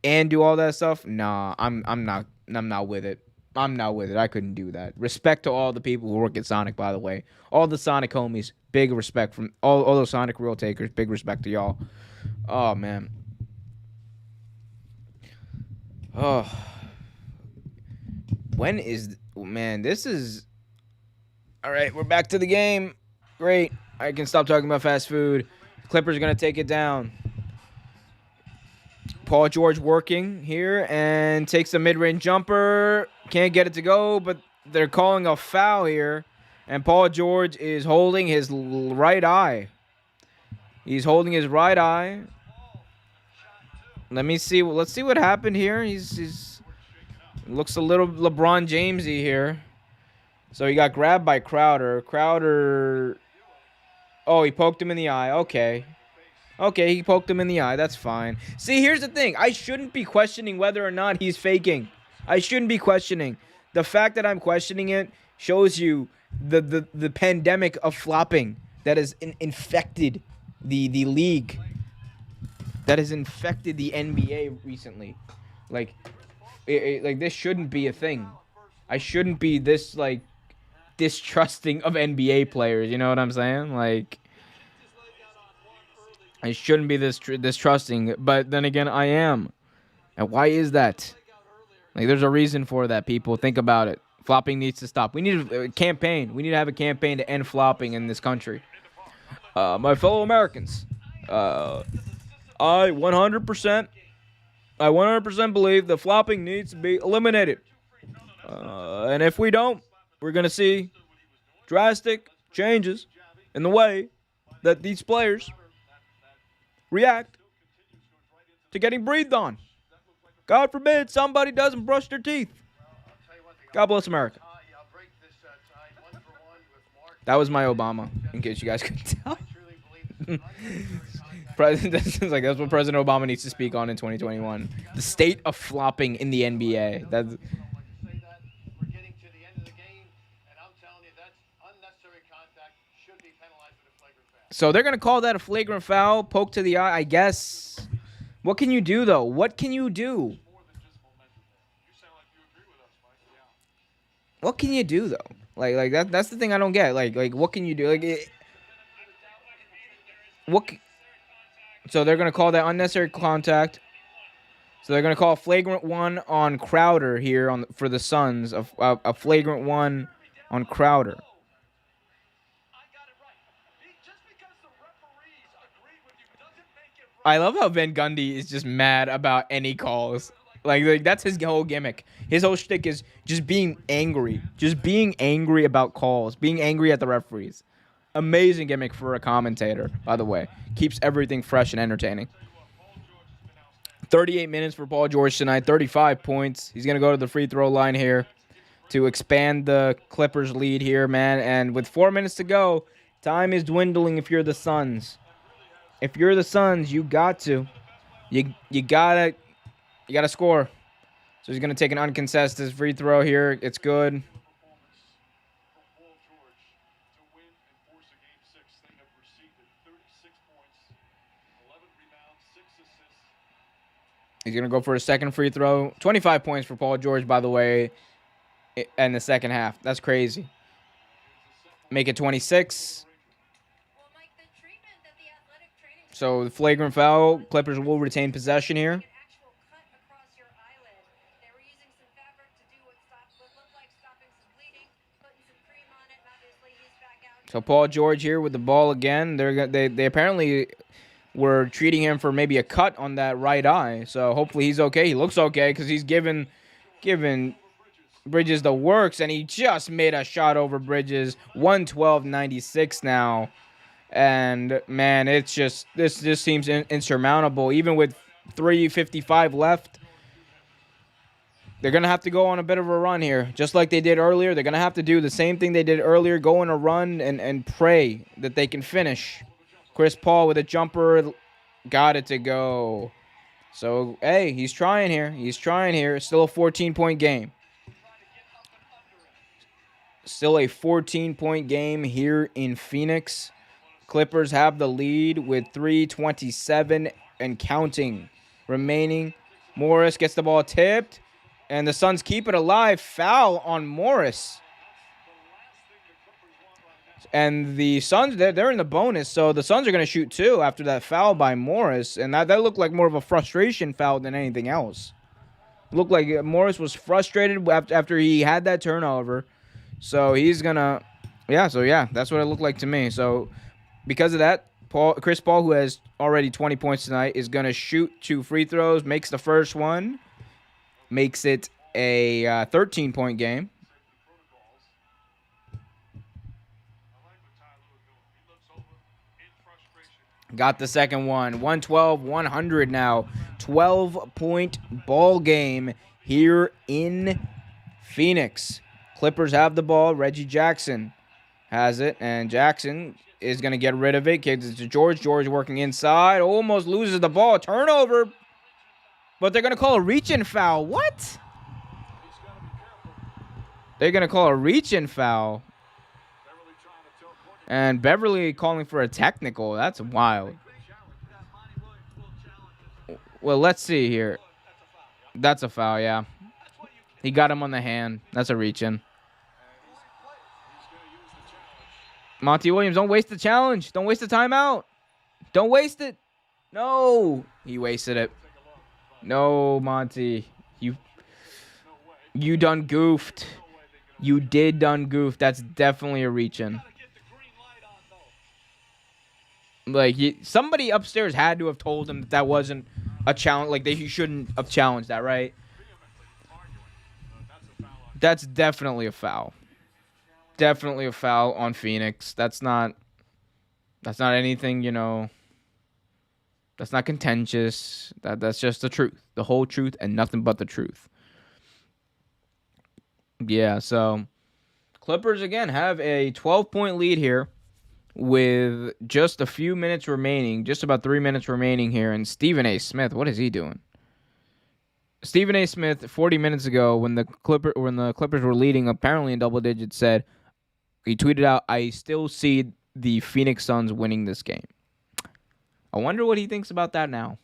Speaker 1: and do all that stuff. Nah, I'm not with it. I'm not with it. I couldn't do that. Respect to all the people who work at Sonic, by the way. All the Sonic homies, big respect from all those Sonic reel takers. Big respect to y'all. Oh man. Oh. This is all right. We're back to the game. Great. I can stop talking about fast food. Clippers are gonna take it down. Paul George working here and takes a mid-range jumper. Can't get it to go, but they're calling a foul here. And Paul George is holding his right eye. He's holding his right eye. Let's see what happened here. He's looks a little LeBron Jamesy here. So he got grabbed by Crowder. Oh, he poked him in the eye. Okay, he poked him in the eye. That's fine. See, here's the thing. I shouldn't be questioning whether or not he's faking. I shouldn't be questioning. The fact that I'm questioning it shows you the pandemic of flopping that has infected the league, that has infected the NBA recently. Like this shouldn't be a thing. I shouldn't be this distrusting of NBA players. You know what I'm saying? Like, I shouldn't be this distrusting, but then again, I am. And why is that? Like, there's a reason for that, people. Think about it. Flopping needs to stop. We need a campaign. We need to have a campaign to end flopping in this country. My fellow Americans, I 100% believe that flopping needs to be eliminated. And if we don't, we're going to see drastic changes in the way that these players react to getting breathed on. God forbid somebody doesn't brush their teeth. God bless America. That was my Obama, in case you guys couldn't tell. That's what President Obama needs to speak on in 2021. The state of flopping in the NBA. That's... So they're going to call that a flagrant foul, poke to the eye, I guess. What can you do, though? What can you do? What can you do, though? Like that's the thing I don't get. Like what can you do? So they're going to call that unnecessary contact. So they're going to call a flagrant one on Crowder here for the Suns. A flagrant one on Crowder. I love how Van Gundy is just mad about any calls. Like that's his whole gimmick. His whole shtick is just being angry. Just being angry about calls. Being angry at the referees. Amazing gimmick for a commentator, by the way. Keeps everything fresh and entertaining. 38 minutes for Paul George tonight. 35 points. He's going to go to the free throw line here to expand the Clippers' lead here, man. And with 4 minutes to go, time is dwindling if you're the Suns. If you're the Suns, you got to. You gotta score. So he's gonna take an uncontested free throw here. It's good. He's gonna go for a second free throw. 25 points for Paul George, by the way, in the second half. That's crazy. Make it 26. So the flagrant foul, Clippers will retain possession here. So Paul George here with the ball again. They apparently were treating him for maybe a cut on that right eye. So hopefully he's okay. He looks okay because he's given Bridges the works, and he just made a shot over Bridges. 112.96 now. And man, it's just this seems insurmountable. Even with 3:55 left, they're gonna have to go on a bit of a run here, just like they did earlier. They're gonna have to do the same thing they did earlier, go on a run and pray that they can finish. Chris Paul with a jumper, got it to go. So hey, he's trying here. He's trying here. It's still a 14-point game. Still a 14-point game here in Phoenix. Clippers have the lead with 3:27 and counting remaining. Morris gets the ball tipped, and the Suns keep it alive. Foul on Morris. And the Suns, they're in the bonus, so the Suns are going to shoot two after that foul by Morris. And that looked like more of a frustration foul than anything else. Looked like Morris was frustrated after he had that turnover. So he's going to, that's what it looked like to me. So because of that, Chris Paul, who has already 20 points tonight, is going to shoot 2 free throws, makes the first one, makes it a 13-point game. Got the second one. 112-100 now. 12-point ball game here in Phoenix. Clippers have the ball. Reggie Jackson has it, and Jackson is going to get rid of it. Kicks it to George. George working inside. Almost loses the ball. Turnover. But they're going to call a reach-in foul. What? They're going to call a reach-in foul. And Beverly calling for a technical. That's wild. Well, let's see here. That's a foul, yeah. He got him on the hand. That's a reach-in. Monty Williams, don't waste the challenge. Don't waste the timeout. Don't waste it. No. He wasted it. No, Monty. You done goofed. You did done goof. That's definitely a reach-in. Like, somebody upstairs had to have told him that wasn't a challenge. Like, he shouldn't have challenged that, right? That's definitely a foul. Definitely a foul on Phoenix. That's not anything, that's not contentious. That's just the truth. The whole truth and nothing but the truth. Yeah, so Clippers again have a 12-point lead here with just a few minutes remaining, just about 3 minutes remaining here, and Stephen A. Smith, what is he doing? Stephen A. Smith, 40 minutes ago, when the Clippers were leading apparently in double digits, said, he tweeted out, "I still see the Phoenix Suns winning this game." I wonder what he thinks about that now.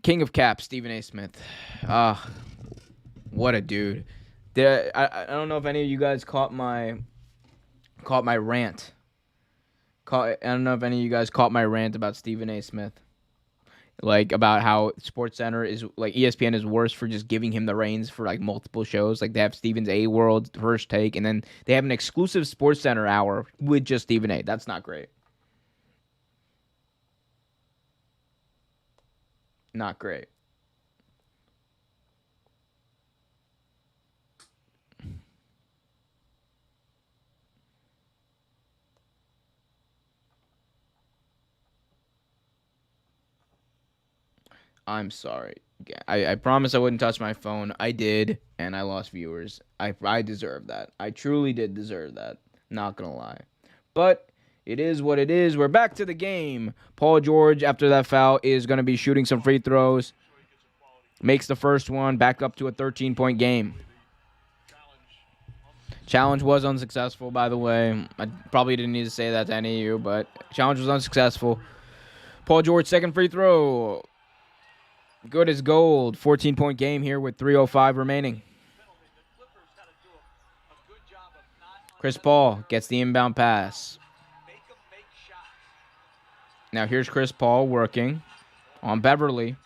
Speaker 1: King of Caps, Stephen A. Smith. What a dude. I don't know if any of you guys caught my rant. I don't know if any of you guys caught my rant about Stephen A. Smith. Like, about how SportsCenter is, like, ESPN is worse for just giving him the reins for, like, multiple shows. Like, they have Stephen's A World, First Take, and then they have an exclusive SportsCenter hour with just Stephen A. That's not great. Not great. I'm sorry. I promised I wouldn't touch my phone. I did, and I lost viewers. I deserve that. I truly did deserve that. Not going to lie. But it is what it is. We're back to the game. Paul George, after that foul, is going to be shooting some free throws. Makes the first one, back up to a 13-point game. Challenge was unsuccessful, by the way. I probably didn't need to say that to any of you, but challenge was unsuccessful. Paul George, second free throw. Good as gold. 14-point game here with 3:05 remaining. Chris Paul gets the inbound pass. Now here's Chris Paul working on Beverly.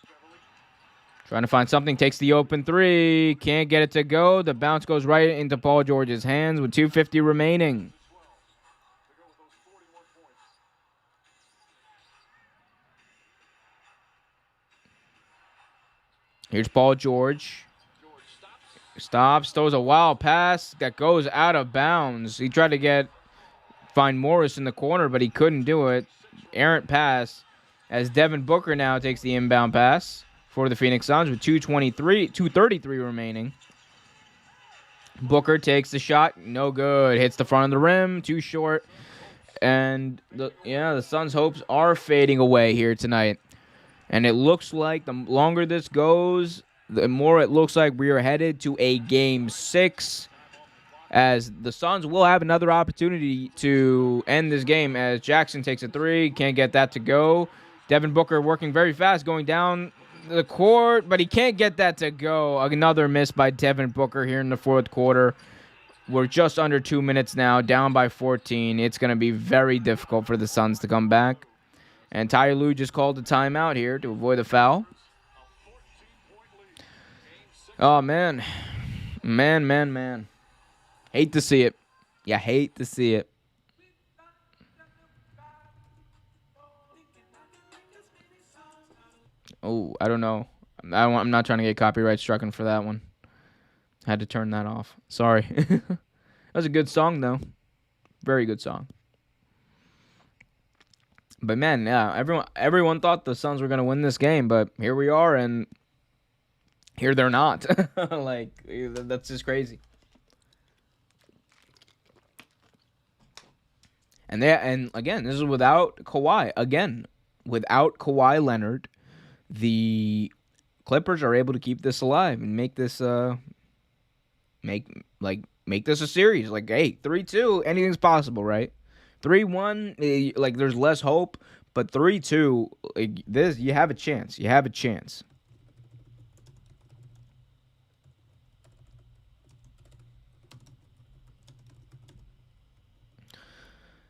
Speaker 1: Trying to find something. Takes the open three. Can't get it to go. The bounce goes right into Paul George's hands with 2:50 remaining. Here's Paul George. Stops. Throws a wild pass that goes out of bounds. He tried to find Morris in the corner, but he couldn't do it. Errant pass as Devin Booker now takes the inbound pass for the Phoenix Suns with 2:33 remaining. Booker takes the shot. No good. Hits the front of the rim. Too short. And the Suns' hopes are fading away here tonight. And it looks like the longer this goes, the more it looks like we are headed to a Game 6, as the Suns will have another opportunity to end this game as Jackson takes a three. Can't get that to go. Devin Booker working very fast, going down the court, but he can't get that to go. Another miss by Devin Booker here in the fourth quarter. We're just under 2 minutes now, down by 14. It's going to be very difficult for the Suns to come back. And Ty Lue just called a timeout here to avoid a foul. Oh, man. Man. Hate to see it. Yeah, hate to see it. Oh, I don't know. I'm not trying to get copyright stricken for that one. Had to turn that off. Sorry. That was a good song, though. Very good song. But, man, yeah, everyone thought the Suns were going to win this game, but here we are, and here they're not. Like, that's just crazy. And again, this is without Kawhi. Again, without Kawhi Leonard, the Clippers are able to keep this alive and make this make this a series. Like, hey, 3-2, anything's possible, right? 3-1, like, there's less hope, but 3-2, like, this, you have a chance. You have a chance.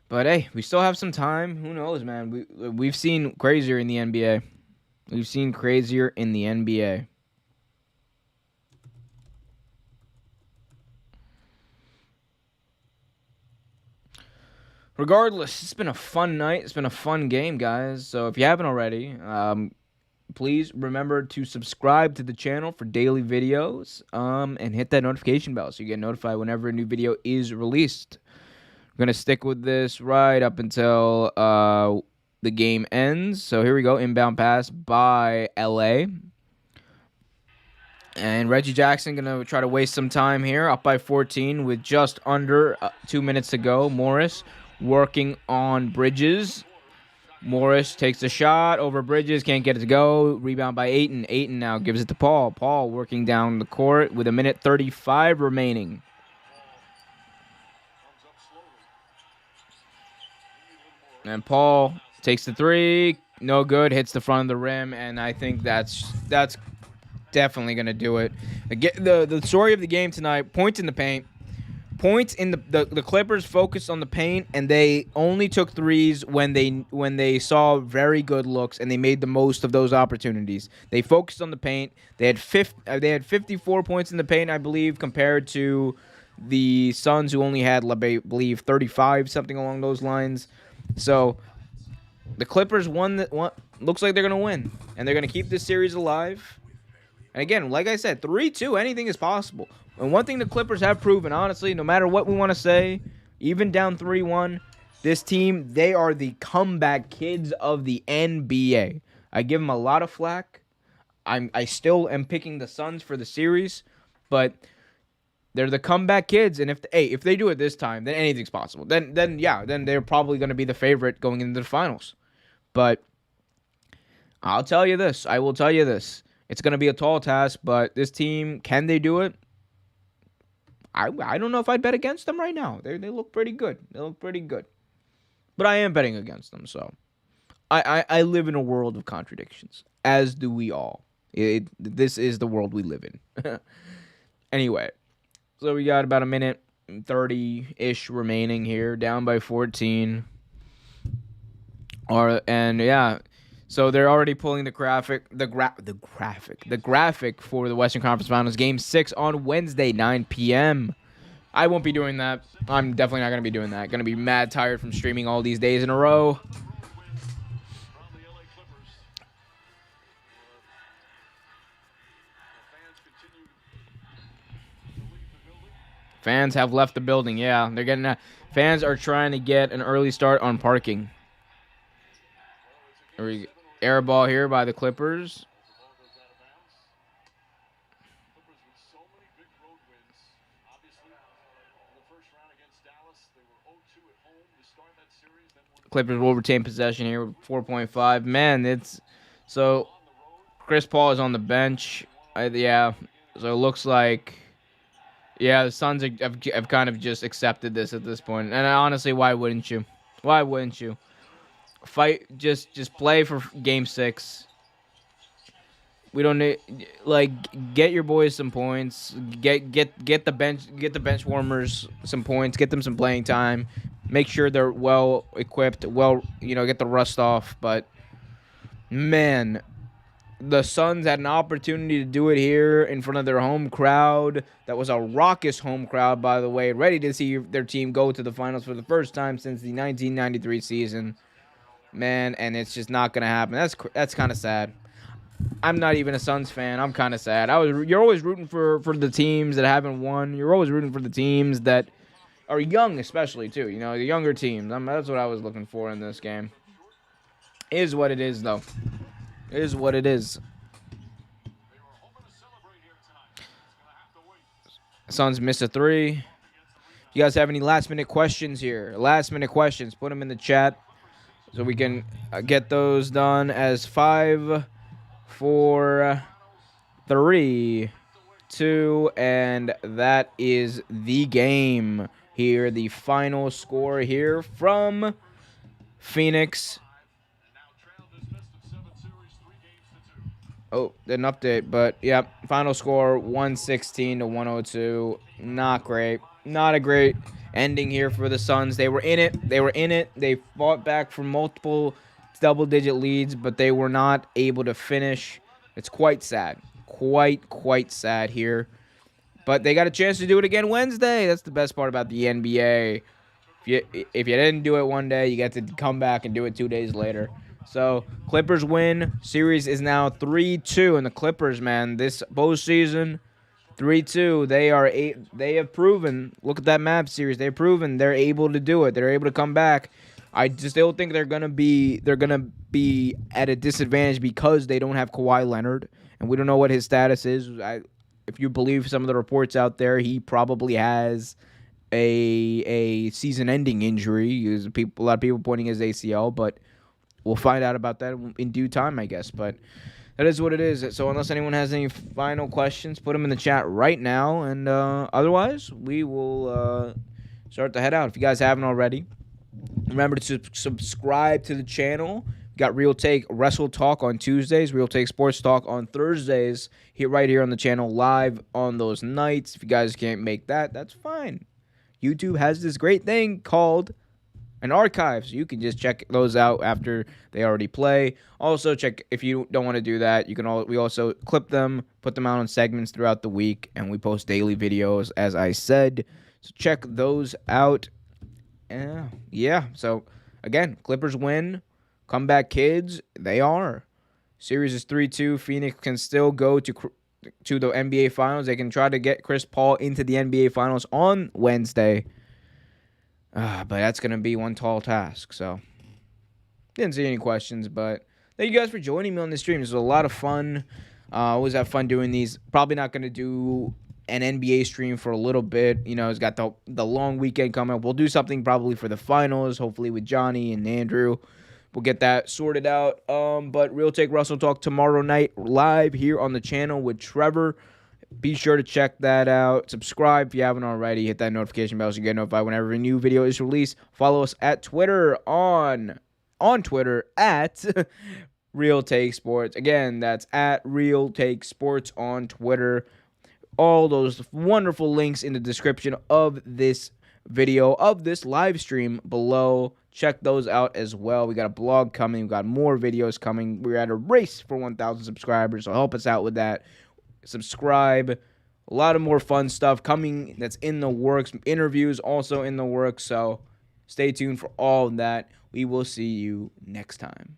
Speaker 1: But hey, we still have some time. Who knows, man? We've seen crazier in the NBA. We've seen crazier in the NBA. Regardless, it's been a fun night. It's been a fun game, guys. So if you haven't already, please remember to subscribe to the channel for daily videos, and hit that notification bell so you get notified whenever a new video is released. We're going to stick with this right up until the game ends. So here we go. Inbound pass by LA. And Reggie Jackson going to try to waste some time here. Up by 14 with just under 2 minutes to go. Morris working on Bridges. Morris takes the shot over Bridges. Can't get it to go. Rebound by Ayton. Ayton now gives it to Paul. Paul working down the court with 1:35 remaining. And Paul takes the three. No good. Hits the front of the rim. And I think that's definitely going to do it. The story of the game tonight, points in the paint. Points in the Clippers focused on the paint, and they only took threes when they saw very good looks, and they made the most of those opportunities. They focused on the paint. They had 54 points in the paint, I believe, compared to the Suns, who only had, I believe, 35, something along those lines. So the Clippers looks like they're going to win, and they're going to keep this series alive. And again, like I said, 3-2, anything is possible. And one thing the Clippers have proven, honestly, no matter what we want to say, even down 3-1, this team, they are the comeback kids of the NBA. I give them a lot of flack. I still am picking the Suns for the series, but they're the comeback kids, and if they do it this time, then anything's possible. Then they're probably going to be the favorite going into the finals. But I will tell you this. It's going to be a tall task, but this team, can they do it? I don't know if I'd bet against them right now. They look pretty good. But I am betting against them, so I live in a world of contradictions, as do we all. This is the world we live in. Anyway, so we got about 1:30-ish remaining here, down by 14. So they're already pulling the graphic for the Western Conference Finals, Game 6 on Wednesday, 9 p.m. I won't be doing that. I'm definitely not going to be doing that. Going to be mad tired from streaming all these days in a row.
Speaker 2: From the LA Clippers. Fans continue to leave the building.
Speaker 1: Fans have left the building. Yeah, they're getting. Fans are trying to get an early start on parking. Air ball here by the Clippers.
Speaker 2: The ball goes out of bounds. Clippers with so many big road wins. Obviously, in the first round against Dallas, they were 0-2 at home to start that series. Then won
Speaker 1: Clippers will retain possession here with 4.5. Man, it's so
Speaker 2: on the road.
Speaker 1: Chris Paul is on the bench. Yeah, so it looks like the Suns have kind of just accepted this at this point. And honestly, why wouldn't you? Why wouldn't you? Fight, just play for Game 6. We don't need get your boys some points. Get the bench warmers some points. Get them some playing time. Make sure they're well equipped. Get the rust off. But man, the Suns had an opportunity to do it here in front of their home crowd. That was a raucous home crowd, by the way, ready to see their team go to the finals for the first time since the 1993 season. Man, and it's just not gonna happen. That's kind of sad. I'm not even a Suns fan. I'm kind of sad. You're always rooting for the teams that haven't won. You're always rooting for the teams that are young, especially too. The younger teams. That's what I was looking for in this game. Is what it is, though. Is what it is.
Speaker 2: They were hoping to celebrate here tonight. It's gonna have to wait.
Speaker 1: Suns miss a 3. You guys have any last-minute questions here? Last-minute questions. Put them in the chat so we can get those done as 5, 4, 3, 2, and that is the game here. The final score here from Phoenix.
Speaker 2: And now trailed this best of 7 series, 3 games to 2.
Speaker 1: Oh, didn't update, but yeah, final score 116 to 102. Not great. Not a great ending here for the Suns. They were in it. They fought back from multiple double-digit leads, but they were not able to finish. It's quite sad. Quite sad here. But they got a chance to do it again Wednesday. That's the best part about the NBA. If you didn't do it one day, you get to come back and do it 2 days later. So, Clippers win. Series is now 3-2. And the Clippers, man, this postseason, 3-2. They have proven. Look at that map series. They've proven they're able to do it. They're able to come back. I just still think they're gonna be at a disadvantage because they don't have Kawhi Leonard, and we don't know what his status is. If you believe some of the reports out there, he probably has a season-ending injury. A lot of people pointing his ACL, but we'll find out about that in due time, I guess. But that is what it is. So unless anyone has any final questions, put them in the chat right now. And otherwise, we will start to head out. If you guys haven't already, remember to subscribe to the channel. We got Real Take Wrestle Talk on Tuesdays, Real Take Sports Talk on Thursdays, right here on the channel live on those nights. If you guys can't make that, that's fine. YouTube has this great thing called an archive, so you can just check those out after they already play. Also, check if you don't want to do that. We also clip them, put them out on segments throughout the week, and we post daily videos, as I said. So check those out. Yeah. So again, Clippers win. Comeback kids, they are. Series is 3-2. Phoenix can still go to the NBA Finals. They can try to get Chris Paul into the NBA Finals on Wednesday. But that's going to be one tall task. So, didn't see any questions, but thank you guys for joining me on this stream. This was a lot of fun. Always have fun doing these. Probably not going to do an NBA stream for a little bit. It's got the long weekend coming up. We'll do something probably for the finals, hopefully with Johnny and Andrew. We'll get that sorted out. But Real Take Wrestle Talk tomorrow night live here on the channel with Trevor. Be sure to check that out. Subscribe if you haven't already. Hit that notification bell so you get notified whenever a new video is released. Follow us at Twitter on Twitter at Real Take Sports. Again, that's at Real Take Sports on Twitter. All those wonderful links in the description of this video, of this live stream below. check those out as well. We got a blog coming. We got more videos coming. We're at a race for 1,000 subscribers, so help us out with that. Subscribe. A lot of more fun stuff coming that's in the works. Interviews also in the works, so stay tuned for all of that. We will see you next time.